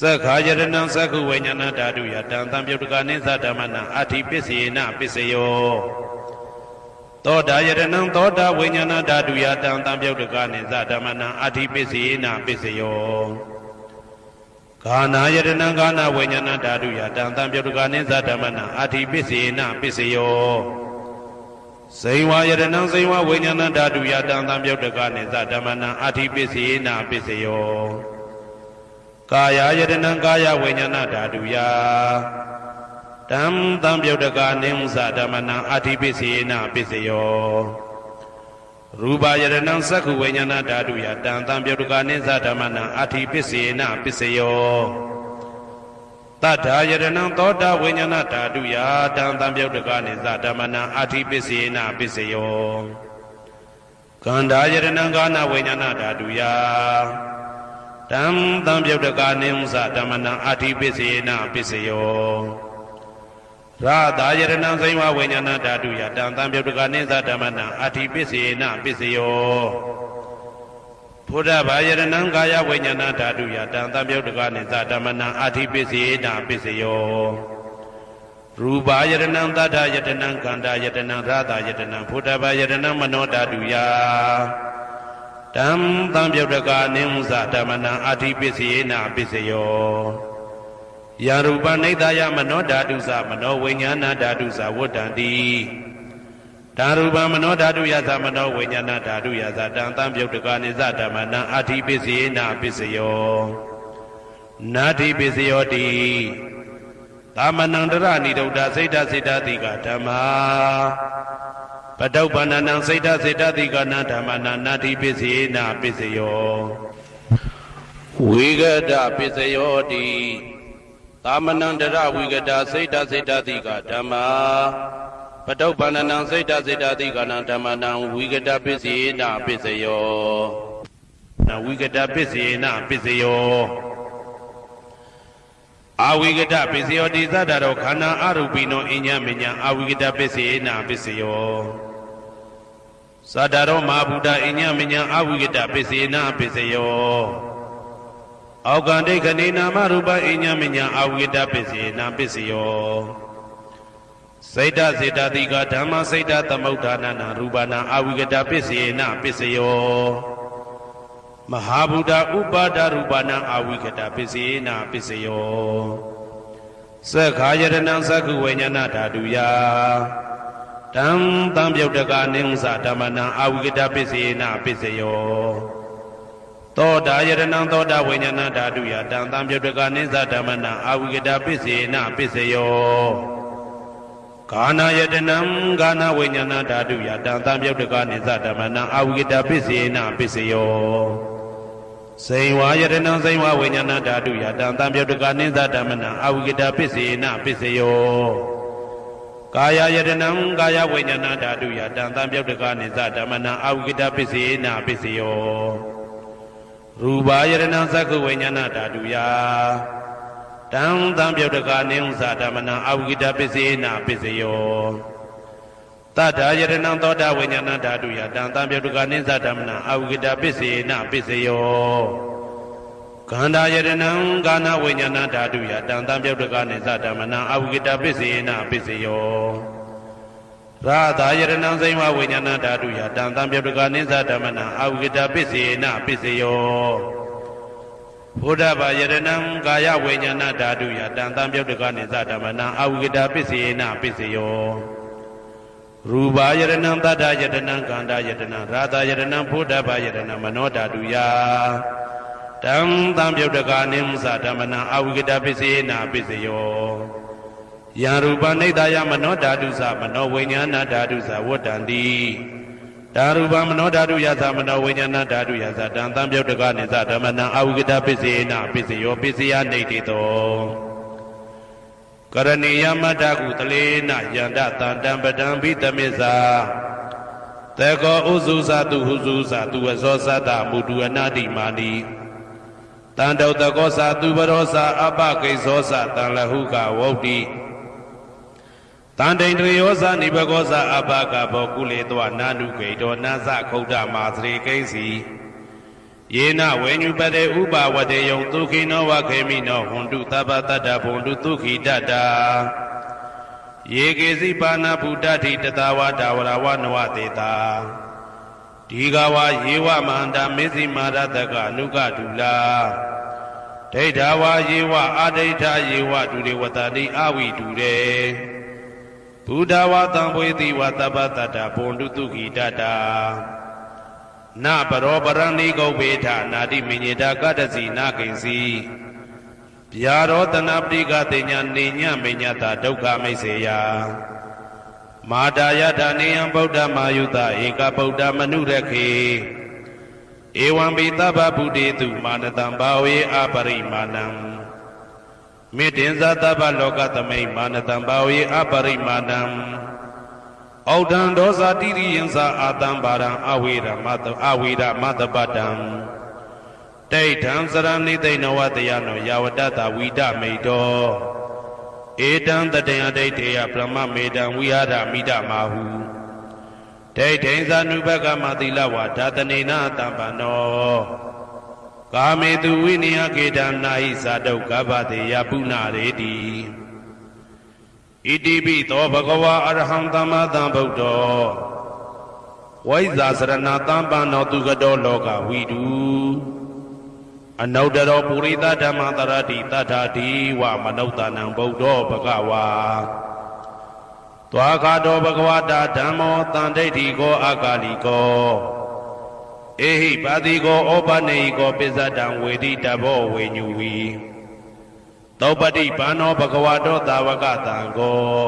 သက္ခာယရဏံသက္ခုဝိညာဏဓာတုယတံသံပြုတ်တကနိသဓမ္မနံအာတိပစ္စယေနပစ္စယောသောတာယရဏံသောတာဝိညာဏဓာတုယတံသံပြုတ်တကနိသဓမ္မနံအာတိပစ္စယေနပစ္စယောဂာနာယရဏံဂာနာဝိညာဏဓာတုယတံသံပြုတ်တကနိသဓမ္မနံအာတိပစ္စယေနပစ္စယောဇိဝယရဏံဇိဝဝိညာဏဓာတုယတံသံပြုတ်တကနိသဓမ္မနံအာတိပစ္စယေနပစ္စယော Kaya yadana kaya vinyana daduya Tam tam yodaka nimsa damana adhipisena pisayo Rupa yadana sakhu vinyana daduya Tam tam yodaka nimsa damana adhipisena pisayo Tadha yadana toda vinyana daduya Tam tam yodaka nimsa damana adhipisena pisayo Kanda yadana gana vinyana daduya Tam tam yodaka nimsa damana adhipisena pisayo Radha yadana zaiva vinyana daduya Tam tam yodaka nimsa damana adhipisena pisayo Buddha yadana kaya vinyana daduya Tam tam yodaka nimsa damana adhipisena pisayo Rupa yadana tadha yadana kanda yadana radha yadana Buddha yadana mano daduya Tam tam yodaka nimsa damana adhipisena pisayo Yarupa nidaya mano dadusa mano vinyana dadusa vodandi Darupa mano daduyasa mano vinyana daduyasa Tam tam yodaka nimsa damana adhipisena pisayo Nadi pisayo di Tamanandara nidauda seda seda tiga dhamma Padau bananang seda seda tiga na dhamana nadi pisena pisayo Wigada pisayo di Tamanandara wigada seda seda tiga dhamma Padau bananang seda seda tiga na dhamana wigada pisena pisayo Na wigada pisena pisayo Awigada pisayo di sadaro khana arupino inya minya awigada pisena pisayo Sadaro mabuddha inya minya awigada pisena pisayo Augande kanina marupa inya minya awigada pisena pisayo Saita seta tiga dhamma saita tamuddhanana rupana awigada pisena pisayo Mahabuddha upada rupana awigada pisena pisayo Sakha yadana sakhu vinyana daduya Tam tam yodaka nimsa damana awigada pisena pisayo Toda yadana toda vinyana daduya Tam tam yodaka nimsa damana awigada pisena pisayo Kana yadanam kana vinyana daduya Tam tam yodaka nimsa damana awigada pisena pisayo Saiva yadana saiva vinyana daduya Tam tam yodaka nimsa damana awigada pisena pisayo Kaya yadanam kaya vinyana daduya Tam tam yodaka nimsa damana awigada pisena pisayo Rupa yadana sakhu vinyana daduya Tam tam yodaka nimsa damana awigada pisena pisayo Tadha yadana toda vinyana daduya Tam tam yodaka nimsa damana awigada pisena pisayo Kanda yadana gana vinyana daduya Tam tam yodaka nimsa damana awigada pisena pisayo Radha yadana zaiva vinyana daduya Tam tam yodaka nimsa damana awigada pisena pisayo Buddha yadana kaya vinyana daduya Tam tam yodaka nimsa damana awigada pisena pisayo Rupa yadana tadha yadana kanda yadana radha yadana Buddha yadana mano daduya Tam tam yodaka nimsa damana awigada pisena pisayo Yarupa nidaya mano dadusa mano vinyana dadusa vodandi Darupa mano daduyasa mano vinyana daduyasa Tam tam yodaka nimsa damana awigada pisena pisayo pisaya nidito Karaniya madaku talena yanda tandam badam vitamisa Teko uzusa tu huzusa tu asosa ta mudu anadi mani Tandau takosa tu barosa apakisosa tanlahuka wauti Tandendriyosa nibagosa apaka bokule toa nanu keito nasa kouda masri keisi Yena venyupade upa wade yong tukhi no wakemi no hundu tabatada bundu tukhi dada Yekesi pana buddhati tatawa dawarawa nawateta Digawa yewa manda mesi marataka nuka dula Dedawa yewa adeta yewa dure watani awi dure Buddhawa tambweti watabatada bundu tukhi dada Na paro parani go beta nadi minyeda kadasi na kinsi ဗျာရောတနာပတိကတိညာနေညမေညတာဒုက္ခမိတ်စေယမာတာယထာနေယံဗုဒ္ဓမာယုတဧကဗုဒ္ဓမနုရခေဧဝံပိသဗ္ဗဗုတေတုမာနတံဘာဝေအပရိမာဏံမေတ္တင်္ဇသဗ္ဗလောကသမိမာနတံဘာဝေအပရိမာဏံဩဒံဒောဇာတိရိယံသာအာတံဘာရံအဝေရမတပတံတိဋ္ဌံစရဏိသိဏဝတယနောယဝတတဝိဒမိတောဧတံတတေယဒိဋ္ဌေယပရမမေတံဝိဟာရမိဒမာဟုဒိဋ္ဌိဇာနုဘကမတိလဝါဓာတနေနတံပနောကာမေတုဝိနိယကေတံနာဟိသာဒုက္ခပတေယပုဏ္ဏရေတိဣတိပိသောဘဂဝါအရဟံသမ္မာသမ္ဗုဒ္ဓောဝိဇာစရဏတံပနောသူကတောလောကဝိတုအနုတ္တရောပုရိသဓမ္မတရတိတထာတိဝမနုဿာနံဗုဒ္ဓောဘဂဝါသွားခါတောဘဂဝတာဓမ္မောတန်ဒိဋ္ဌိကောအာကာလိကောဧဟိပါတိကောဩပနေဟိကောပိစ္ဆတံဝေတိတဘောဝေညူဝီသောပတိဘာနောဘဂဝတောသာဝကတံကော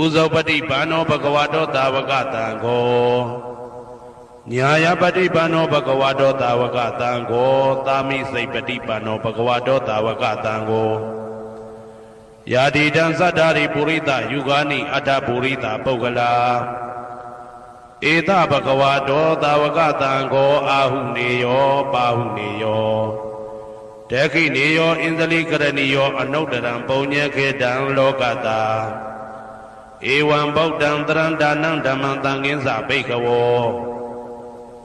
ဥဇောပတိဘာနောဘဂဝတောသာဝကတံကောညာယပတိဘာနောဘဂဝတောသာဝကတံကောသာမိစိတ်ပတိဘာနောဘဂဝတောသာဝကတံကောယာတိတံသတ္တာရိပုရိသယုဂာနိအတ္တပုရိသပုဂ္ဂလာဧတဘဂဝတောသာဝကတံကောအာဟုနေယောပါဟုနေယောတေခိနေယောဣန္ဒလိကရဏီယောအနုတ္တရံပုံညေခေတံလောကတာဧဝံဗုဒ္ဓံတရံဒါနံဓမ္မံသံဃင်းစဘိက္ခဝော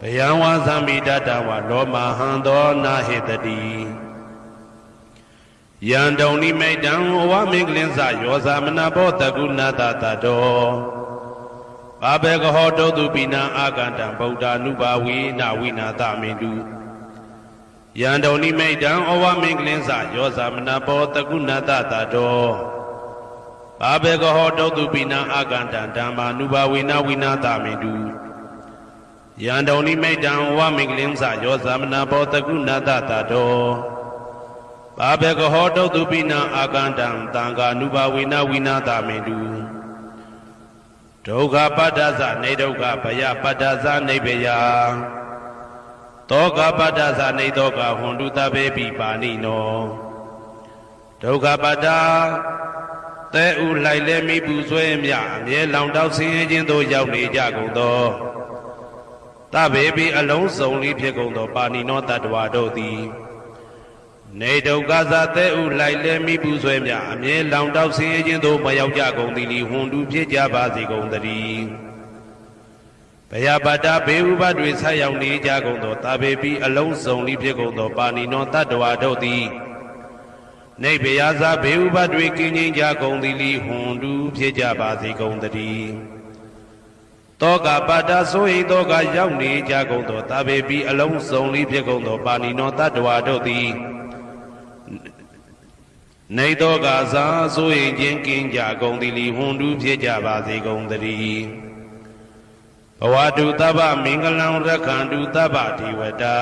ဘယံဝါသံမိတတဝလောမဟံသောနာဟေတတိယံတုံနိမိတံဩဝမင်္ဂလင်းစယောဇာမနာဘောတကုဏတတတောဘာဘေကဟောတုတုပိနံအာကန္တံဗုဒ္ဓ ानु ဘာဝေနဝိနာသမိတုယံတုံနိမိတံဩဝမင်္ဂလင်းစယောဇာမနာဘောတကုဏတတတောဘာဘေကဟောတုတုပိနံအာကန္တံဓမ္မာ ानु ဘာဝေနဝိနာသမိတုယံတုံနိမိတံဩဝမင်္ဂလင်းစယောဇာမနာဘောတကုဏတတတောဘာဘေကဟောတုတုပိနံအာကန္တံသံဃာ ानु ဘာဝေနဝိနာသမိတုဒုက္ခပတ္တသနေဒုက္ခဘယပတ္တသနေဘယသောကပတ္တသနေသောကဟွန်တုတဘေပိပါဏိနောဒုက္ခပတ္တသဲဥလိုက်လဲမိပူဆွဲမြအမြဲလောင်တောက်ဆင်းရဲခြင်းသို့ရောက်နေကြကုန်သောတဘေပိအလုံးစုံလေးဖြစ်ကုန်သောပါဏိနောတတ္တဝါတို့သည်နေဒုက္ခသသဲဥလိုက်လဲမိပူဆွဲမြအမြဲလောင်တောက်ဆင်းရဲခြင်းသို့မရောက်ကြကုန်သည်လီဟွန်တုဖြစ်ကြပါစေကုန်သတည်းဘယပတ္တဘေဥပတွေဆက်ရောက်နေကြကုန်သောတာဘေပိအလုံးစုံလေးဖြစ်ကုန်သောပါဏိနောတတ္တဝါတို့သည်နေဘယဇာဘေဥပတွေကင်းငြိမ်းကြကုန်သည်လီဟွန်တုဖြစ်ကြပါစေကုန်သတည်းတောကပတ္တဆိုဟိတောကရောက်နေကြကုန်သောတာဘေပိအလုံးစုံလေးဖြစ်ကုန်သောပါဏိနောတတ္တဝါတို့သည်နေသောကစားဆိုရင်ချင်းကင်းကြကုန်သည်လီဟွန်တုဖြစ်ကြပါစေကုန်သတည်းဘဝတုသဗ္ဗမင်္ဂလံရက္ခန္တုသဗ္ဗဒေဝတာ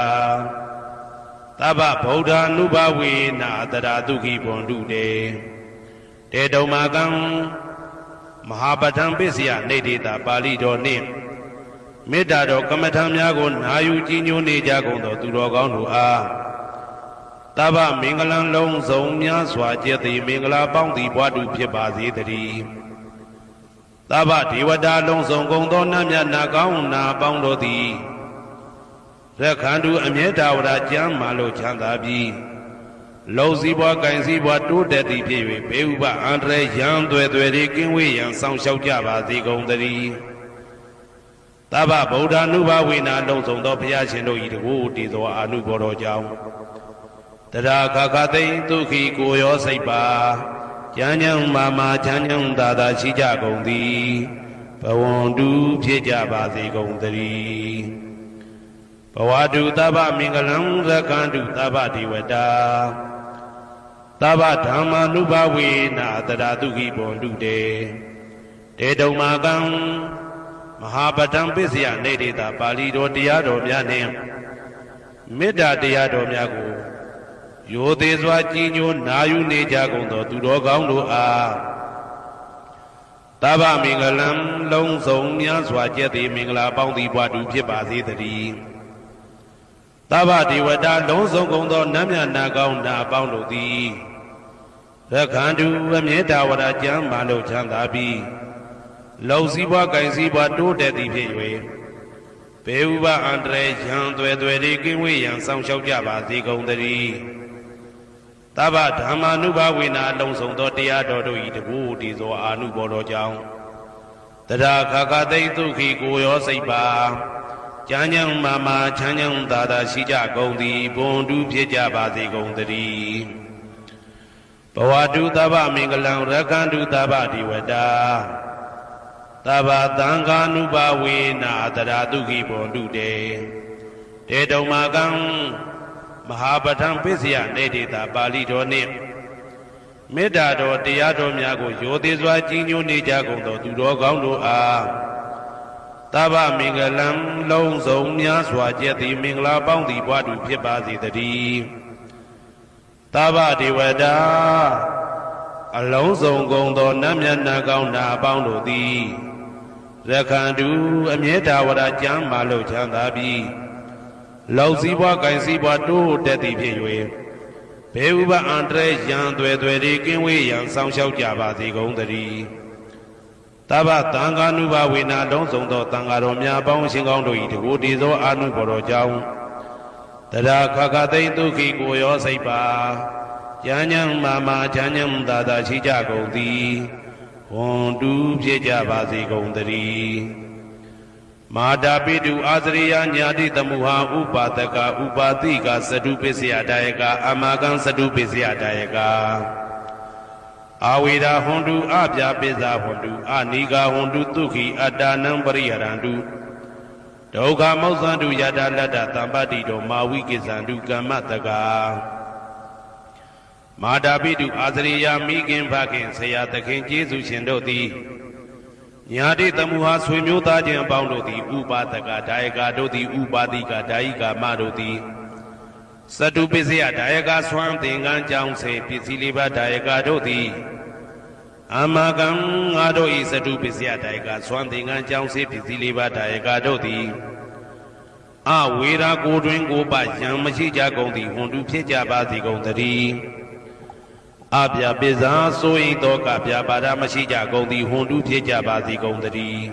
သဗ္ဗဗုဒ္ဓ ानु ဘာဝေနအတရာဒုက္ခိဘွန်တုတေတေတုံမာကံမဟာပဋ္ဌံပစ္စယနေတေတာပါဠိတော်နှင့်မေတ္တာတော်ကမ္မထံများကိုနာယူကြည်ညိုနေကြကုန်သောသူတော်ကောင်းတို့အားသဗ္ဗမင်္ဂလံလုံးစုံများစွာကျက်သည်မင်္ဂလာပေါင်းသည်ဘွားတုဖြစ်ပါစေတည်းသဗ္ဗဒေဝတာလုံးစုံကုန်သောနတ်မြတ်နာကောင်းနာပေါင်းတို့သည်ရက္ခန္တုအမြဲတဝရကျမ်းမာလို့ချမ်းသာပြီးလုံစည်းပွားကင်စည်းပွားတိုးတက်သည်ဖြစ်၍ဘေဥပအန္တရာယ်ရန်သွဲသွဲတွေကင်းဝေးရန်ဆောင်ရှောက်ကြပါစေကုန်သတည်းသဗ္ဗဗုဒ္ဓ ानु ဘာဝေနလုံးစုံသောဘုရားရှင်တို့၏တကူတည်သောအာနုဘောတော်ကြောင့်တရာခခသိမ့်ဒုက္ခိကိုရောစိတ်ပါကျမ်းချမ်းမာချမ်းချမ်းသာသာရှိကြကုန်သည်ဘဝန္တုဖြစ်ကြပါစေကုန်သတည်းဘဝတုသဗ္ဗမင်္ဂလံရက္ခန္တုသဗ္ဗဒေဝတာသဗ္ဗဓမ္မာ ानु ဘာဝေနတရာဒုက္ခိဘွန်တုတေတေတုံမာကံမဟာပဋ္ဌံပစ္စယနေတေတာပါဠိတော်တရားတော်များနှင့်မေတ္တာတရားတော်များကို ယောသေးစွာကြည်ညိုနာယူနေကြကုန်သောသူတော်ကောင်းတို့အားသဗ္ဗမင်္ဂလံလုံးစုံများစွာကျက်သည်မင်္ဂလာပေါင်းသည်ဘွားတူဖြစ်ပါစေတည်းသဗ္ဗဒေဝတာလုံးစုံကုန်သောနတ်မြတ်နာကောင်းနာပေါင်းတို့သည်ရခန္တုအမြဲတဝရကျမ်းမာလို့ချမ်းသာပြီးလုံစည်းပွားကင်စည်းပွားတိုးတက်သည်ဖြစ်၍ဘေဥပအန္တရာယ်ရန်သွဲသွဲဒီကင်းဝေးရန်ဆောင်ရှောက်ကြပါစေကုန်သတည်းသဗ္ဗဓမ္မာနုဘဝေနာလုံးစုံသောတရားတော်တို့၏တကူတည်သောအာနုဘောတော်ကြောင့်တရားခါခသိဒုက္ခိကိုရောစိတ်ပါကျမ်းကျမ်းမာမာချမ်းချမ်းသာသာရှိကြကုန်သည်ဘွန်တူဖြစ်ကြပါစေကုန်သတည်းဘဝတုသဗ္ဗမင်္ဂလံရခန္တုသဗ္ဗဒေဝတာသဗ္ဗသံဃာနုဘဝေနာတရာဒုက္ခိဘွန်တုတေတေတုံမာကံမဟာပဋ္ဌံပစ္စယနေတေတာပါဠိတော်နှင့်မေတ္တာတော်တရားတော်များကိုရိုသေစွာကြီးညိုနေကြကုန်သောသူတော်ကောင်းတို့အားသဗ္ဗမင်္ဂလံလုံးစုံများစွာကျက်သည်မင်္ဂလာပေါင်းသည်ဘွားတူဖြစ်ပါစေတည်းသဗ္ဗဒေဝတာအလုံးစုံကုန်သောနတ်မြတ်နာကောင်းနာအပေါင်းတို့သည်ရခန္တုအမြဲတဝရကျမ်းမာလို့ချမ်းသာပြီးလောက်စည်းပွားကင်စည်းပွားတိုးတက်သည်ဖြစ်၍ဘေဥပအန္တရာယ်ရန်သွဲသွဲဒီကင်းဝေးရန်ဆောင်ရှောက်ကြပါစေကုန်သတည်းသဗ္ဗသံဃာနုဘဝေနာလုံးစုံသောသံဃာတော်များပေါင်းရှင်ကောင်းတို့၏တကူတည်သောအာနုဘော်တော်ကြောင့်တရားခါခသိဒုက္ခိကိုရောစိတ်ပါဉာဏ်ဉာဏ်မာမာချမ်းချမ်းသာသာရှိကြကုန်သည်ဝန်တူဖြစ်ကြပါစေကုန်သတည်းမာတာပိတုအာသရိယညာတိတမုဟာဥပါဒကဥပါတိကသတုပစ္စယဒါယကအမကံသတုပစ္စယဒါယကအာဝေဒဟွန်တုအပြပိဇာဟွန်တုအနိဂါဟွန်တုဒုက္ခိအတ္တနံပရိဟရန္တုဒုက္ခမောက္ခန္တုယတာလတ္တသံပတ္တိတောမာဝိကိစ္ဆန္တုကမ္မတကာမာတာပိတုအာသရိယမိခင်ဖခင်ဆရာသခင်ကျေးဇူးရှင်တို့သည်ညာတိတမုဟာဆွေမျိုးသားချင်းအပေါင်းတို့သည်ဥပါဒကဒါယကတို့သည်ဥပါတိကဒါယိကာမတို့သည်သတုပစ္စယဒါယကဆွမ်းသင်္ကန်းကြောင်းစေပစ္စည်းလေးပါးဒါယကတို့သည်အမကံငါတို့ဤသတုပစ္စယဒါယကဆွမ်းသင်္ကန်းကြောင်းစေပစ္စည်းလေးပါးဒါယကတို့သည်အဝေရာကိုတွင်ကိုပယံမရှိကြကုန်သည်ဟွန်တုဖြစ်ကြပါစေကုန်သတည်းအပြပိဇာဆိုရင်တော့ကပြပါဒမရှိကြကုန်သည်ဟွန်တုဖြစ်ကြပါစေကုန်သတည်း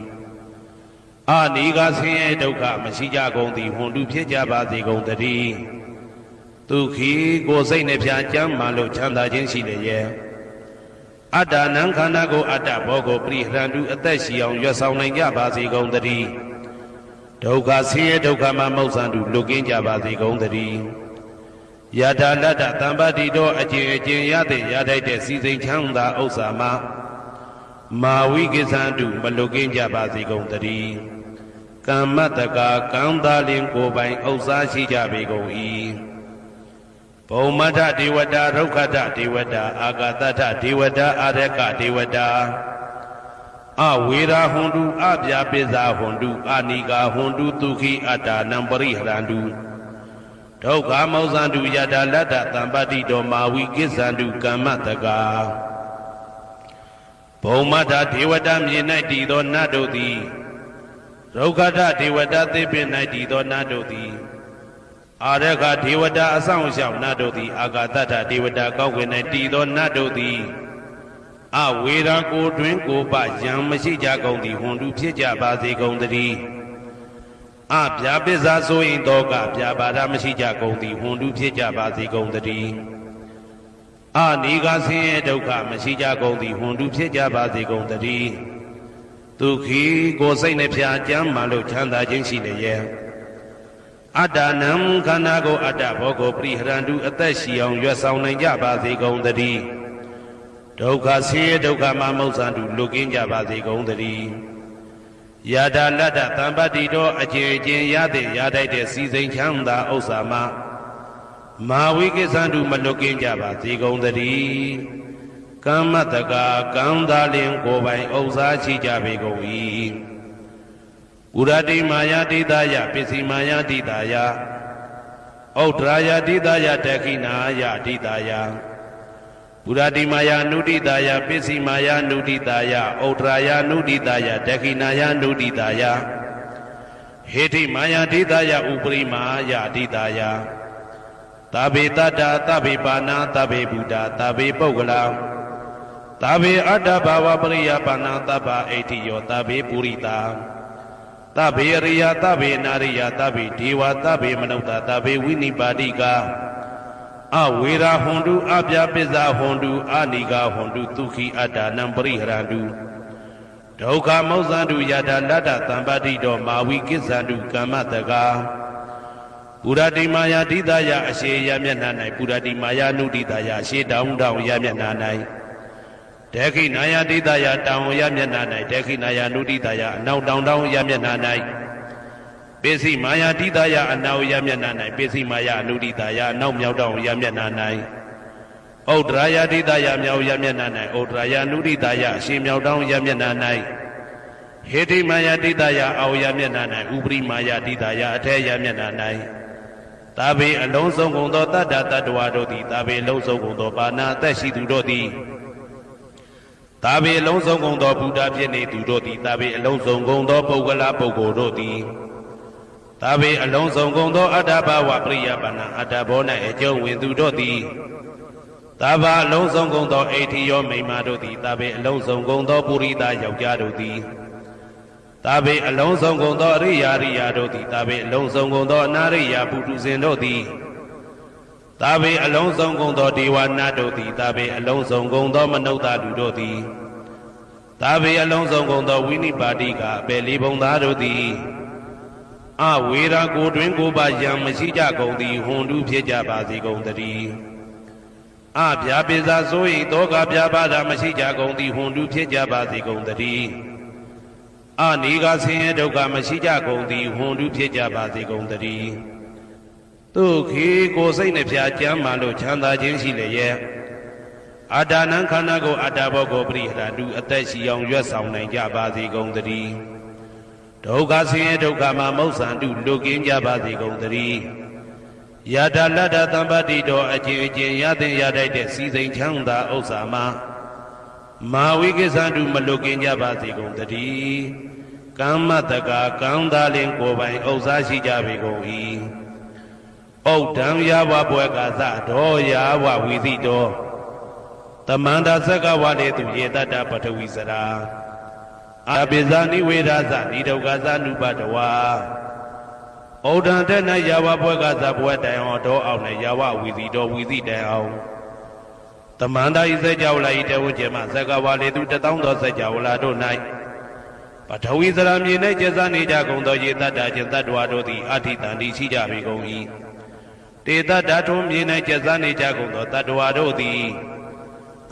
အနိဂါဆင်းရဲဒုက္ခမရှိကြကုန်သည်ဟွန်တုဖြစ်ကြပါစေကုန်သတည်းဒုက္ခိကိုယ်စိတ်နှပြကျမ်းမှလို့ချမ်းသာခြင်းရှိလျက်အတ္တနံခန္ဓာကိုအတ္တဘောကိုပရိဟရန္တုအသက်ရှိအောင်ရွတ်ဆောင်နိုင်ကြပါစေကုန်သတည်းဒုက္ခဆင်းရဲဒုက္ခမှမောက္ခန္တုလွတ်ကင်းကြပါစေကုန်သတည်းယထာလတ္တသံပတ္တိတောအကျင့်အကျင့်ရတဲ့ရထိုက်တဲ့စီစိန်ချမ်းသာဥစ္စာမှာမာဝိကိစ္ဆန္တုမလွတ်ကင်းကြပါစေကုန်သတည်းကမ္မတကာကံသာလင်ကိုယ်ပိုင်ဥစ္စာရှိကြပေကုန်၏ဘုံမထဒေဝတာဒုက္ခတဒေဝတာအာဂတထဒေဝတာအာရကဒေဝတာအဝေရာဟွန်တုအပြပိဇာဟွန်တုအနိကာဟွန်တုဒုက္ခိအတ္တနံပရိဟရန္တုဒုက္ခမောက္ခန္တုယတာလတ္တသံပတ္တိတောမာဝိကိစ္ဆန္တုကမ္မတကာဘုံမထဒေဝတာမြေ၌တည်သောနတ်တို့သည်ဒုက္ခတဒေဝတာသေပင်၌တည်သောနတ်တို့သည်အာရကဒေဝတာအဆောင်ရှောက်နတ်တို့သည်အာဂတထဒေဝတာကောက်ွယ်၌တည်သောနတ်တို့သည်အဝေရာကိုတွင်ကိုပယံမရှိကြကုန်သည်ဟွန်တုဖြစ်ကြပါစေကုန်သတည်းအပြာပိဇာဆိုရင်တော့ကပြာပါဒမရှိကြကုန်သည်ဟွန်တုဖြစ်ကြပါစေကုန်သတည်းအနိဂါဆင်းရဲဒုက္ခမရှိကြကုန်သည်ဟွန်တုဖြစ်ကြပါစေကုန်သတည်းဒုက္ခိကိုယ်စိတ်နှပြကျမ်းမှလို့ချမ်းသာခြင်းရှိလျက်အတ္တနံခန္ဓာကိုအတ္တဘောကိုပရိဟရန္တုအသက်ရှိအောင်ရွတ်ဆောင်နိုင်ကြပါစေကုန်သတည်းဒုက္ခဆင်းရဲဒုက္ခမှမောက္ခန္တုလွတ်ကင်းကြပါစေကုန်သတည်းယထာလတ္တသံပတ္တိတောအကျင့်အကျင့်ရတဲ့ရထိုက်တဲ့စီစိန်ချမ်းသာဥစ္စာမှာမာဝိကိစ္ဆန္တုမလွတ်ကင်းကြပါစေကုန်သတည်းကမ္မတကာကံသာလင်ကိုယ်ပိုင်ဥစ္စာရှိကြပေကုန်၏ဥရတိမာယာတိတာယပစ္စည်းမာယာတိတာယ ဩဒရာယတိတယတခိနာယတိတယပုရတိမာယနုတိတယပစ္စည်းမာယနုတိတယဩဒရာယနုတိတယတခိနာယနုတိတယဟေတိမာယတိတယဥပရိမာယတိတယသဗ္ဗေတတ္တာသဗ္ဗေပါဏာသဗ္ဗေဗုဒ္ဓသဗ္ဗေပုဂ္ဂလာသဗ္ဗေအတ္တဘာဝပရိယပါဏာသဗ္ဗအိဋ္ဌိယောသဗ္ဗေပုရိတာသဗ္ဗေအရိယသဗ္ဗေနာရိယသဗ္ဗေဒေဝသဗ္ဗေမနုဿသဗ္ဗေဝိနိပါတိကအဝေရာဟွန်တုအပြပစ္စာဟွန်တုအနိဂဟွန်တုဒုက္ခိအတ္တနံပရိဟရန္တုဒုက္ခမောဇ္ဇန္တုယတာလတ္တသံပတိတောမာဝိကိစ္ဆန္တုကမ္မတကာပုရတိမာယတိတယအရှိယမျက်နှာ၌ပုရတိမာယနုတိတယအရှိတောင်းတောင်းယမျက်နှာ၌ဒေခိနာယတိတယတောင်းယမျက်နှာ၌ဒေခိနာယနုတိတယအနောက်တောင်းတောင်းယမျက်နှာ၌ပိစိမာယတိတယအနောက်ယမျက်နှာ၌ပိစိမာယအနုတိတယအနောက်မြောက်တောင်းယမျက်နှာ၌ဩဒရာယတိတယမြောက်ယမျက်နှာ၌ဩဒရာယနုတိတယအရှိမြောက်တောင်းယမျက်နှာ၌ဟေတိမာယတိတယအောယမျက်နှာ၌ဥပရိမာယတိတယအထက်ယမျက်နှာ၌သာဘေအလုံးစုံကုန်သောတတ္တတ္တဝါတို့သည်သာဘေအလုံးစုံကုန်သောပါဏာအသက်ရှိသူတို့သည်သာဘေအလုံးစုံကုန်သောဘုရားဖြစ်နေသူတို့သည်သာဘေအလုံးစုံကုန်သောပုဂ္ဂလပုဂ္ဂိုလ်တို့သည်သာဘေအလုံးစုံကုန်သောအတ္တဘာဝပရိယပါဏာအတ္တဘော၌အကျုံးဝင်သူတို့သည်သာဘာအလုံးစုံကုန်သောအိဋ္ဌိယောမိမ္မာတို့သည်သာဘေအလုံးစုံကုန်သောပုရိသယောက်ျားတို့သည်သာဘေအလုံးစုံကုန်သောအရိယာရိယာတို့သည်သာဘေအလုံးစုံကုန်သောအနာရိယာပုထုဇဉ်တို့သည်သာဘေအလုံးစုံကုန်သောဒေဝနာတို့သည်သာဘေအလုံးစုံကုန်သောမနုဿလူတို့သည်သာဘေအလုံးစုံကုန်သောဝိနိပါတိကအပေလေးဘုံသားတို့သည်အဝေရာကိုတွင်ကိုပါယံမရှိကြကုန်သည်ဟွန်တုဖြစ်ကြပါစေကုန်တည်းအဗျာပိဇာဆို၏တောကဗျာပါဒမရှိကြကုန်သည်ဟွန်တုဖြစ်ကြပါစေကုန်တည်းအနိဂဆင်းရဲဒုက္ခမရှိကြကုန်သည်ဟွန်တုဖြစ်ကြပါစေကုန်တည်းသူခေကိုစိတ်နှဖျားကြမ်းမှလို့ချမ်းသာခြင်းရှိလျက်အာတာနံခန္ဓာကိုအတ္တဘောကိုပရိဟရတုအသက်ရှိအောင်ရွတ်ဆောင်နိုင်ကြပါစေကုန်တည်းဒုက္ခဆင်းရဲဒုက္ခမှာမௌဆန္တုလွတ်ကင်းကြပါစေကုန်တည်းယတာလတ္တသံပတိတော်အကျဉ်အကျဉ်ရသင်ရတတ်တဲ့စီစိန်ချမ်းသာဥစ္စာမှာမာဝိကိစ္ဆန္တုမလွတ်ကင်းကြပါစေကုန်တည်းကမ္မတကာကံသာလင်ကိုယ်ပိုင်ဥစ္စာရှိကြပေကုန်၏ဩဒံယာဝဘွယ်ကသဒောယာဝဝီသိတောတမန္တသက္ကဝလေသူယေတတ္တပထဝီစရာအပိဇာနိဝေဒသနိဒုက္ခသနုပတဝါဩဒံတနယာဝဘွယ်ကသဘွယ်တိုင်အောင်ဒောအောင်နဲ့ယာဝဝီသိတောဝီသိတိုင်အောင်တမန္တဤစကြဝဠာဤတဝဉ္ဇေမသက္ကဝလေသူတသောသောစကြဝဠာတို့၌ပထဝီစရာမြေ၌ကျဇာနေကြကုန်သောယေတတ္တခြင်းတတ္တဝါတို့သည်အဋ္ဌိတန်တိရှိကြပေကုန်၏တေတ္တထုံးမြေ၌ကျဇာနေကြကုန်သောတတ္တဝါတို့သည်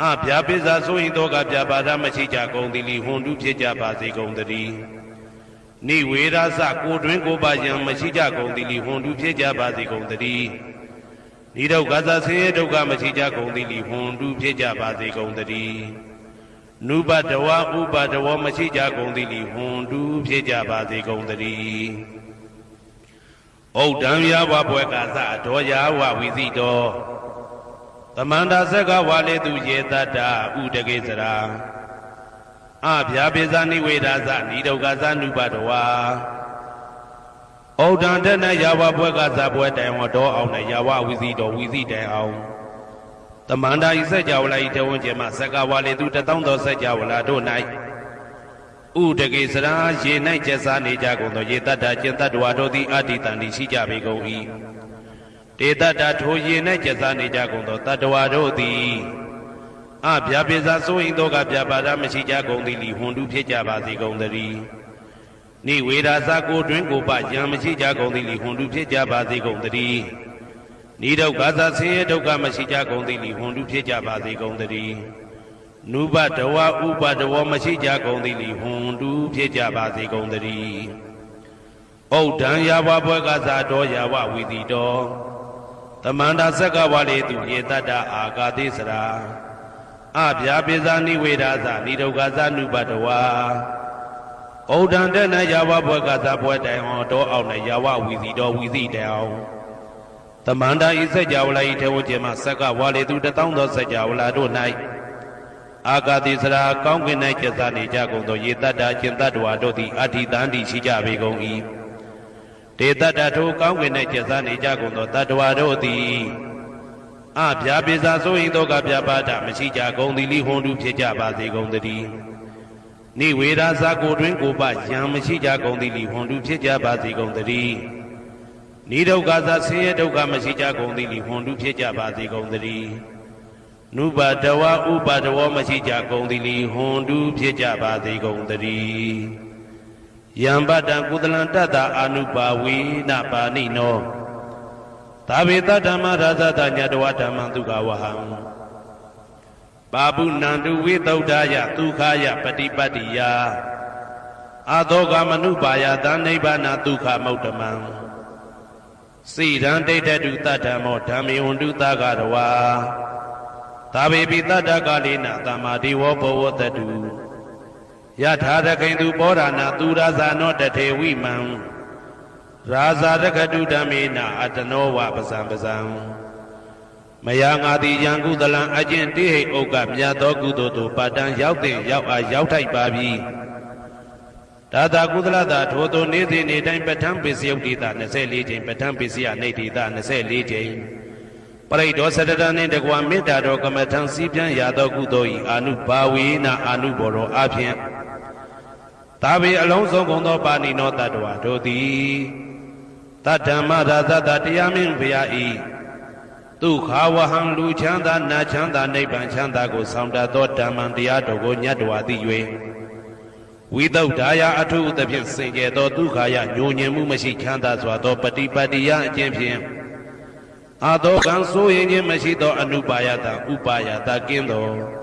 အဗျာပိဇာဆိုရင်တော့ကဗျာပါဒမရှိကြကုန်သည်လီဟွန်တုဖြစ်ကြပါစေကုန်တည်းနိဝေရသကိုတွင်ကိုပါယံမရှိကြကုန်သည်လီဟွန်တုဖြစ်ကြပါစေကုန်တည်းနိဒုက္ခသဆင်းရဲဒုက္ခမရှိကြကုန်သည်လီဟွန်တုဖြစ်ကြပါစေကုန်တည်းနုပတဝဥပတဝမရှိကြကုန်သည်လီဟွန်တုဖြစ်ကြပါစေကုန်တည်းဩဒံယာဝဘွယ်ကသဒောယာဝဝီသိတောတမန္တသက္ကဝါလေသူယေတတ္တဥဒကေစရာအဗျာပိဇာနိဝေဒသနိဒုက္ခသနုပတဝါဩဒံတနယာဝဘွယ်ကသဘွယ်တိုင်ဝဒောအောင်နဲ့ယာဝဝီသိတောဝီသိတိုင်အောင်တမန္တဤစကြဝဠာဤတဝဉ္ဇေမသက္ကဝါလေသူတသောသောစကြဝဠာတို့၌ဥဒကေစရာရေ၌ကျက်စားနေကြကုန်သောယေတတ္တကျင်တတ္တဝါတို့သည်အတ္တိတန်တိရှိကြပေကုန်၏တေတတ္တထိုရေ၌ကျက်စားနေကြကုန်သောတတ္တဝါတို့သည်အဗျာပိဇာဆိုရင်တော့ကဗျာပါဒမရှိကြကုန်သည်လီဟွန်တုဖြစ်ကြပါစေကုန်တည်းနိဝေဒသကိုတွင်ကိုပယံမရှိကြကုန်သည်လီဟွန်တုဖြစ်ကြပါစေကုန်တည်းနိဒုက္ခသဆင်းရဲဒုက္ခမရှိကြကုန်သည်လီဟွန်တုဖြစ်ကြပါစေကုန်တည်းနုပတဝဥပတဝမရှိကြကုန်သည်လီဟွန်တုဖြစ်ကြပါစေကုန်တည်းဩဒံယာဝဘွယ်ကသတောယာဝဝီတိတောတမန္တသက္ကဝါလေသူယေတတ္တအာဂါတိစရာအဗျာပိဇာနိဝေဒသနိဒုက္ခသနုပတဝါဩဒံတနယာဝဘွယ်ကသဘွယ်တိုင်အောင်တောအောင်နဲ့ယာဝဝီတိတောဝီတိတိုင်အောင်တ Tamanda is a Jawla Itawajama Saka Wali to the town of Sajawla do night. Agadisra, Kongi Najazani Jago, Yeta Jindadwa do the Ati Dandi Shijabi Gongi. Data Dato Kongi Najazani Jago, Tadwa do the Abjabiza so in Dogabjabata, Messija Gondi Hondu Pijaba, the Gondi. Ni Weda Zago drink Uba, Yamashija Gondi Hondu Pijaba, the Gondi. Nido Gaza say Doga Masija Gondi Hondu Pijaba, the Gondi. Nuba Dawa Uba Dawa Masija Gondi Hondu Pijaba, the Gondi. Yamba Dangudelanta Anuba we Napa Nino. Tabita Dama Raza Danyadwata Mandugawahan Babu Nandu Withoudaya Tukaya Patipatiya Adoga Manubaya Daneba Natuka Motaman Sidan Data Dutamo Tami Undu Tagarawa Tabi Tadagalina Tamadi Wopo Watadu Yatada Kindu Borana Duraza Notate Wiman Raza Rakadu Damina Atanowa Bazambazam Mayangadi Yangudalan Agenti Oga Miyato Gudo Padan Yaute Yautai Babi Dada Gudla da Toto Nidi Nidam Batam Pisiota Naseli Jim Batam Pisia Natida Naseli Jim Parado Sadadan in the Guamita Dogamatan Sipian Yado Gudoi Anu Bawi na Anu Boro Apian Tabi Alonso Gondo Bani Nota Dodi Tatama Raza Tiamin Viai Tukhawahan Luchanda Nachanda Neban Chanda go Sounda Dotaman Diato go Nyadwa Diwe Without Daya Atu the Pinsinge do Dukaya Union Mumashi Chanda Swato Patipadia Champion Ado Ganso in Mashido Anubayata Upayata Gindo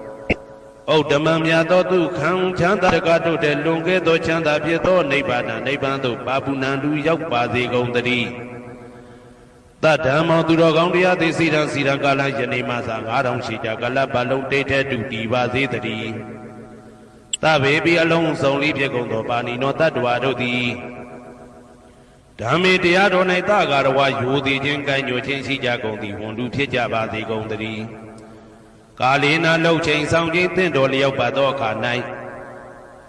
O the Mamia do Kang Chanda Gato de Lunge do Chanda Pieto Nebana Nebando Babu Nandu Yakbazi Gondari Tatamo Durogondia de Sidan Sidangala Janimasa Garam Shija Galabalo Data to Divazi Ta baby alone so leave Gondo Bani no Tadwado di Dami Diado Naitagarawa Yudi Jenka Yochen Jagondi Hondu Pijabazi Gondari Kalina Low Chain Sound Tendolio Padoka Night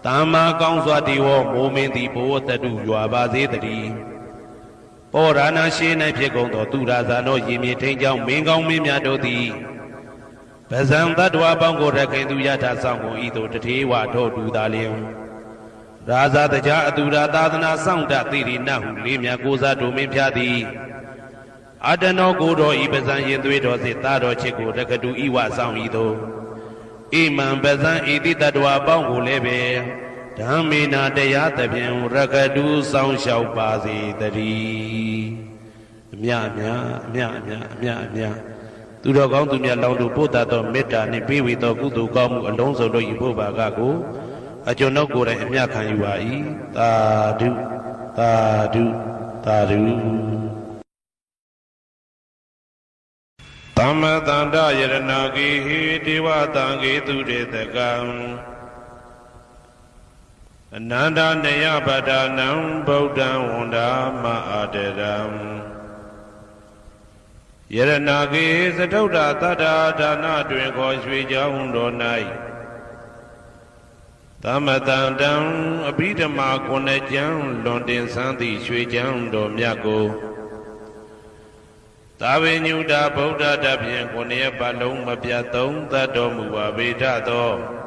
Tama Ganswatiwo Moment the Poet do Yuabazi Porana Shina Piegondo Turazano Yimi Tenjao Mingong Mimiado di Bazanda Dwabango Rakendu Yata Sango Ito Tewa Todu Dalium Raza the Jadura Dadana Sound at the Nahu Limia Goza to Mimpiadi Adano Godo Ibazan Yenduito Zitado Chico Rakadu Iwa Sound Ito Imam Bazan Edita Dwabango Lebe Damina Deyatabian Rakadu Sound Shaupazi Dari Mia Tu do gong tu mia long tu pota to meta ni piwi to kutu gong along so do ibo baga ko ajo no ko re mia khan yu ba yi ta du Tamma tanda yarana ki hi dewa tangi tu de takam Ananda neya badanam Buddham wanda ma aderam Yaranagi Satota Tada Dana Drinko Swijang Donai Tamatandam Abidama Konajang London Santi Swijang Domyago Tavinuda Buddha Dabian Konia Balong Mapiatong Tadomu Abitato